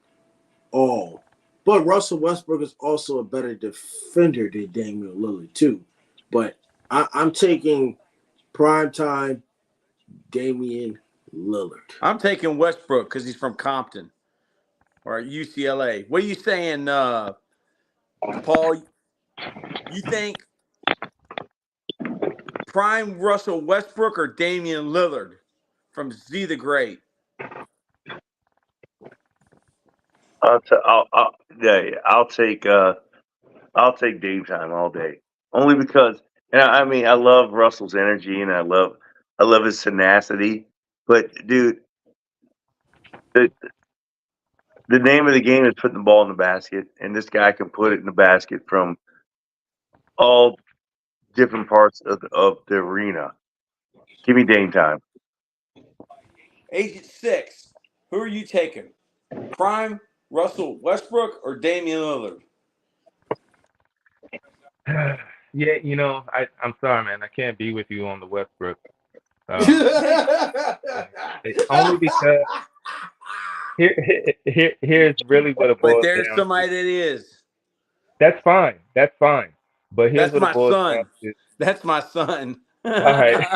all. But Russell Westbrook is also a better defender than Damian Lillard, too. But I'm taking primetime Damian Lillard. I'm taking Westbrook because he's from Compton or UCLA. What are you saying, Paul? You think prime Russell Westbrook or Damian Lillard from Z the Great? I'll take Dame time all day. Only because, and I mean, I love Russell's energy and I love his tenacity. But dude, the name of the game is putting the ball in the basket, and this guy can put it in the basket from all different parts of the arena. Give me Dame time. Agent 6, who are you taking? Prime Russell Westbrook or Damian Lillard? Yeah, I'm sorry, man. I can't be with you on the Westbrook. Only because here's really what it But boils there's down to. somebody that is. That's fine. That's fine. But here's That's what it my boils down son. to. That's my son. All right.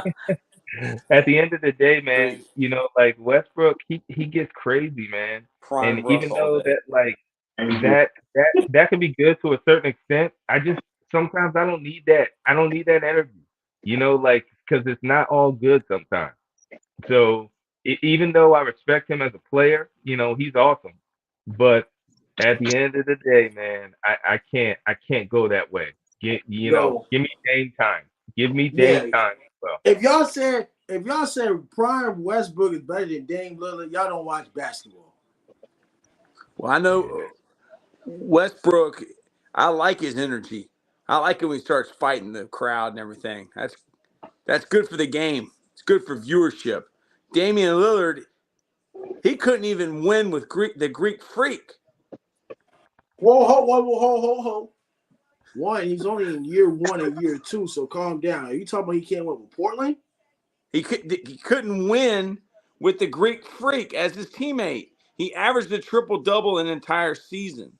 At the end of the day, man, Three. like Westbrook, he gets crazy, man. And Prime even Russ all though day. that like that can be good to a certain extent, I just sometimes I don't need that. I don't need that energy. Like because it's not all good sometimes. So even though I respect him as a player, he's awesome. But at the end of the day, man, I can't go that way. Yo, Give me Dame time. Give me Dame yeah. time as well. If y'all said Prime Westbrook is better than Dame Lillard, y'all don't watch basketball. Well, I know Westbrook. I like his energy. I like it when he starts fighting the crowd and everything. That's good for the game. It's good for viewership. Damian Lillard, he couldn't even win with the Greek Freak. Whoa. One, he's only in year 1 and year 2, so calm down. Are you talking about he can't win with Portland? He couldn't win with the Greek Freak as his teammate. He averaged a triple-double an entire season.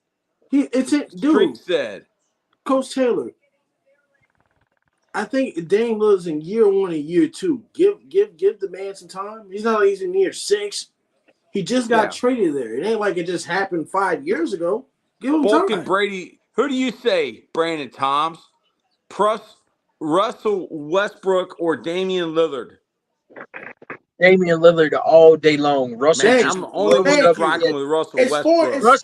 Streak said. Coach Taylor, I think Dame Lillard's in year 1 and year 2. Give the man some time. He's not like he's in year 6. He just got traded there. It ain't like it just happened 5 years ago. Give him Bulk time. and Brady. Who do you say, Brandon Toms? Russell Westbrook or Damian Lillard? Damian Lillard all day long. Russell Man, just I'm the only one throws up that's rocking shit. with Russell It's Westbrook. Russ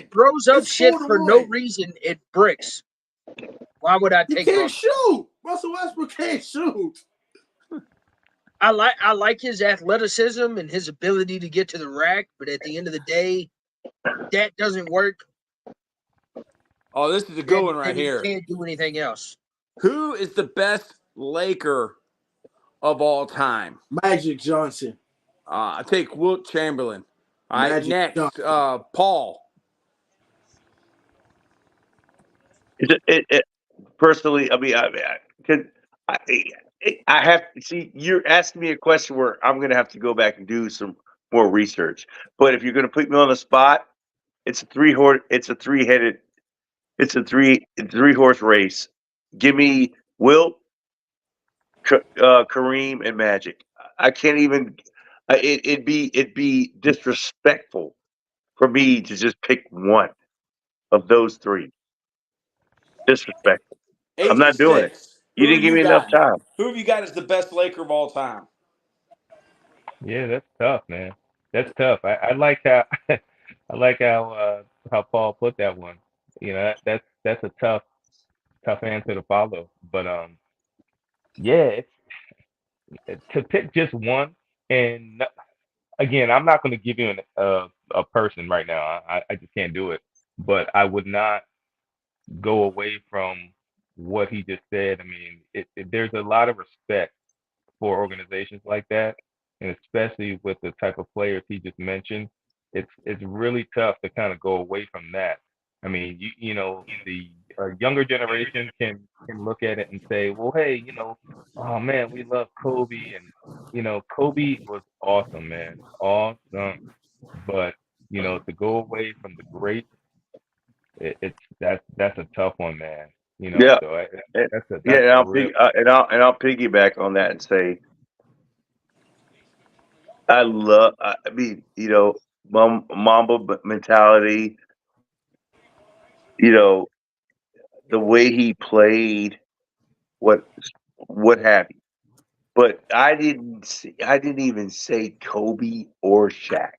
4-1. throws up It's shit 4-1. for no reason. It bricks. Why would I He take can't Russell? shoot. Russell Westbrook can't shoot. I like his athleticism and his ability to get to the rack, but at the end of the day, that doesn't work. Oh, this is a good one right and here. He can't do anything else. Who is the best Laker of all time? Magic Johnson. I take Wilt Chamberlain. All right, Magic next, Johnson. Paul. Personally, I mean, I have to see. You're asking me a question where I'm going to have to go back and do some more research. But if you're going to put me on the spot, it's a three horse race. Give me Wilt, Kareem, and Magic. I can't even. It'd be disrespectful for me to just pick one of those three. Disrespectful. I'm not doing it. 86. You Who didn't have give you me enough got? time. Who have you got as the best Laker of all time? Yeah, that's tough, man. That's tough. I like how I like how Paul put that one. That's a tough answer to follow. But yeah, to pick just one, and again, I'm not going to give you a person right now. I just can't do it. But I would not go away from what he just said. I mean, there's a lot of respect for organizations like that, and especially with the type of players he just mentioned. It's really tough to kind of go away from that. I mean, the younger generation can look at it and say, well, hey, oh man, we love Kobe, and Kobe was awesome, man, awesome. But to go away from the great, that's a tough one, man. Yeah, So that's yeah, and a real. I'll piggyback on that and say I mean, Mamba mentality. The way he played, what have you. But I didn't even say Kobe or Shaq.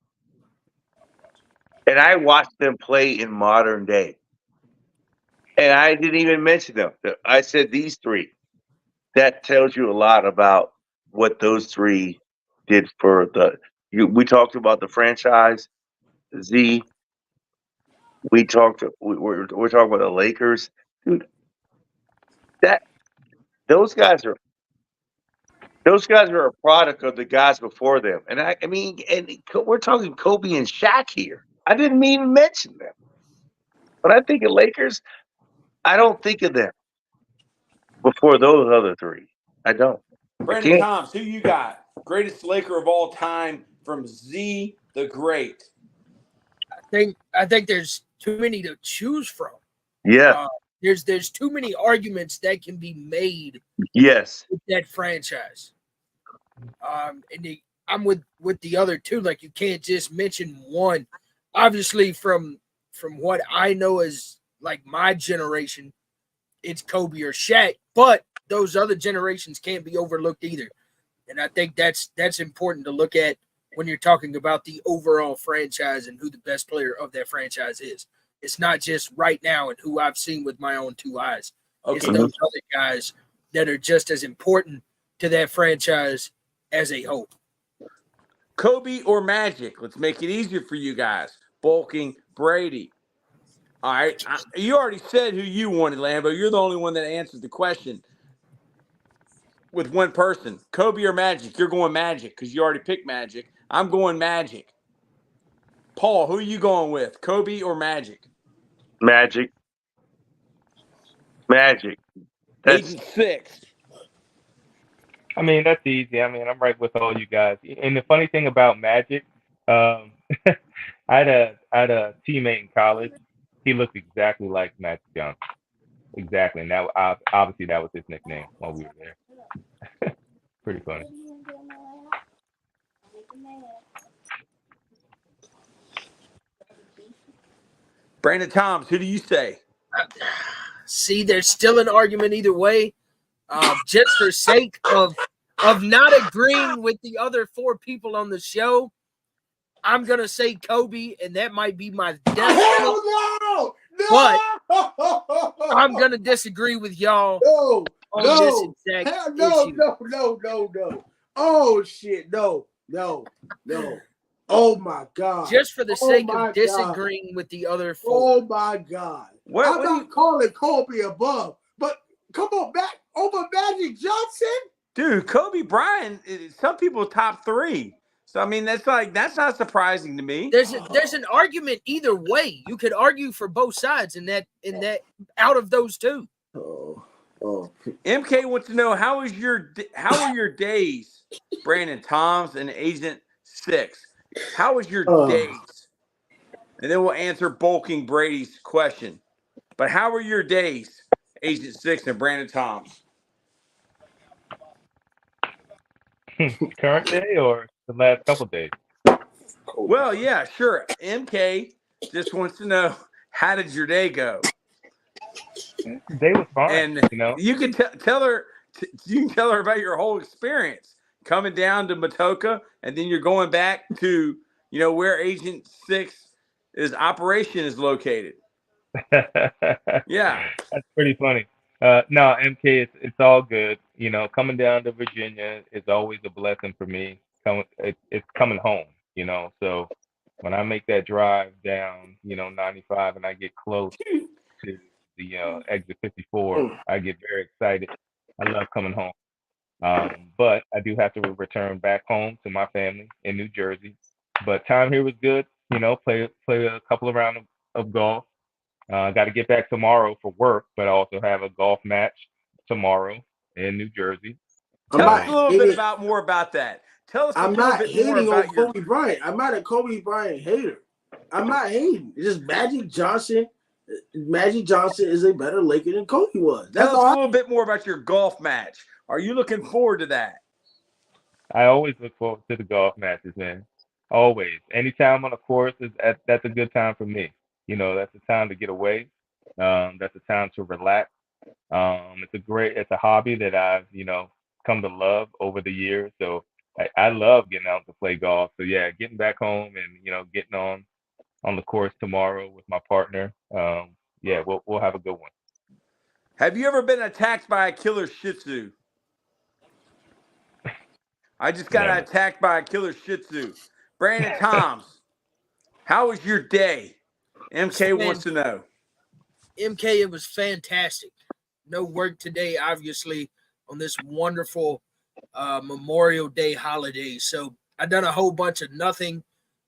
And I watched them play in modern day. And I didn't even mention them. I said these three. That tells you a lot about what those three did for we talked about the franchise, Z. We're talking about the Lakers. Dude, those guys are a product of the guys before them. And I mean, and we're talking Kobe and Shaq here. I didn't even mention them. But I think of Lakers, I don't think of them. before those other three. I don't. Brandon can't. Toms, who you got? Greatest Laker of all time from Z the Great. I think there's too many to choose from. Yeah. There's too many arguments that can be made Yes. with that franchise. I'm with the other two. Like, you can't just mention one. Obviously, from what I know as like my generation, it's Kobe or Shaq. But those other generations can't be overlooked either. And I think that's important to look at when you're talking about the overall franchise and who the best player of that franchise is. It's not just right now and who I've seen with my own two eyes. Okay. It's those other guys that are just as important to that franchise as a whole. Kobe or Magic? Let's make it easier for you guys. Bulking, Brady. All right. You already said who you wanted, Lambo. You're the only one that answered the question with one person. Kobe or Magic? You're going Magic because you already picked Magic. I'm going Magic. Paul, who are you going with? Kobe or Magic? Magic. That's Agent 6. I mean, that's easy. I mean, I'm right with all you guys. And the funny thing about Magic, I had a teammate in college. He looked exactly like Magic Johnson. Exactly. And that obviously that was his nickname while we were there. Pretty funny. Brandon Toms, who do you say? See, there's still an argument either way. Just for sake of not agreeing with the other four people on the show, I'm gonna say Kobe, and that might be my death. Hell no! But I'm gonna disagree with y'all on this exact issue. No. Oh shit, no. Oh my God. Just for the sake of disagreeing with the other four. Oh my God. I'm not calling Kobe above, but come on, back over Magic Johnson? Dude, Kobe Bryant, some people top 3. So I mean, that's not surprising to me. There's an argument either way. You could argue for both sides in that out of those two. MK wants to know how were your days, Brandon Toms and Agent 6? How was your days? And then we'll answer Bulking Brady's question. But how were your days, Agent 6 and Brandon Toms? Current day or the last couple days? Well, yeah, sure. MK just wants to know, how did your day go? The day was fine. And you know, you can tell her about your whole experience coming down to Matoka, and then you're going back to where Agent 6's operation is located. Yeah, that's pretty funny. No, MK, it's all good. Coming down to Virginia is always a blessing for me. It's coming home. So when I make that drive down, 95, and I get close to the exit 54, I get very excited. I love coming home. But I do have to return back home to my family in New Jersey. But time here was good. Play a couple of rounds of golf. Got to get back tomorrow for work, but I also have a golf match tomorrow in New Jersey. Tell us a little bit more about that. Tell us. I'm not hating on Kobe Bryant. I'm not a Kobe Bryant hater. I'm not hating. It's just Magic Johnson. Magic Johnson is a better Laker than Kobe was. Tell us a little bit more about your golf match. Are you looking forward to that? I always look forward to the golf matches, man. Always. Anytime on the course, that's a good time for me. That's a time to get away. That's a time to relax. It's a hobby that I've, come to love over the years. So I love getting out to play golf. So yeah, getting back home and, getting on the course tomorrow with my partner. Yeah, we'll have a good one. Have you ever been attacked by a killer Shih Tzu? I just got attacked by a killer Shih Tzu. Brandon Toms, how was your day? MK wants to know. MK, it was fantastic. No work today, obviously, on this wonderful Memorial Day holiday. So I done a whole bunch of nothing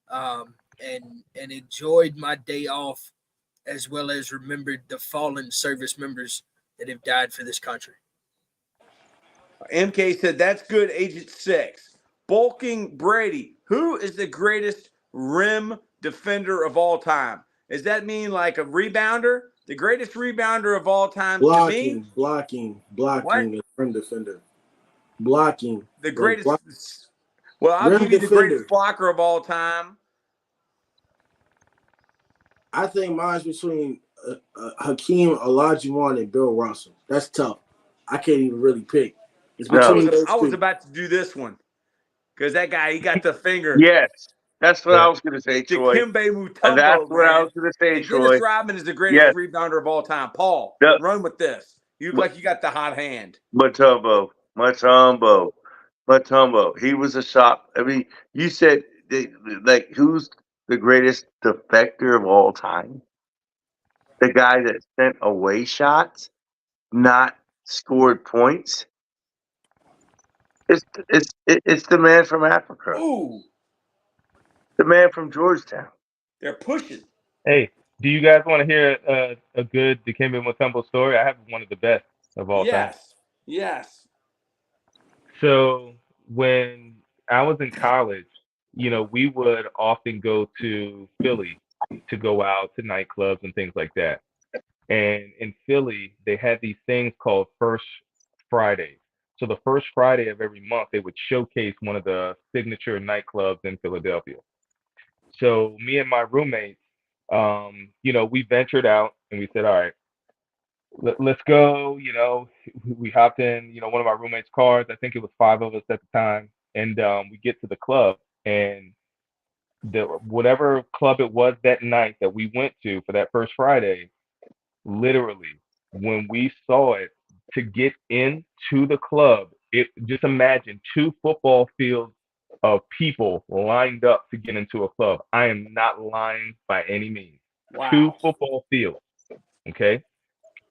and enjoyed my day off, as well as remembered the fallen service members that have died for this country. MK said, that's good, Agent 6. Bulking Brady. Who is the greatest rim defender of all time? Does that mean like a rebounder? The greatest rebounder of all time to me? Blocking What? as rim defender. Blocking. The Like greatest. Well, I'll rim give you the defender. greatest blocker of all time. I think mine's between Hakeem Olajuwon and Bill Russell. That's tough. I can't even really pick. It's between those I was two. about to do this one because that guy, he got the finger. Yes, that's what I was going to say, Troy. Dikembe Mutombo, And that's what I man. was going to say, And Troy. Dennis Rodman is the greatest Yes. rebounder of all time. Paul, run with this. You look like you got the hot hand. Mutombo. He was a shot. I mean, you said, like, who's the greatest defector of all time? The guy that sent away shots, not scored points. It's the man from Africa. Ooh, the man from Georgetown. They're pushing. Hey, do you guys want to hear a good Dikembe Mutombo story? I have one of the best of all time. Yes. So when I was in college, we would often go to Philly to go out to nightclubs and things like that. And in Philly, they had these things called First Fridays. So the first Friday of every month, they would showcase one of the signature nightclubs in Philadelphia. So me and my roommates, we ventured out and we said, all right, let's go. We hopped in, one of our roommates' cars. I think it was 5 of us at the time. And we get to the club, and whatever club it was that night that we went to for that first Friday, literally, when we saw it, to get into the club, just imagine 2 football fields of people lined up to get into a club. I am not lying by any means. Wow. 2 football fields. Okay.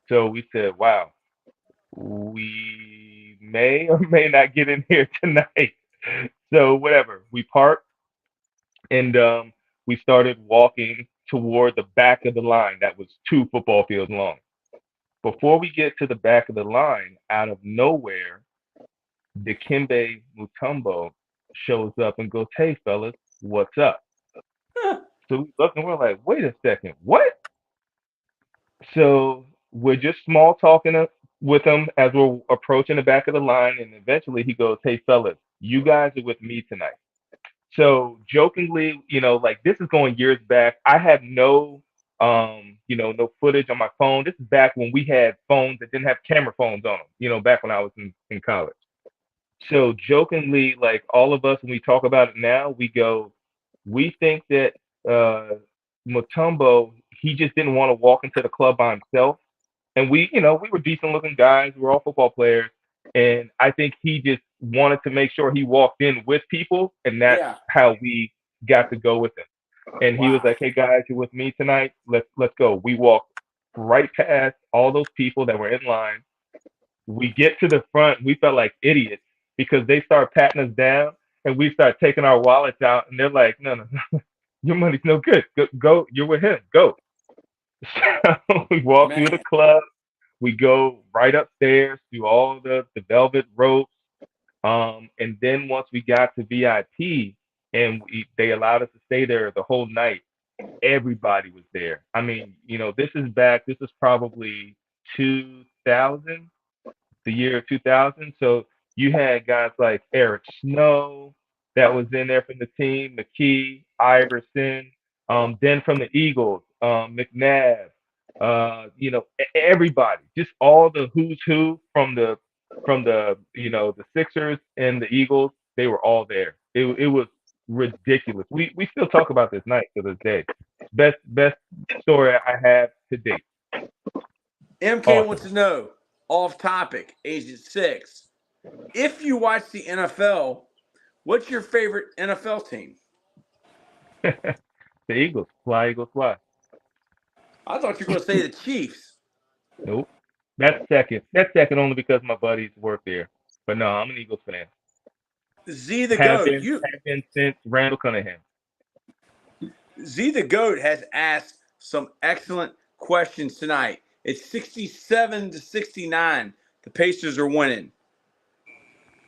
So we said, wow, we may or may not get in here tonight. So whatever, we parked and we started walking toward the back of the line that was 2 football fields long. Before we get to the back of the line, out of nowhere, Dikembe Mutombo shows up and goes, hey, fellas, what's up? So we look and we're like, wait a second, what? So we're just small talking with him as we're approaching the back of the line. And eventually he goes, hey, fellas, you guys are with me tonight. So jokingly, this is going years back. I have no footage on my phone. This is back when we had phones that didn't have camera phones on them, back when I was in college. So jokingly, like all of us, when we talk about it now, we go, we think that Mutombo, he just didn't want to walk into the club by himself. And we were decent looking guys. We were all football players. And I think he just wanted to make sure he walked in with people. And that's how we got to go with him. And he was like, hey, guys, you're with me tonight. Let's go. We walked right past all those people that were in line. We get to the front. We felt like idiots because they start patting us down and we start taking our wallets out. And they're like, no, your money's no good. Go. You're with him. Go. So we walk through the club. We go right upstairs through all the velvet ropes. And then once we got to VIP and they allowed us to stay there the whole night, everybody was there. I mean, this is probably 2000, the year 2000. So you had guys like Eric Snow that was in there from the team, McKee, Iverson, then from the Eagles, McNabb, everybody, just all the who's who from the the Sixers and the Eagles, they were all there. It was ridiculous. We still talk about this night to this day. Best story I have to date. MK wants to know, off topic, Agent 6. If you watch the NFL, what's your favorite NFL team? The Eagles. Fly, Eagles, fly. I thought you were going to say the Chiefs. Nope. That's second. That's second only because my buddies work there. But no, I'm an Eagles fan. Z the Goat. Have been since Randall Cunningham. Z the Goat has asked some excellent questions tonight. It's 67-69. The Pacers are winning.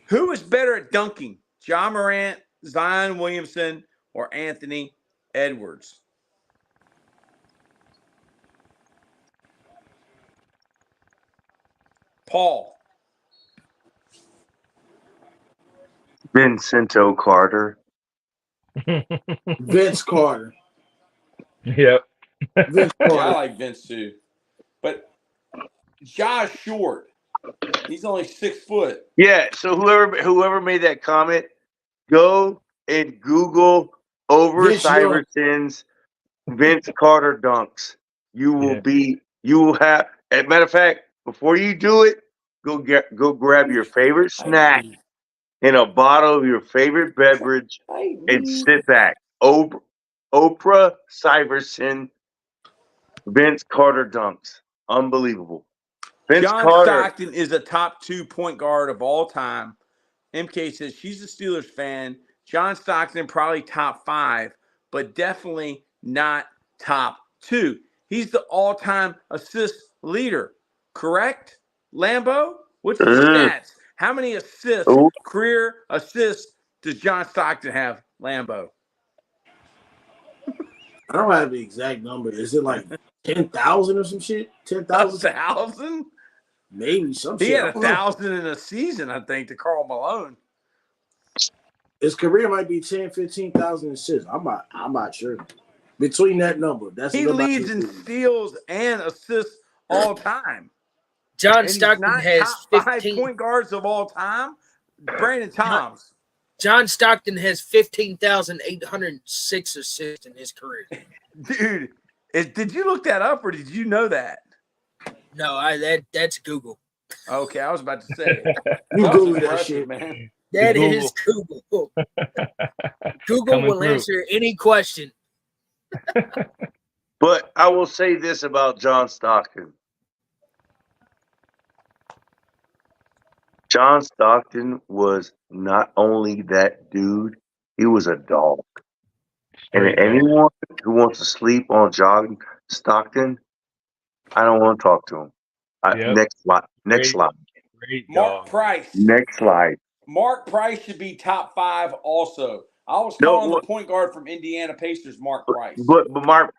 Who is better at dunking? John Morant, Zion Williamson, or Anthony Edwards? Paul. Vincento Carter. Vince Carter. Yep. Vince Yeah, I Carter. like Vince too. But Josh Short. He's only 6 foot. Yeah, so whoever made that comment, go and Google over Vince Young. Syverson's Vince Carter dunks. You will have. As a matter of fact, before you do it, go grab your favorite snack and a bottle of your favorite beverage and sit back. Oprah Syverson, Vince Carter dunks, unbelievable. Vince John Carter. Stockton is a top 2 point guard of all time. MK says she's a Steelers fan. John Stockton probably top 5, but definitely not top 2. He's the all-time assist leader, correct? Lambo? What's his stats? How many assists, career assists, does John Stockton have, Lambo? I don't have the exact number. Is it like 10,000 or some shit? 10,000? 1,000? Maybe some He shit. had 1,000 in a season, I think, to Karl Malone. His career might be 10, 15,000 assists. I'm not sure. Between that number, he leads in steals and assists all time. John Stockton has top 5 15 point guards of all time. Brandon Toms. John Stockton has 15,806 assists in his career. Dude, did you look that up or did you know that? No, that's Google. Okay, I was about to say. You Google that shit, man. That is Google. Google will answer any question. But I will say this about John Stockton. John Stockton was not only that dude, he was a dog. And anyone who wants to sleep on John Stockton, I don't want to talk to him. Next slide. Mark Price. Next slide. Mark Price should be top 5 also. I was calling the point guard from Indiana Pacers, Mark Price. But Mark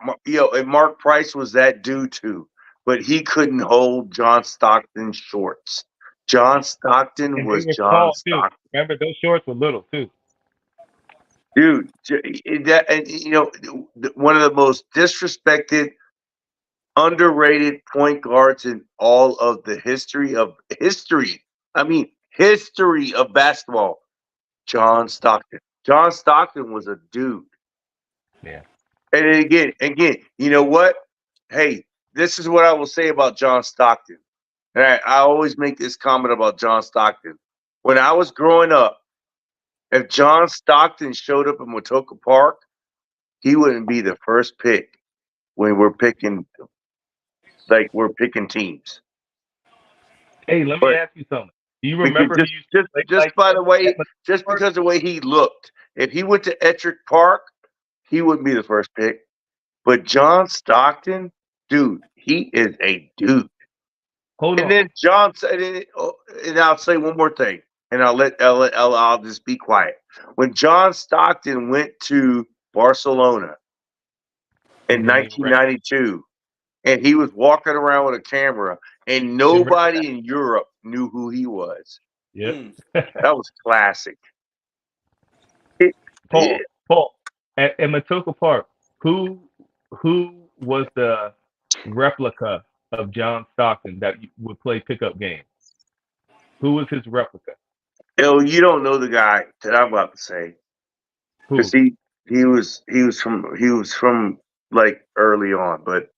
Price was that dude too. But he couldn't hold John Stockton's shorts. John Stockton was John Stockton. Remember, those shorts were little too. Dude, one of the most disrespected, underrated point guards in all of the history of basketball, John Stockton. John Stockton was a dude. Yeah. And again, you know what? Hey, this is what I will say about John Stockton. And I always make this comment about John Stockton. When I was growing up, if John Stockton showed up in Matoka Park, he wouldn't be the first pick when we're picking teams. Hey, let me ask you something. Do you remember just because of the way he looked? If he went to Ettrick Park, he wouldn't be the first pick. But John Stockton, dude, he is a dude. Hold on. And then and I'll say one more thing, and I'll just be quiet. When John Stockton went to Barcelona in 1992, and he was walking around with a camera, and nobody in Europe knew who he was. Yep. That was classic. Paul, at Matoka Park, who was the replica of John Stockton that would play pickup games? Who was his replica? You don't know the guy that I'm about to say. Who? He was from like early on, but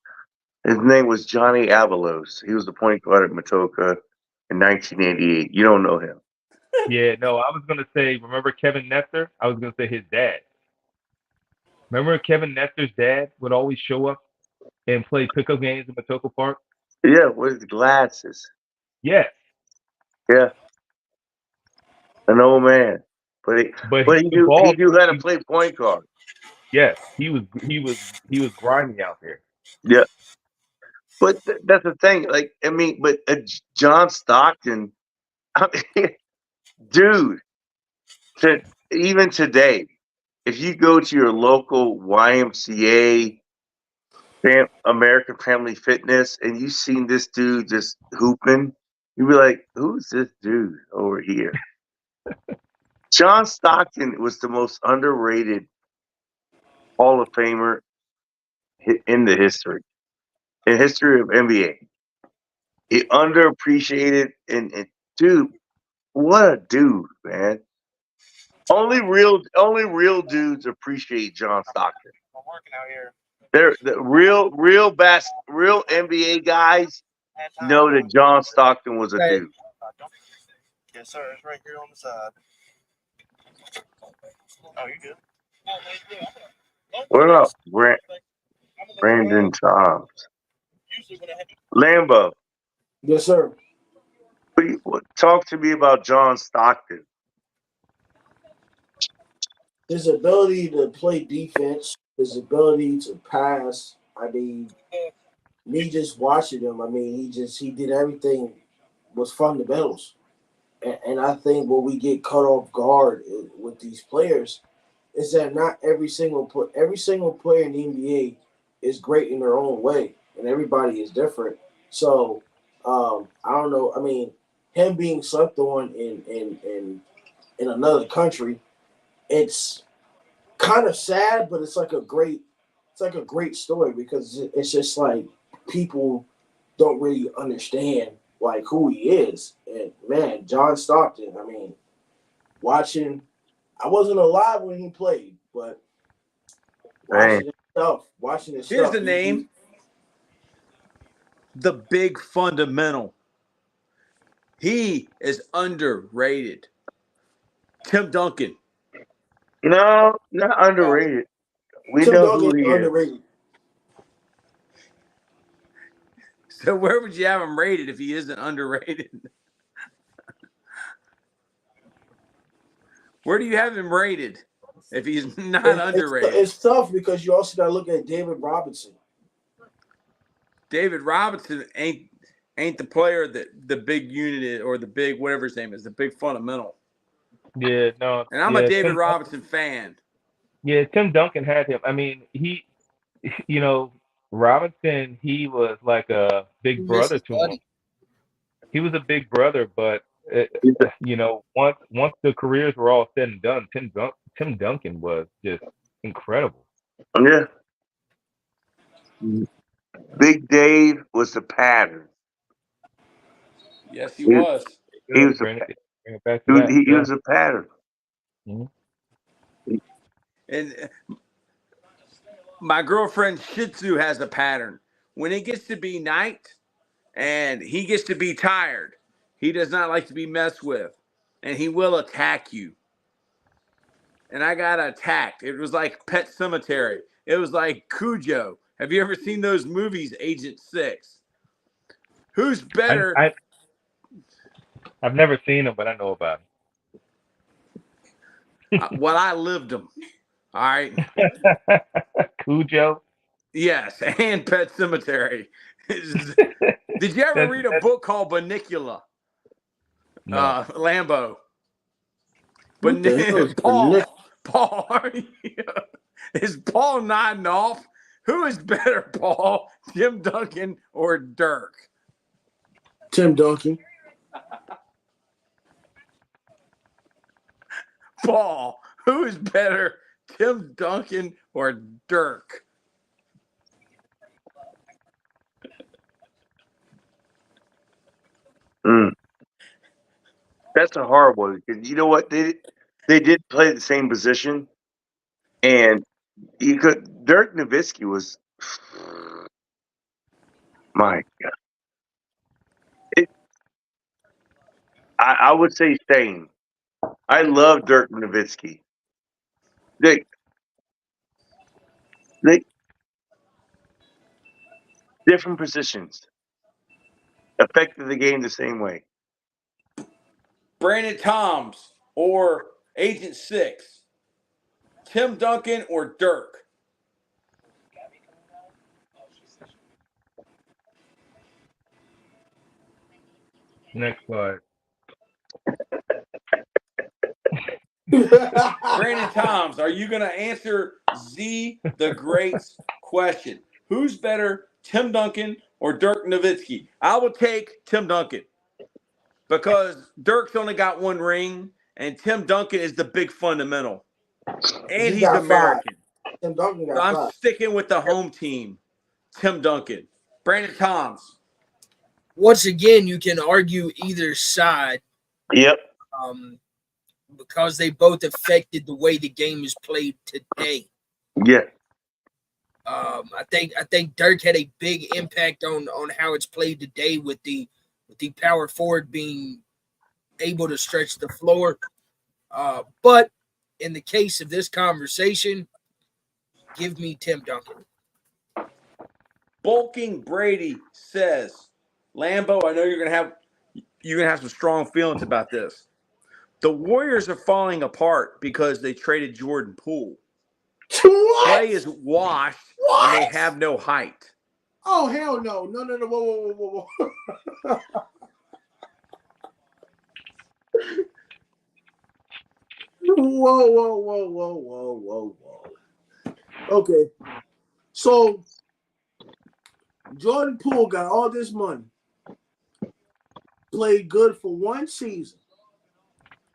his name was Johnny Avalos. He was the point guard at Matoka in 1988. You don't know him. Yeah, no, I was gonna say, remember Kevin Nestor? I was gonna say his dad. Remember Kevin Nestor's dad would always show up and play pickup games in Matoka Park? Yeah, with his glasses. Yes. Yeah. An old man. But he knew how to play point guard. Yes, he was grinding out there. Yeah. But that's the thing. But John Stockton, Dude, even today, if you go to your local YMCA, American Family Fitness, and you seen this dude just hooping, you'd be like, who's this dude over here? John Stockton was the most underrated Hall of Famer in history of NBA. He underappreciated and dude, what a dude, man. Only real dudes appreciate John Stockton. I'm working out here. They're the real NBA guys know that John Stockton was a dude. Yes, sir. It's right here on the side. Oh, you good? What about Brandon Toms? Lambo. Yes, sir. Talk to me about John Stockton. His ability to play defense, his ability to pass. I mean, me just watching him. I mean, he did everything was fundamentals, and I think when we get caught off guard with these players, is that not every single player in the NBA is great in their own way, and everybody is different. So I don't know. I mean, him being slept on in another country, it's kind of sad, but it's like a great story because it's just like people don't really understand like who he is. And man, John Stockton, I mean, I wasn't alive when he played, but watching his Here's stuff. the name. The big fundamental. He is underrated. Tim Duncan. No, not underrated. We Tim know Duncan who he is is. underrated. So where would you have him rated if he isn't underrated? Where do you have him rated if he's not underrated? It's tough because you also got to look at David Robinson. David Robinson ain't the player that the big unit is, or the big whatever his name is, the big fundamental. Yeah, no. And I'm a David Robinson fan. Yeah, Tim Duncan had him. I mean, Robinson, he was like a big brother to him. He was a big brother, but once the careers were all said and done, Tim Duncan was just incredible. Yeah. Big Dave was the pattern. Yes, he was. He was a pattern. Mm-hmm. And my girlfriend Shih Tzu has a pattern. When it gets to be night and he gets to be tired, he does not like to be messed with, and he will attack you. And I got attacked. It was like Pet Cemetery. It was like Cujo. Have you ever seen those movies, Agent 6? Who's better? I've never seen them, but I know about them. Well, I lived them. All right. Cujo? Yes, and Pet Cemetery. Did you ever read a book called Banicula? No. Lambo. Paul, is Paul nodding off? Who is better, Paul? Tim Duncan or Dirk? Tim Duncan. Paul, who is better, Tim Duncan or Dirk? That's a hard one because you know what, they did play the same position, and Dirk Nowitzki was my God. I would say same. I love Dirk Nowitzki. They different positions affected the game the same way. Brandon Toms or Agent 6? Tim Duncan or Dirk? Next slide. Brandon Toms, are you going to answer Z the Great's question? Who's better, Tim Duncan or Dirk Nowitzki? I will take Tim Duncan because Dirk's only got one ring, and Tim Duncan is the big fundamental, and He he's got 5. American. Tim Duncan So got I'm 5. sticking with the home team, Tim Duncan. Brandon Toms. Once again, you can argue either side. Yep. Because they both affected the way the game is played today. Yeah. I think Dirk had a big impact on how it's played today with the power forward being able to stretch the floor. But in the case of this conversation, give me Tim Duncan. Bulking Brady says, Lambo, I know you're gonna have some strong feelings about this. The Warriors are falling apart because they traded Jordan Poole. Clay is washed and they have no height. Oh, hell no. No. Whoa. Whoa. Okay. So Jordan Poole got all this money. Played good for one season.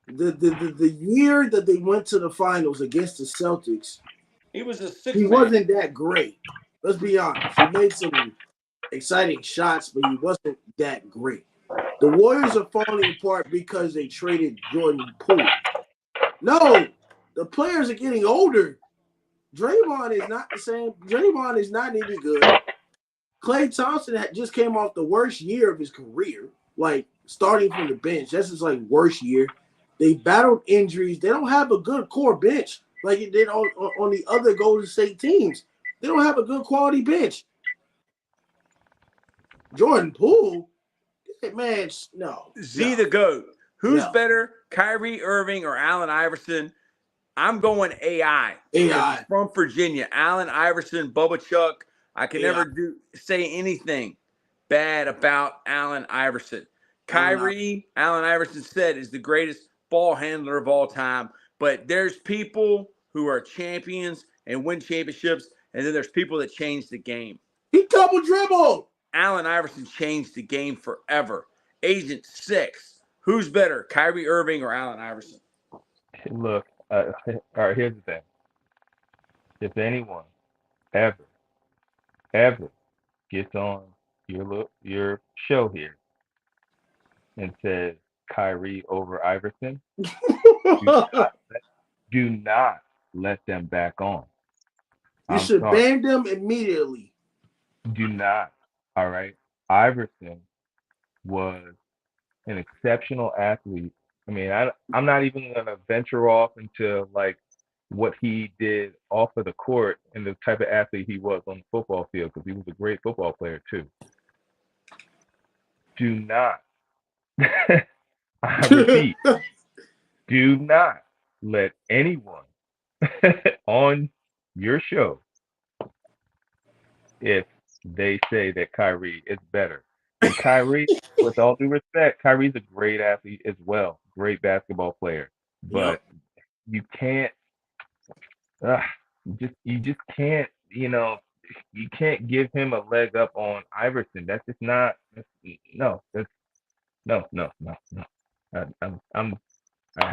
The year that they went to the finals against the Celtics, he was a six. He wasn't that great. Let's be honest. He made some exciting shots, but he wasn't that great. The Warriors are falling apart because they traded Jordan Poole. No, the players are getting older. Draymond is not the same. Draymond is not any good. Klay Thompson just came off the worst year of his career, like starting from the bench. That's his worst year. They battled injuries. They don't have a good core bench like it did on the other Golden State teams. They don't have a good quality bench. Jordan Poole, man, no. Z the GOAT. Who's better, Kyrie Irving or Allen Iverson? I'm going AI. AI. From Virginia. Allen Iverson, Bubba Chuck. I can never say anything bad about Allen Iverson. Kyrie, Allen Iverson said, is the greatest ball handler of all time. But there's people who are champions and win championships, and then there's people that change the game. He double dribbled. Allen Iverson changed the game forever. Agent 6. Who's better, Kyrie Irving or Allen Iverson? Look, all right, here's the thing. If anyone ever gets on your show here and says Kyrie over Iverson, do not let them back on. You should ban them immediately. Do not. All right. Iverson was an exceptional athlete. I mean, I'm not even going to venture off into what he did off of the court and the type of athlete he was on the football field, because he was a great football player too. Do not, I repeat, do not let anyone on your show, if they say that Kyrie is better. And Kyrie, with all due respect, Kyrie's a great athlete as well, great basketball player. But you can't, you just can't, you can't give him a leg up on Iverson. That's just not. No. I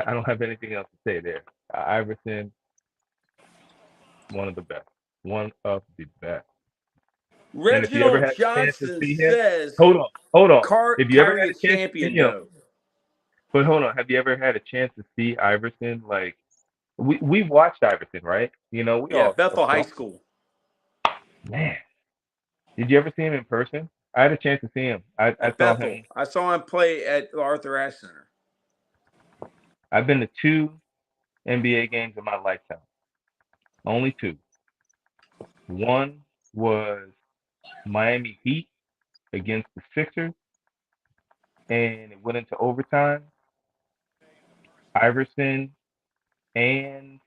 don't have anything else to say there. Iverson, one of the best. And if you ever Reginald had a chance to Johnson see him, says, hold on. If you ever Kyrie had a is chance champion, to see him, though. but hold on, have you ever had a chance to see Iverson? Like, we watched Iverson, right? We all Bethel High saw. School. Man, did you ever see him in person? I had a chance to see him. I saw him. I saw him play at the Arthur Ashe Center. I've been to 2 NBA games in my lifetime. Only 2. One was Miami Heat against the Sixers, and it went into overtime. Iverson and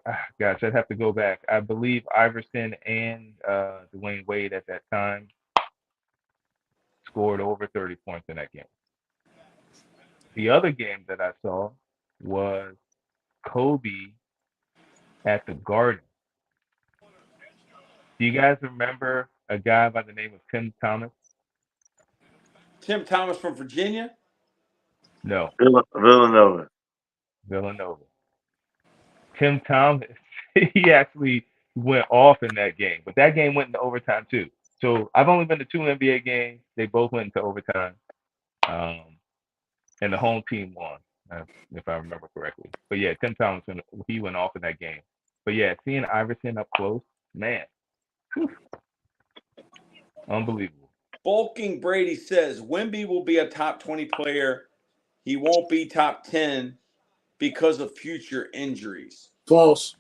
I'd have to go back. I believe Iverson and Dwayne Wade at that time scored over 30 points in that game. The other game that I saw was Kobe at the Garden. Do you guys remember a guy by the name of Tim Thomas? Tim Thomas from Virginia? No, Villanova. Villanova. Tim Thomas, he actually went off in that game, but that game went into overtime too. So I've only been to 2 NBA games. They both went into overtime, and the home team won, if I remember correctly. But yeah, Tim Thomas, he went off in that game. But yeah, seeing Iverson up close, man, whew, unbelievable. Bulking Brady says Wemby will be a top 20 player. He won't be top 10 because of future injuries. False.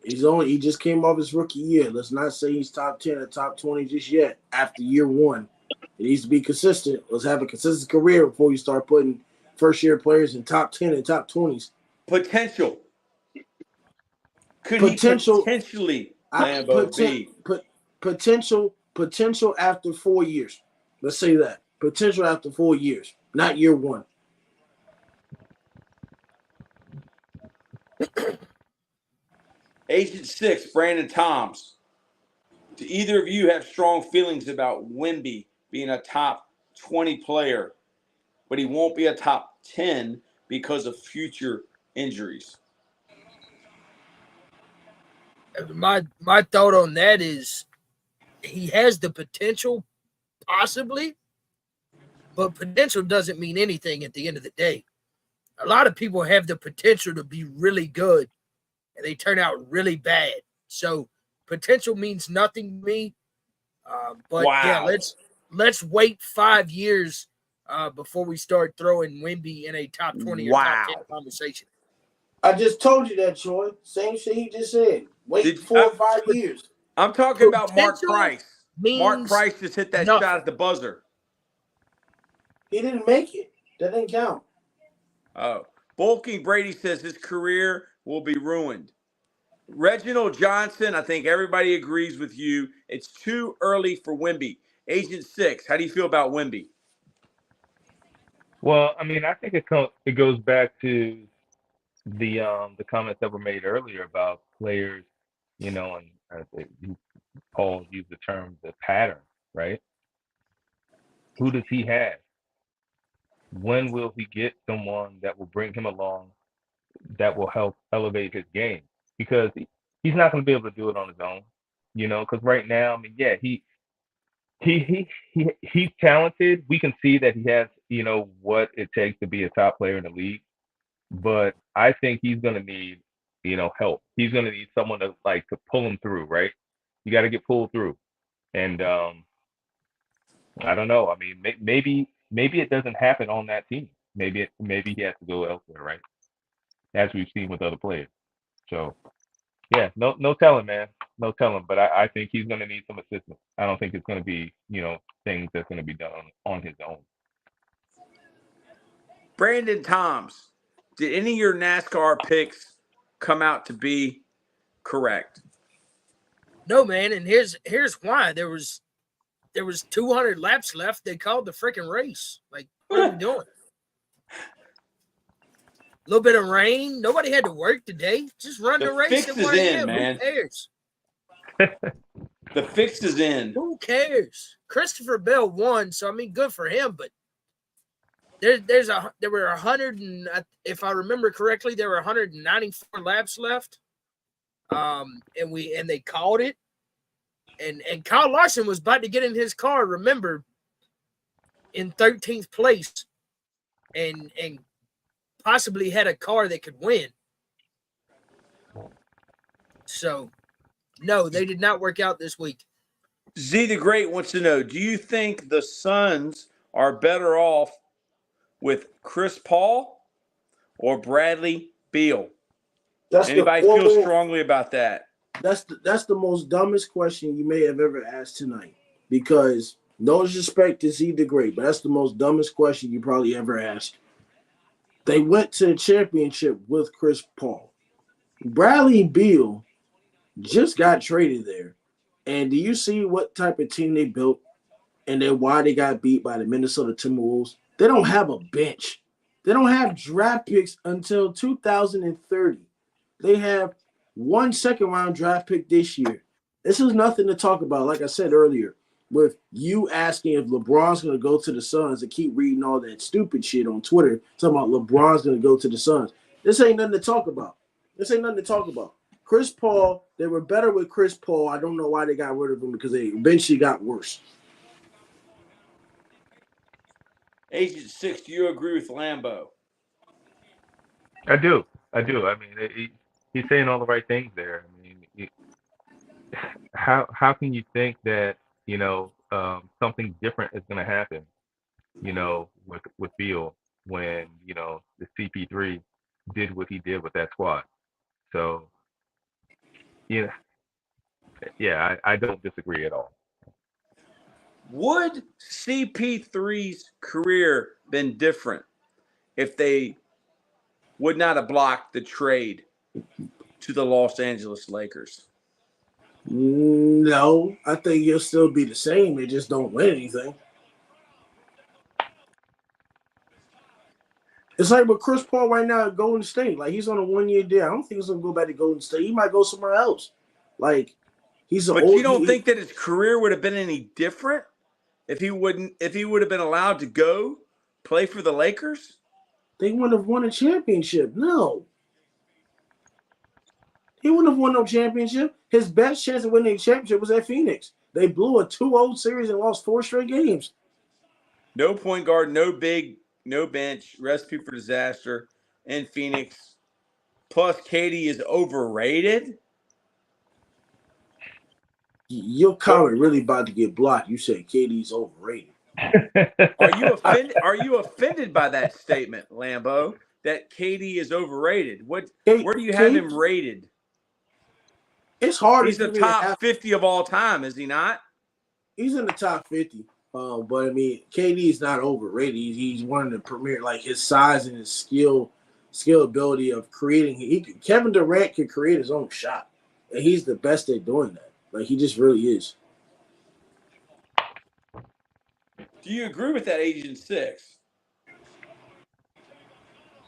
He just came off his rookie year. Let's not say he's top 10 or top 20 just yet after year one. It needs to be consistent. Let's have a consistent career before you start putting first-year players in top 10 and top 20s. Potential. Could he potentially Lambo be? Potential after 4 years. Let's say that. Potential after 4 years, not year one. Agent 6, Brandon Toms. Do either of you have strong feelings about Wemby being a top 20 player, but he won't be a top 10 because of future injuries? My thought on that is he has the potential, possibly, but potential doesn't mean anything at the end of the day. A lot of people have the potential to be really good, and they turn out really bad. So potential means nothing to me. But yeah, let's wait 5 years before we start throwing Wemby in a top 20 or top 10 conversation. I just told you that, Troy. Same shit he just said. Wait 4 or 5 years. I'm talking about Mark Potential Price. Mark Price just hit that shot at the buzzer. He didn't make it. That didn't count. Oh. Bulking Brady says his career will be ruined. Reginald Johnson, I think everybody agrees with you. It's too early for Wemby. Agent 6, how do you feel about Wemby? Well, I mean, I think it goes back to the comments that were made earlier about players, you know, and I think Paul used the term the pattern, right? Who does he have? When will he get someone that will bring him along that will help elevate his game? Because he's not going to be able to do it on his own, you know. Because right now, I mean, yeah, he's talented. We can see that he has, you know, what it takes to be a top player in the league. But I think he's going to need, you know, help. He's going to need someone to pull him through, right? You got to get pulled through, and I don't know. I mean, maybe it doesn't happen on that team. Maybe he has to go elsewhere, right? As we've seen with other players. So, yeah, no telling, man. No telling. But I think he's going to need some assistance. I don't think it's going to be, you know, things that's going to be done on his own. Brandon Toms, did any of your NASCAR picks come out to be correct? No, man. And here's why. There was 200 laps left. They called the freaking race. Like, what are we doing? A little bit of rain. Nobody had to work today. Just run the race. Fix and is run in, in. man. Who cares? The fix is in. Who cares? Christopher Bell won, so I mean, good for him. But there were 100, and if I remember correctly, there were 194 laps left. And they called it. And Kyle Larson was about to get in his car, remember, in 13th place, and possibly had a car that could win. So, no, they did not work out this week. Z the Great wants to know, do you think the Suns are better off with Chris Paul or Bradley Beal? Anybody feel strongly about that? That's the most dumbest question you may have ever asked tonight. Because no disrespect to Z the Great, but that's the most dumbest question you probably ever asked. They went to the championship with Chris Paul. Bradley Beal just got traded there. And do you see what type of team they built and then why they got beat by the Minnesota Timberwolves? They don't have a bench. They don't have draft picks until 2030. They have 1 second-round draft pick this year. This is nothing to talk about, like I said earlier, with you asking if LeBron's going to go to the Suns and keep reading all that stupid shit on Twitter, talking about LeBron's going to go to the Suns. This ain't nothing to talk about. Chris Paul, they were better with Chris Paul. I don't know why they got rid of him because they eventually got worse. Agent 6, do you agree with Lambeau? I do. I mean, he's saying all the right things there. I mean, how can you think that something different is going to happen, with Beal when the CP3 did what he did with that squad? So yeah, I don't disagree at all. Would CP3's career been different if they would not have blocked the trade to the Los Angeles Lakers? No, I think you'll still be the same. They just don't win anything. It's like with Chris Paul right now at Golden State. Like, he's on a 1-year deal. I don't think he's going to go back to Golden State. He might go somewhere else. Like, he's an But old. you don't think that his career would have been any different if he would have been allowed to go play for the Lakers? They wouldn't have won a championship. No. He wouldn't have won no championship. His best chance of winning a championship was at Phoenix. They blew a 2-0 series and lost 4 straight games. No point guard, no big, no bench, recipe for disaster in Phoenix. Plus, KD is overrated. Your comment really about to get blocked. You said KD's overrated. Are you offended by that statement, Lambeau? That KD is overrated? Where do you have him rated? It's hard. He's the top 50 of all time, is he not? He's in the top 50. But I mean, KD is not overrated. He's one of the premier. Like, his size and his skill ability of creating. Kevin Durant can create his own shot, and he's the best at doing that. Like, he just really is. Do you agree with that, Agent 6?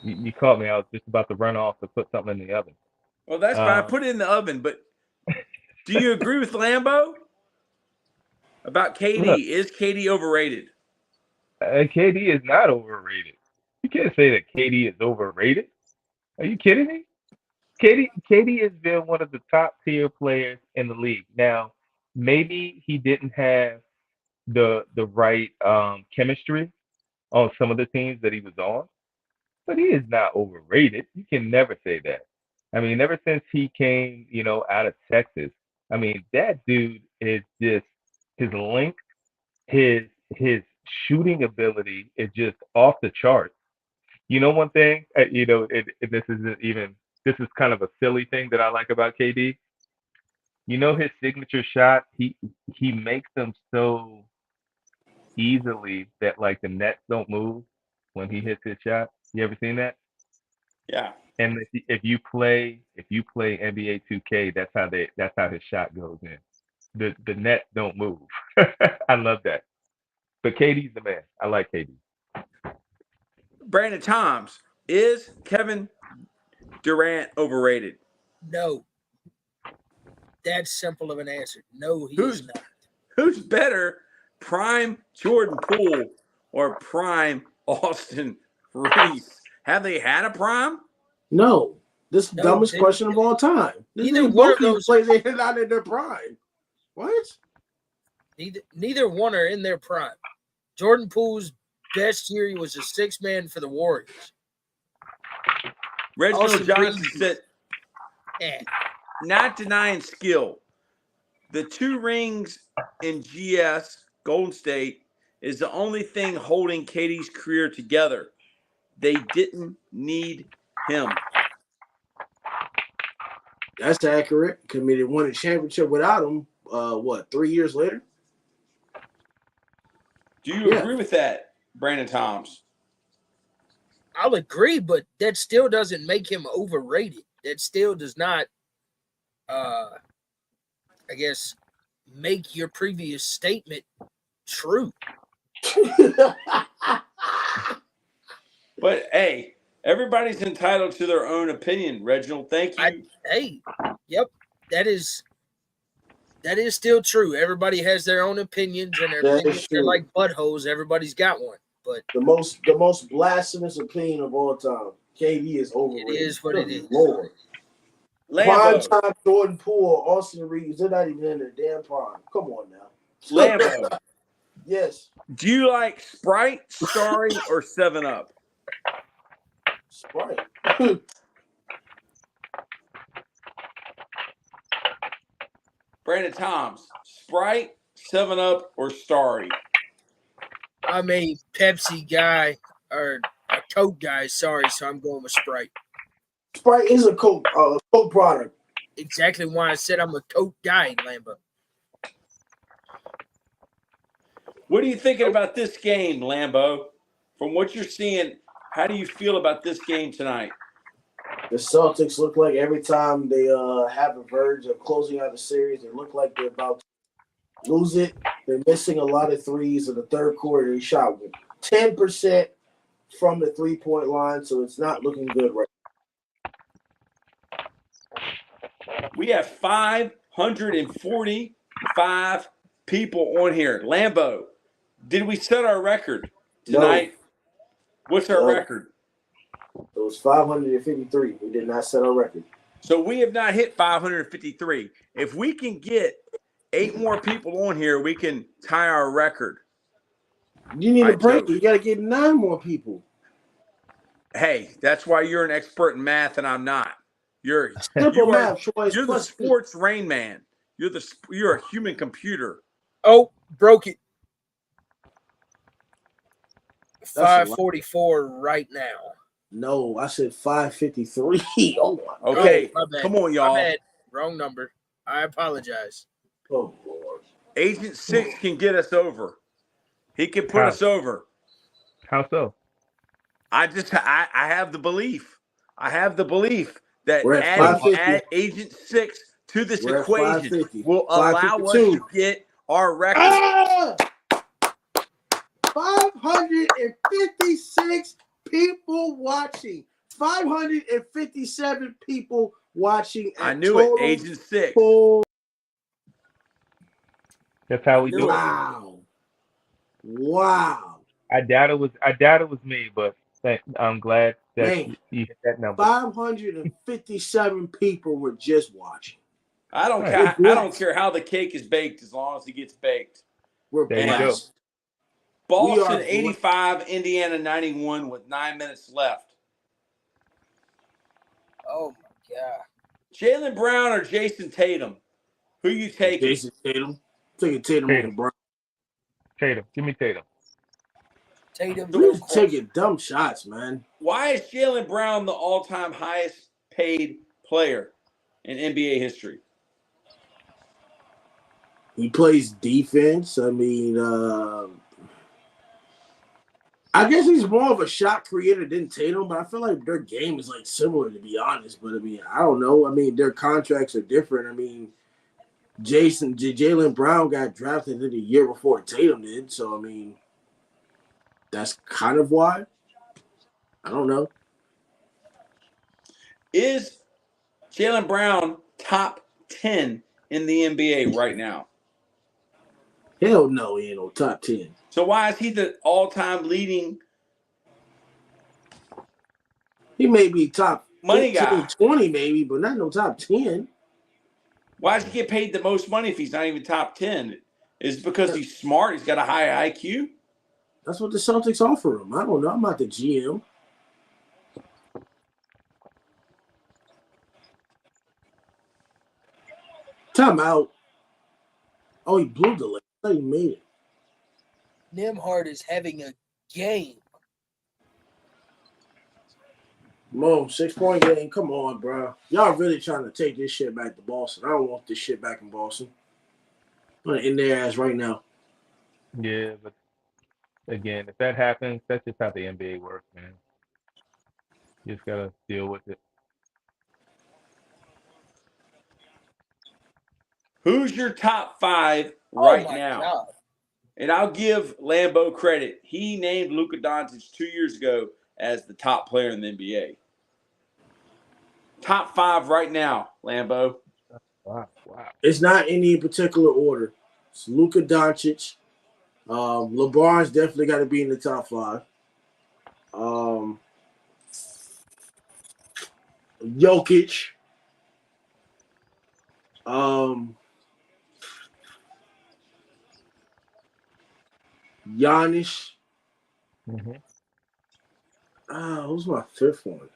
You caught me. I was just about to run off to put something in the oven. Well, that's fine. I put it in the oven, but do you agree with Lambeau about KD? Look, is KD overrated? KD is not overrated. You can't say that KD is overrated. Are you kidding me? KD has been one of the top tier players in the league. Now, maybe he didn't have the right chemistry on some of the teams that he was on, but he is not overrated. You can never say that. I mean, ever since he came, out of Texas, I mean, that dude is just, his length, his shooting ability is just off the charts. You know, one thing, this is kind of a silly thing that I like about KD. His signature shot, he makes them so easily that, like, the nets don't move when he hits his shot. You ever seen that? Yeah. And if you play NBA 2K, that's how his shot goes in. The nets don't move. I love that. But KD's the man. I like KD. Brandon Toms, is Kevin Durant overrated? No. That's simple of an answer. No, he is not. Who's better, prime Jordan Poole or prime Austin Reeves? Have they had a prime? No. This is the dumbest question of all time. Neither one of those players they hit out in their prime. What? Neither one are in their prime. Jordan Poole's best year, he was a 6-man for the Warriors. Reginald Johnson said, not denying skill. The 2 rings in GS, Golden State, is the only thing holding KD's career together. They didn't need him. That's accurate. I mean, they won a championship without him, 3 years later? Do you agree with that, Brandon Toms? I'll agree, but that still doesn't make him overrated. That still does not, make your previous statement true. But hey, everybody's entitled to their own opinion. Reginald, thank you. Yep, that is still true. Everybody has their own opinions, and their opinions are like buttholes. Everybody's got one. But the most blasphemous opinion of all time. KD is overrated. It is what it is. Lord. Prime time Jordan Poole, Austin Reeves, they're not even in their damn prime. Come on now. Lambo. Yes. Do you like Sprite, Starry, or 7-Up? Sprite. Brandon Toms, Sprite, 7-Up, or Starry? I'm a Pepsi guy or a Coke guy. Sorry, so I'm going with Sprite. Sprite is a Coke product. Exactly why I said I'm a Coke guy, Lambo. What are you thinking about this game, Lambo? From what you're seeing, how do you feel about this game tonight? The Celtics look like every time they have a verge of closing out the series, they look like they're about to lose it. They're missing a lot of threes in the third quarter. They shot 10% from the three-point line, so it's not looking good right now. We have 545 people on here. Lambo, did we set our record tonight? No. What's our record? It was 553. We did not set our record. So we have not hit 553. If we can get 8 more people on here, we can tie our record. You need a break. You got to get 9 more people. Hey, that's why you're an expert in math and I'm not. You're the sports Rain Man. You're a human computer. Oh, broke it. 544 right now. No, I said 553. Oh, okay. Oh, my bad. Come on, y'all. My bad. Wrong number. I apologize. Oh, Lord. Agent 6 can get us over. He can put us over. How so? I have the belief. I have the belief that add Agent 6 to this equation will allow us to get our record. 556 people watching. 557 people watching. I knew it. Agent 6. That's how we do it. Wow. I doubt it was me, but I'm glad that you hit that number. 557 people were just watching. I don't care. I don't care how the cake is baked as long as it gets baked. We're blessed. Boston 85, Indiana 91 with 9 minutes left. Oh my God. Jaylen Brown or Jason Tatum? Who you taking? Jason Tatum. Taking Tatum over Brown. Tatum. Give me Tatum. Tatum. Who's taking dumb shots, man? Why is Jaylen Brown the all-time highest paid player in NBA history? He plays defense. I mean, I guess he's more of a shot creator than Tatum, but I feel like their game is like similar, to be honest. But I mean, I don't know. I mean, their contracts are different. I mean, Jaylen Brown got drafted in the year before Tatum did, so I mean, that's kind of why. I don't know. Is Jaylen Brown top 10 in the NBA right now? Hell no, he ain't no top 10. So why is he the all-time leading? He may be top money guy, 20 maybe, but not no top 10. Why does he get paid the most money if he's not even top 10? Is it because he's smart? He's got a high IQ? That's what the Celtics offer him. I don't know. I'm not the GM. Timeout. Oh, he blew the leg. I thought he made it. Nembhard is having a game. Come on, 6-point game. Come on, bro. Y'all really trying to take this shit back to Boston. I don't want this shit back in Boston. I'm gonna end their ass right now. Yeah, but again, if that happens, that's just how the NBA works, man. You just gotta deal with it. Who's your top 5 right now? God. And I'll give Lambeau credit. He named Luka Doncic 2 years ago as the top player in the NBA? Top 5 right now, Lambo. Wow. It's not in any particular order. It's Luka Doncic. LeBron's definitely got to be in the top 5. Jokic. Giannis. Mm-hmm. Who's my 5th one?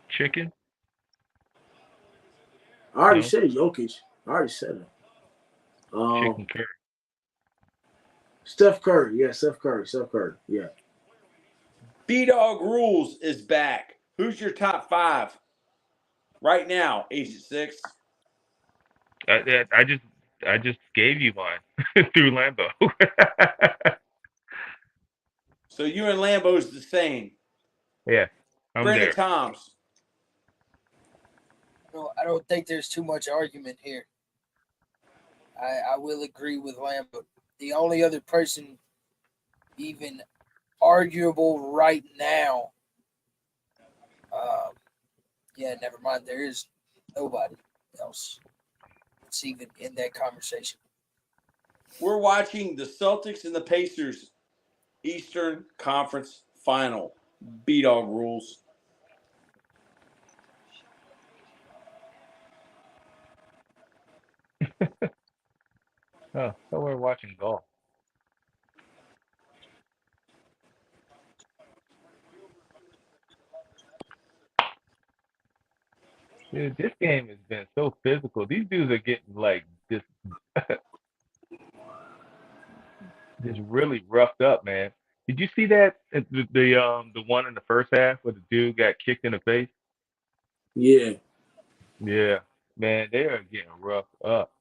Chicken? I already No. said Jokic. I already said it. Chicken curry. Steph Curry. Yeah, Steph Curry. Yeah. B-Dog Rules is back. Who's your top 5 right now, Agent 6? I just gave you mine through Lambo. So you and Lambo's the same. Yeah, I'm Brandon there. Toms. No, I don't think there's too much argument here. I will agree with Lambert. The only other person even arguable right now, never mind. There is nobody else that's even in that conversation. We're watching the Celtics and the Pacers Eastern Conference Final. B-Dog Rules. Oh, so we're watching golf. Dude, this game has been so physical. These dudes are getting like just just really roughed up, man. Did you see that the one in the first half where the dude got kicked in the face? Yeah. Yeah, man, they are getting roughed up.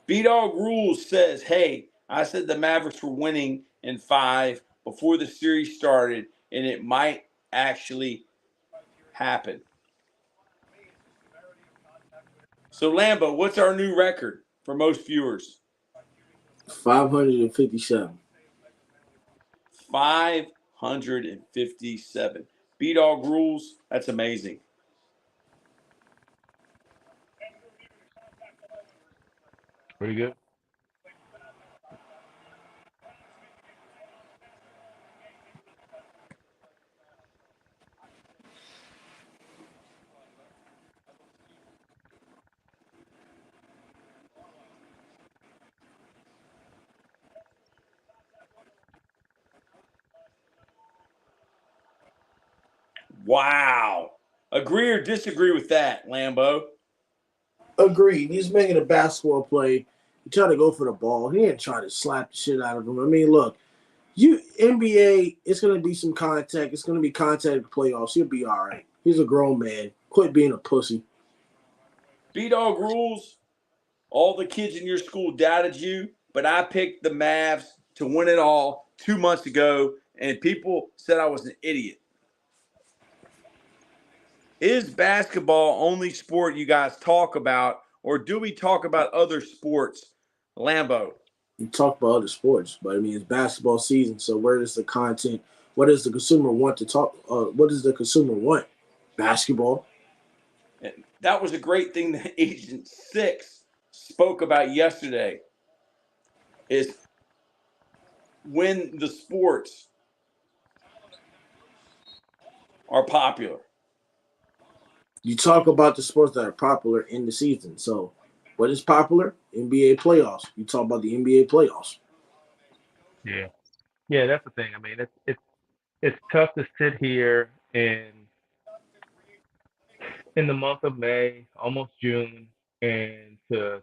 B-Dog Rules says, hey, I said the Mavericks were winning in 5 before the series started, and it might actually happen. So, Lambo, what's our new record for most viewers? 557. 557. B-Dog Rules, that's amazing. Pretty good. Wow. Agree or disagree with that, Lambo? Agreed. He's making a basketball play. He tried to go for the ball. He didn't try to slap the shit out of him. I mean, look, NBA, it's going to be some contact. It's going to be contact in the playoffs. He'll be all right. He's a grown man. Quit being a pussy. B-Dog Rules, all the kids in your school doubted you, but I picked the Mavs to win it all 2 months ago, and people said I was an idiot. Is basketball only sport you guys talk about, or do we talk about other sports? Lambo. You talk about other sports, but I mean, it's basketball season. So where does the content, what does the consumer want to talk? What does the consumer want? Basketball. And that was a great thing that Agent 6 spoke about yesterday, is when the sports are popular. You talk about the sports that are popular in the season. So what is popular? NBA playoffs. You talk about the NBA playoffs. Yeah, yeah, that's the thing. I mean, it's tough to sit here in the month of May, almost June, and to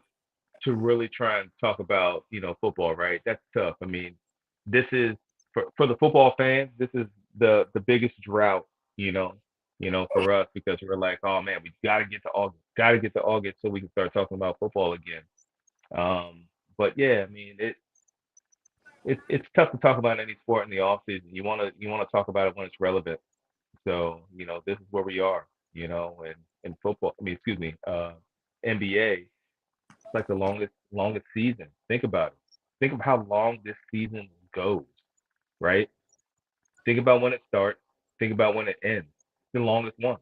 really try and talk about football, right? That's tough. I mean, this is for the football fans. This is the biggest drought, for us because we're like, oh man, we got to get to August so we can start talking about football again. But yeah, I mean, it's tough to talk about any sport in the off season. You wanna talk about it when it's relevant. So this is where we are, and in football. I mean, excuse me, NBA. like the longest season. Think about it. Think of how long this season goes, right? Think about when it starts. Think about when it ends. The longest one.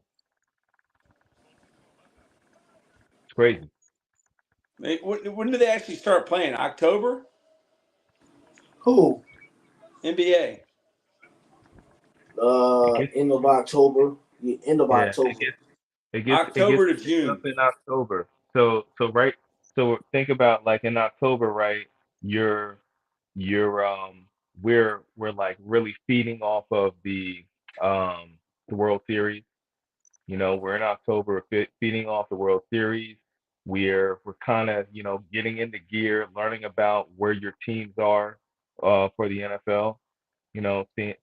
It's crazy. When do they actually start playing? October? Who? NBA. It gets End of October. The end of yeah, October. it gets October to picked up June. in October. So think about like in October, right? You're we're like really feeding off of the World Series. You know, we're in October, feeding off the World Series. We're kind of getting into gear, learning about where your teams are for the NFL.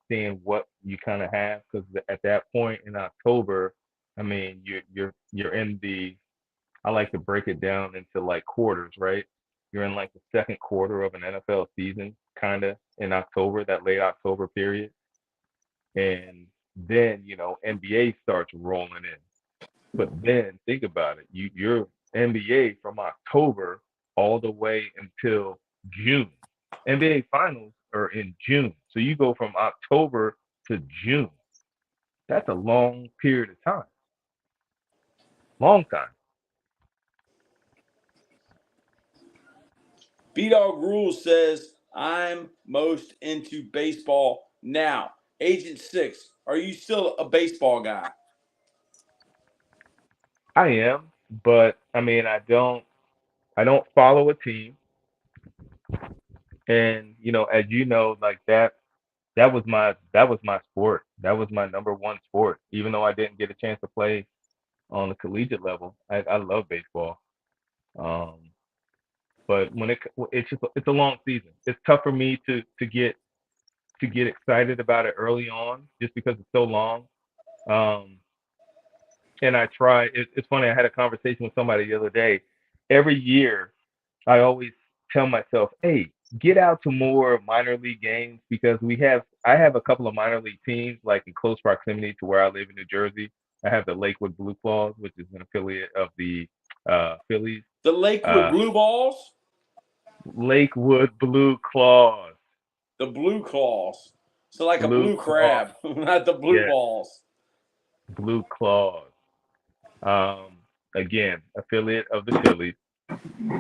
Seeing what you kind of have, because at that point in October, I mean, you're in the. I like to break it down into like quarters, right? You're in like the second quarter of an NFL season, kind of in October, that late October period, and then NBA starts rolling in. But then think about it. You're NBA from October all the way until June. NBA finals are in June. So you go from October to June. That's a long period of time. Long time. B-Dog Rules says, I'm most into baseball now. Agent 6, are you still a baseball guy? I am, but I mean I don't follow a team. And as you know, like that was my sport. That was my number one sport. Even though I didn't get a chance to play on the collegiate level, I love baseball. Um, but it's a long season. It's tough for me to get excited about it early on, just because it's so long. Um, and I try. It's funny. I had a conversation with somebody the other day. Every year, I always tell myself, "Hey, get out to more minor league games because I have a couple of minor league teams like in close proximity to where I live in New Jersey. I have the Lakewood Blue Claws, which is an affiliate of the Phillies. The Lakewood Uh, Blue Balls? Lakewood Blue Claws, The Blue Claws. So like a Blue blue Claws, crab, not the blue yeah, balls. Blue Claws. Um, Again, affiliate of the Phillies.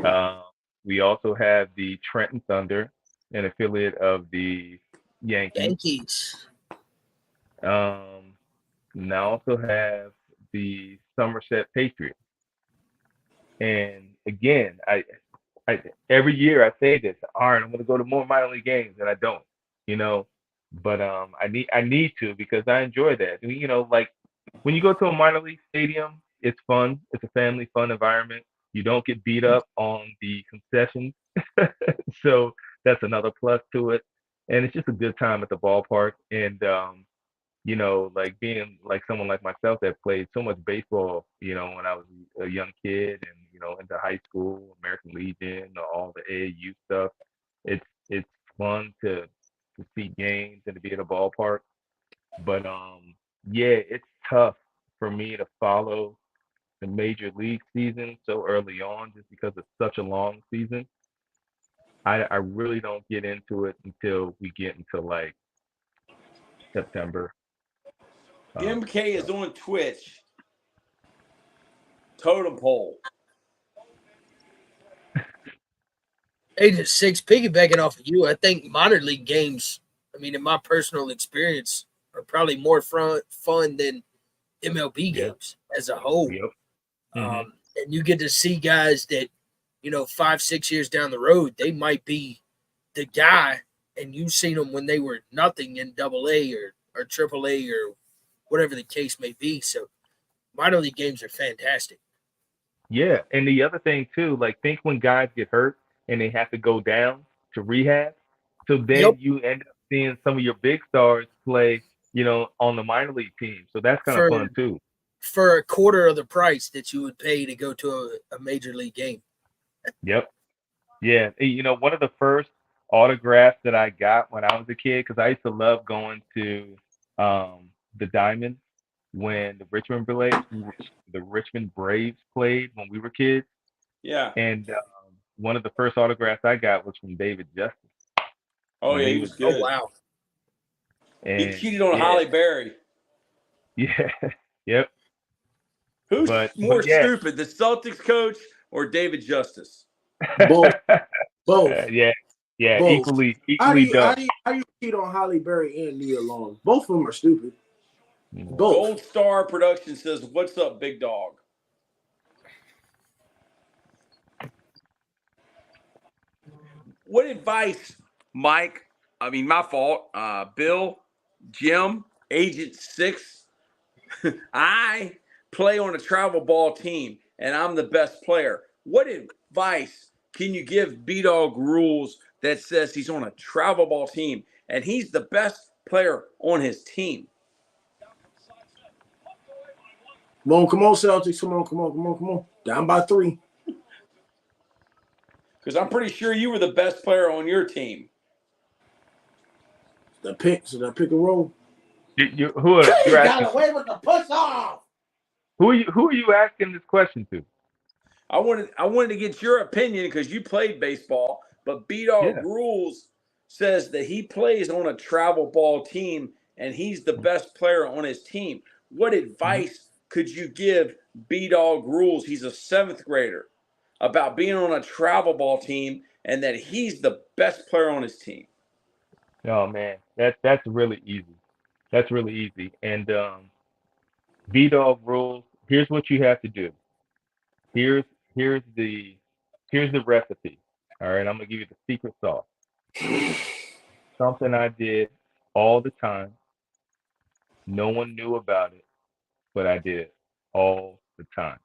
Uh, we also have the Trenton Thunder, an affiliate of the Yankees. Yankees. Um, and I also have the Somerset Patriots. And again, I every year I say this, all right, I'm going to go to more minor league games, and I don't, you know. But I need to because I enjoy that. Like when you go to a minor league stadium, it's fun. It's a family fun environment. You don't get beat up on the concessions, so that's another plus to it. And it's just a good time at the ballpark. And like being like someone like myself that played so much baseball, when I was a young kid and, into high school, American Legion, all the AAU stuff. It's fun to see games and to be at a ballpark. But yeah, it's tough for me to follow the major league season so early on just because it's such a long season. I really don't get into it until we get into like September. MK is So on Twitch. Totem Pole. Agent 6, piggybacking off of you, I think minor league games, I mean, in my personal experience, are probably more fun than MLB yeah, games as a whole. yep. Hmm. And you get to see guys that, 5, 6 years down the road, they might be the guy, and you've seen them when they were nothing in Double A or Triple A or whatever the case may be. So minor league games are fantastic. Yeah, and the other thing too, like think when guys get hurt and they have to go down to rehab, so Yep. then you end up seeing some of your big stars play, on the minor league team. So that's kind of For fun too. for a quarter of the price that you would pay to go to a major league game. Yep. Yeah. One of the first autographs that I got when I was a kid, because I used to love going to the Diamond when the Richmond Braves played when we were kids. Yeah. And one of the first autographs I got was from David Justice. Oh, when yeah, he was Oh good. wow. He And cheated on yeah, Holly Berry. yeah, yep. Who's But more yeah, stupid, the Celtics coach or David Justice? Both. Both. yeah, yeah, Both. equally dumb. How do you cheat on Holly Berry and Nia Long? Both of them are stupid. Both. Gold Star Production says, "What's up, big dog?" What advice, Mike? I mean, my fault. Bill, Jim, Agent 6. I play on a travel ball team, and I'm the best player. What advice can you give B-Dog Rules that says he's on a travel ball team, and he's the best player on his team? Come on, Celtics. Come on. Down by 3. Because I'm pretty sure you were the best player on your team. The pick, so that pick and roll. Who are you asking? Got away with the push off. Who are you asking this question to? I wanted to get your opinion because you played baseball, but B-Dog Yeah. Rules says that he plays on a travel ball team and he's the best player on his team. What advice could you give B-Dog Rules? He's a 7th grader about being on a travel ball team and that he's the best player on his team. Oh man, that's really easy. That's really easy. And B-Dog Rules. Here's what you have to do. Here's here's the here's the recipe. All right, I'm gonna give you the secret sauce. Something I did all the time. No one knew about it, but I did it all the time.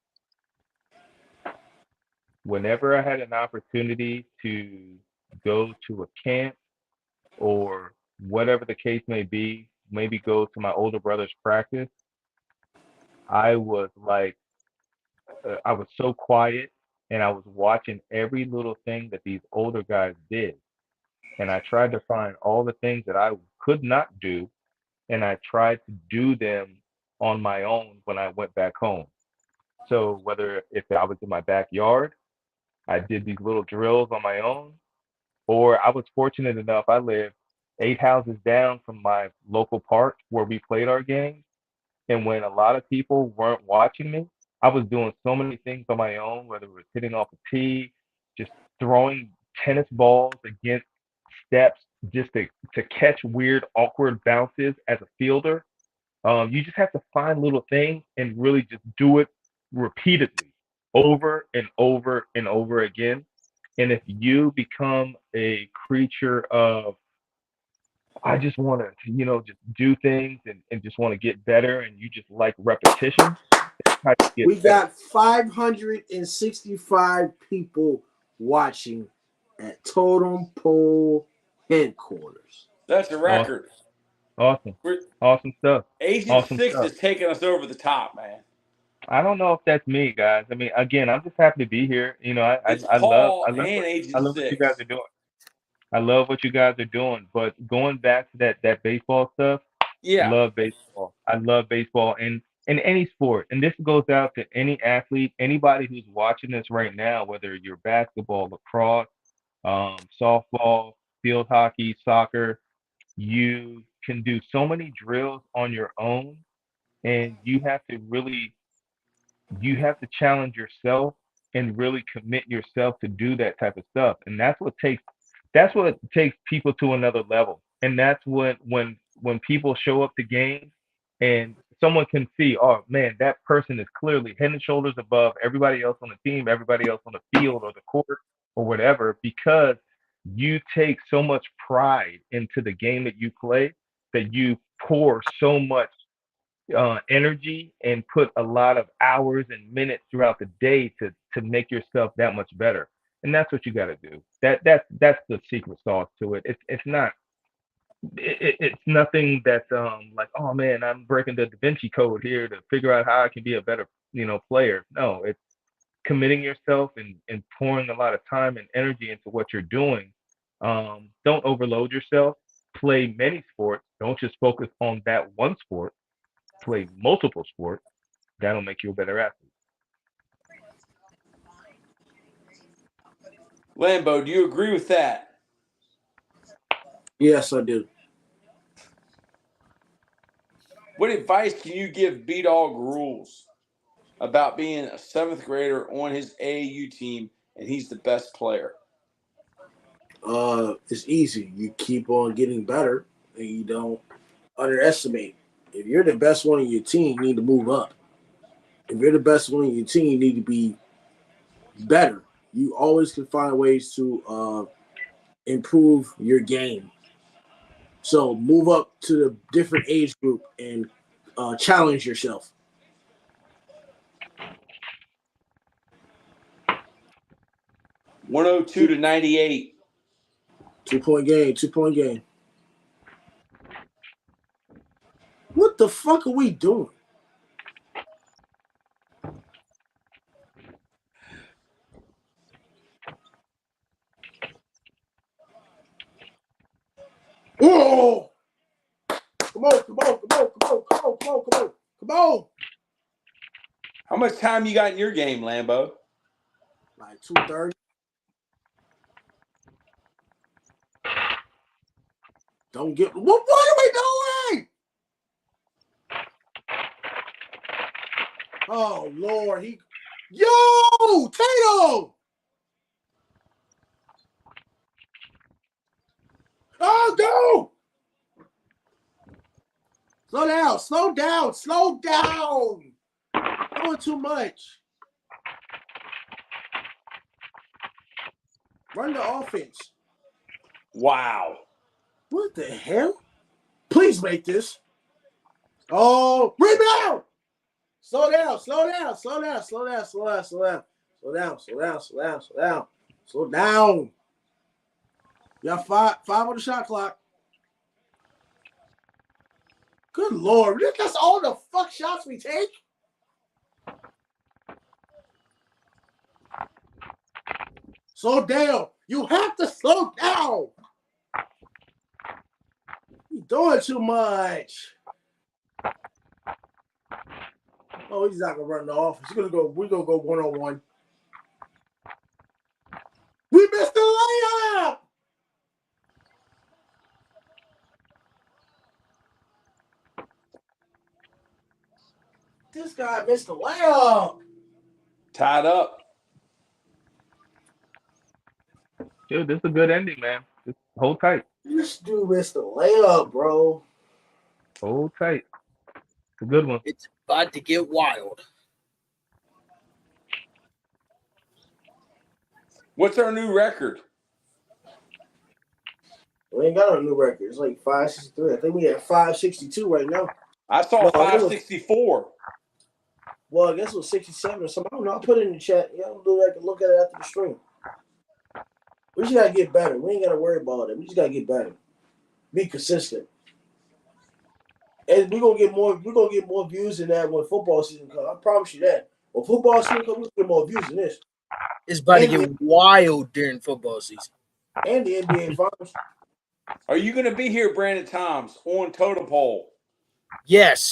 Whenever I had an opportunity to go to a camp or whatever the case may be, maybe go to my older brother's practice, I was like, I was so quiet and I was watching every little thing that these older guys did. And I tried to find all the things that I could not do, and I tried to do them on my own when I went back home. So whether if I was in my backyard, I did these little drills on my own, or I was fortunate enough I lived 8 houses down from my local park where we played our games. And when a lot of people weren't watching me, I was doing so many things on my own, whether it was hitting off a tee, just throwing tennis balls against steps just to catch weird, awkward bounces as a fielder. You just have to find little things and really just do it repeatedly over and over and over again. And if you become a creature of, I just want to, just do things and just want to get better, and you just like repetition, that's how you We get better. got 565 people watching at Totem Pole headquarters. That's a record. Awesome. We're, Awesome stuff. Agent Awesome 6 stuff. is taking us over the top, man. I don't know if that's me, guys. I mean, again, I'm just happy to be here. It's I love Paul and I Agent love what you 6. guys are doing. I love what you guys are doing. But going back to that baseball stuff, Yeah. love baseball. I love baseball and any sport. And this goes out to any athlete, anybody who's watching this right now, whether you're basketball, lacrosse, softball, field hockey, soccer, you can do so many drills on your own, and you have to challenge yourself and really commit yourself to do that type of stuff. And that's what takes people to another level. And that's when people show up to games and someone can see, oh man, that person is clearly head and shoulders above everybody else on the team, everybody else on the field or the court or whatever, because you take so much pride into the game that you play, that you pour so much energy and put a lot of hours and minutes throughout the day to make yourself that much better. And that's what you got to do. That's the secret sauce to it. It's not it's nothing that's like, oh man, I'm breaking the Da Vinci Code here to figure out how I can be a better player. No, it's committing yourself and pouring a lot of time and energy into what you're doing. Don't overload yourself. Play many sports. Don't just focus on that one sport. Play multiple sports. That'll make you a better athlete. Lambo, do you agree with that? Yes, I do. What advice can you give B-Dog Rules about being a seventh grader on his AAU team and he's the best player? It's easy. You keep on getting better, and you don't underestimate. If you're the best one in your team, you need to move up. If you're the best one in your team, you need to be better. You always can find ways to improve your game. So move up to the different age group and challenge yourself. (102-98). 2-point game. 2-point game. What the fuck are we doing? Whoa! Come on. How much time you got in your game, Lambo? Like 2:30. Don't get what are we doing? Oh Lord, Tatum! Oh, go! Slow down. Doing too much. Run the offense. Wow. What the hell? Please make this. Oh, rebound! Slow down. You got five on the shot clock. Good Lord. That's all the fuck shots we take? Slow down. You have to slow down. You're doing too much. Oh, he's not gonna run the offense. We're gonna go one-on-one. We missed the layup. This guy missed the layup. Tied up. Dude, this is a good ending, man. Just hold tight. This dude missed the layup, bro. Hold tight. It's a good one. It's about to get wild. What's our new record? We ain't got a new record. It's like 563. I think we at 562 right now. I saw 564. Well, I guess it was 67 or something. I don't know. I'll put it in the chat. Yeah, I'll do that. Look at it after the stream. We just gotta get better. We ain't gotta worry about it. We just gotta get better. Be consistent. And we're gonna get more views than that when football season comes. I promise you that. When football season comes, we'll get more views than this. It's about to get wild during football season. And the NBA finals. Are you gonna be here, Brandon Toms, on Totem Pole? Yes,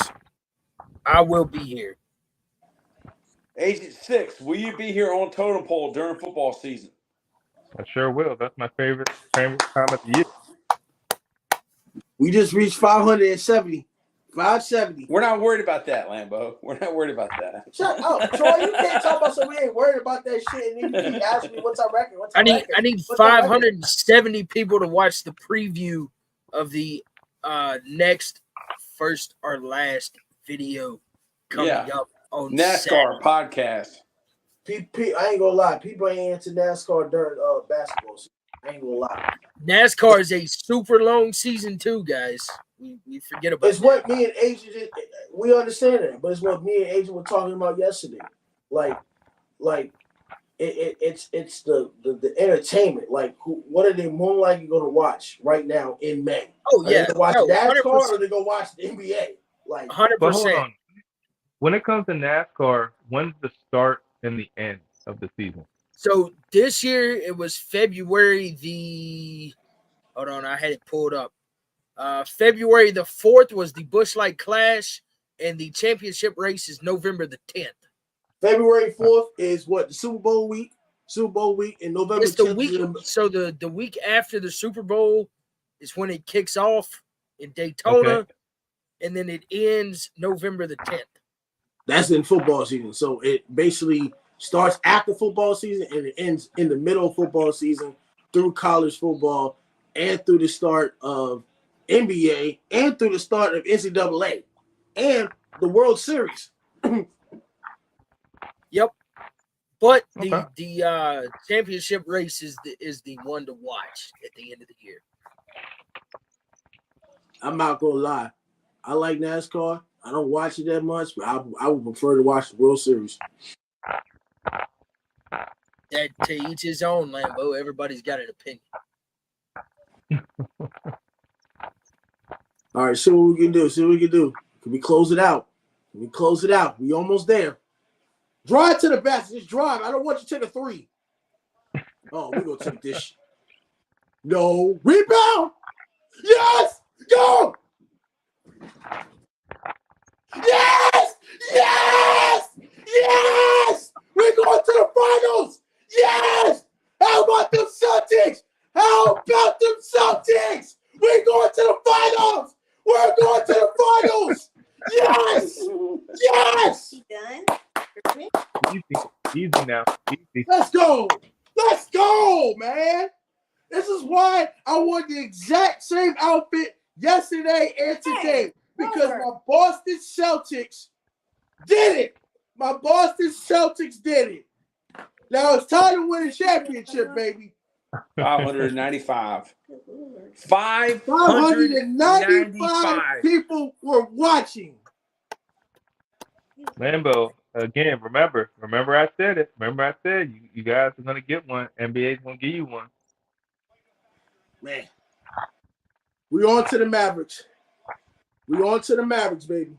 I will be here. Agent 6, will you be here on Totem Pole during football season? I sure will. That's my favorite time of the year. We just reached 570. 570. We're not worried about that, Lambo. We're not worried about that. Shut up, Troy. You can't talk about something we ain't worried about that shit, and then you keep asking me what's our record. I need 570 people to watch the preview of the next first or last video coming up on NASCAR Saturday. podcast. I ain't gonna lie. People ain't into NASCAR during basketball season. I ain't gonna lie. NASCAR is a super long season too, guys. We forget about it's that. What me and Agent, we understand that, but it's what me and Agent were talking about yesterday. It's the entertainment. Like, what are they more likely going to watch right now in May? Oh yeah, are they watch NASCAR 100%. or they go watch the NBA? Like 100%. But hold on. When it comes to NASCAR, when's the start and the end of the season? So this year it was February the. Hold on, I had it pulled up. February the 4th was the Busch Light Clash, and the championship race is November the 10th. February 4th is what, the Super Bowl week. Super Bowl week, and November It's the 10th. week. So the week after the Super Bowl is when it kicks off in Daytona, Okay. and then it ends November the 10th. That's in football season. So it basically starts after football season and it ends in the middle of football season through college football and through the start of NBA and through the start of NCAA and the World Series. Yep. But Okay. the championship race is the one to watch at the end of the year. I'm not gonna lie. I like NASCAR. I don't watch it that much, but I would prefer to watch the World Series. That to each his own, Lambo. Everybody's got an opinion. All right, see what we can do. Can we close it out? We almost there. Drive to the basket. Just drive. I don't want you to take a three. Oh, we're going to take this. No. Rebound. Yes. Go. Yes. Yes. Yes. We're going to the finals. Yes. How about them Celtics? We're going to the finals. We're going to the finals. Yes. Yes. You done? Easy now. Easy. Let's go, man. This is why I wore the exact same outfit yesterday and today because my Boston Celtics did it. Now it's time to win a championship, baby. 595. 595 people were watching. Lambo, again, remember I said it. Remember I said you guys are going to get one. NBA's going to give you one. Man, we on to the Mavericks. Baby.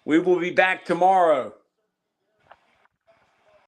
We will be back tomorrow.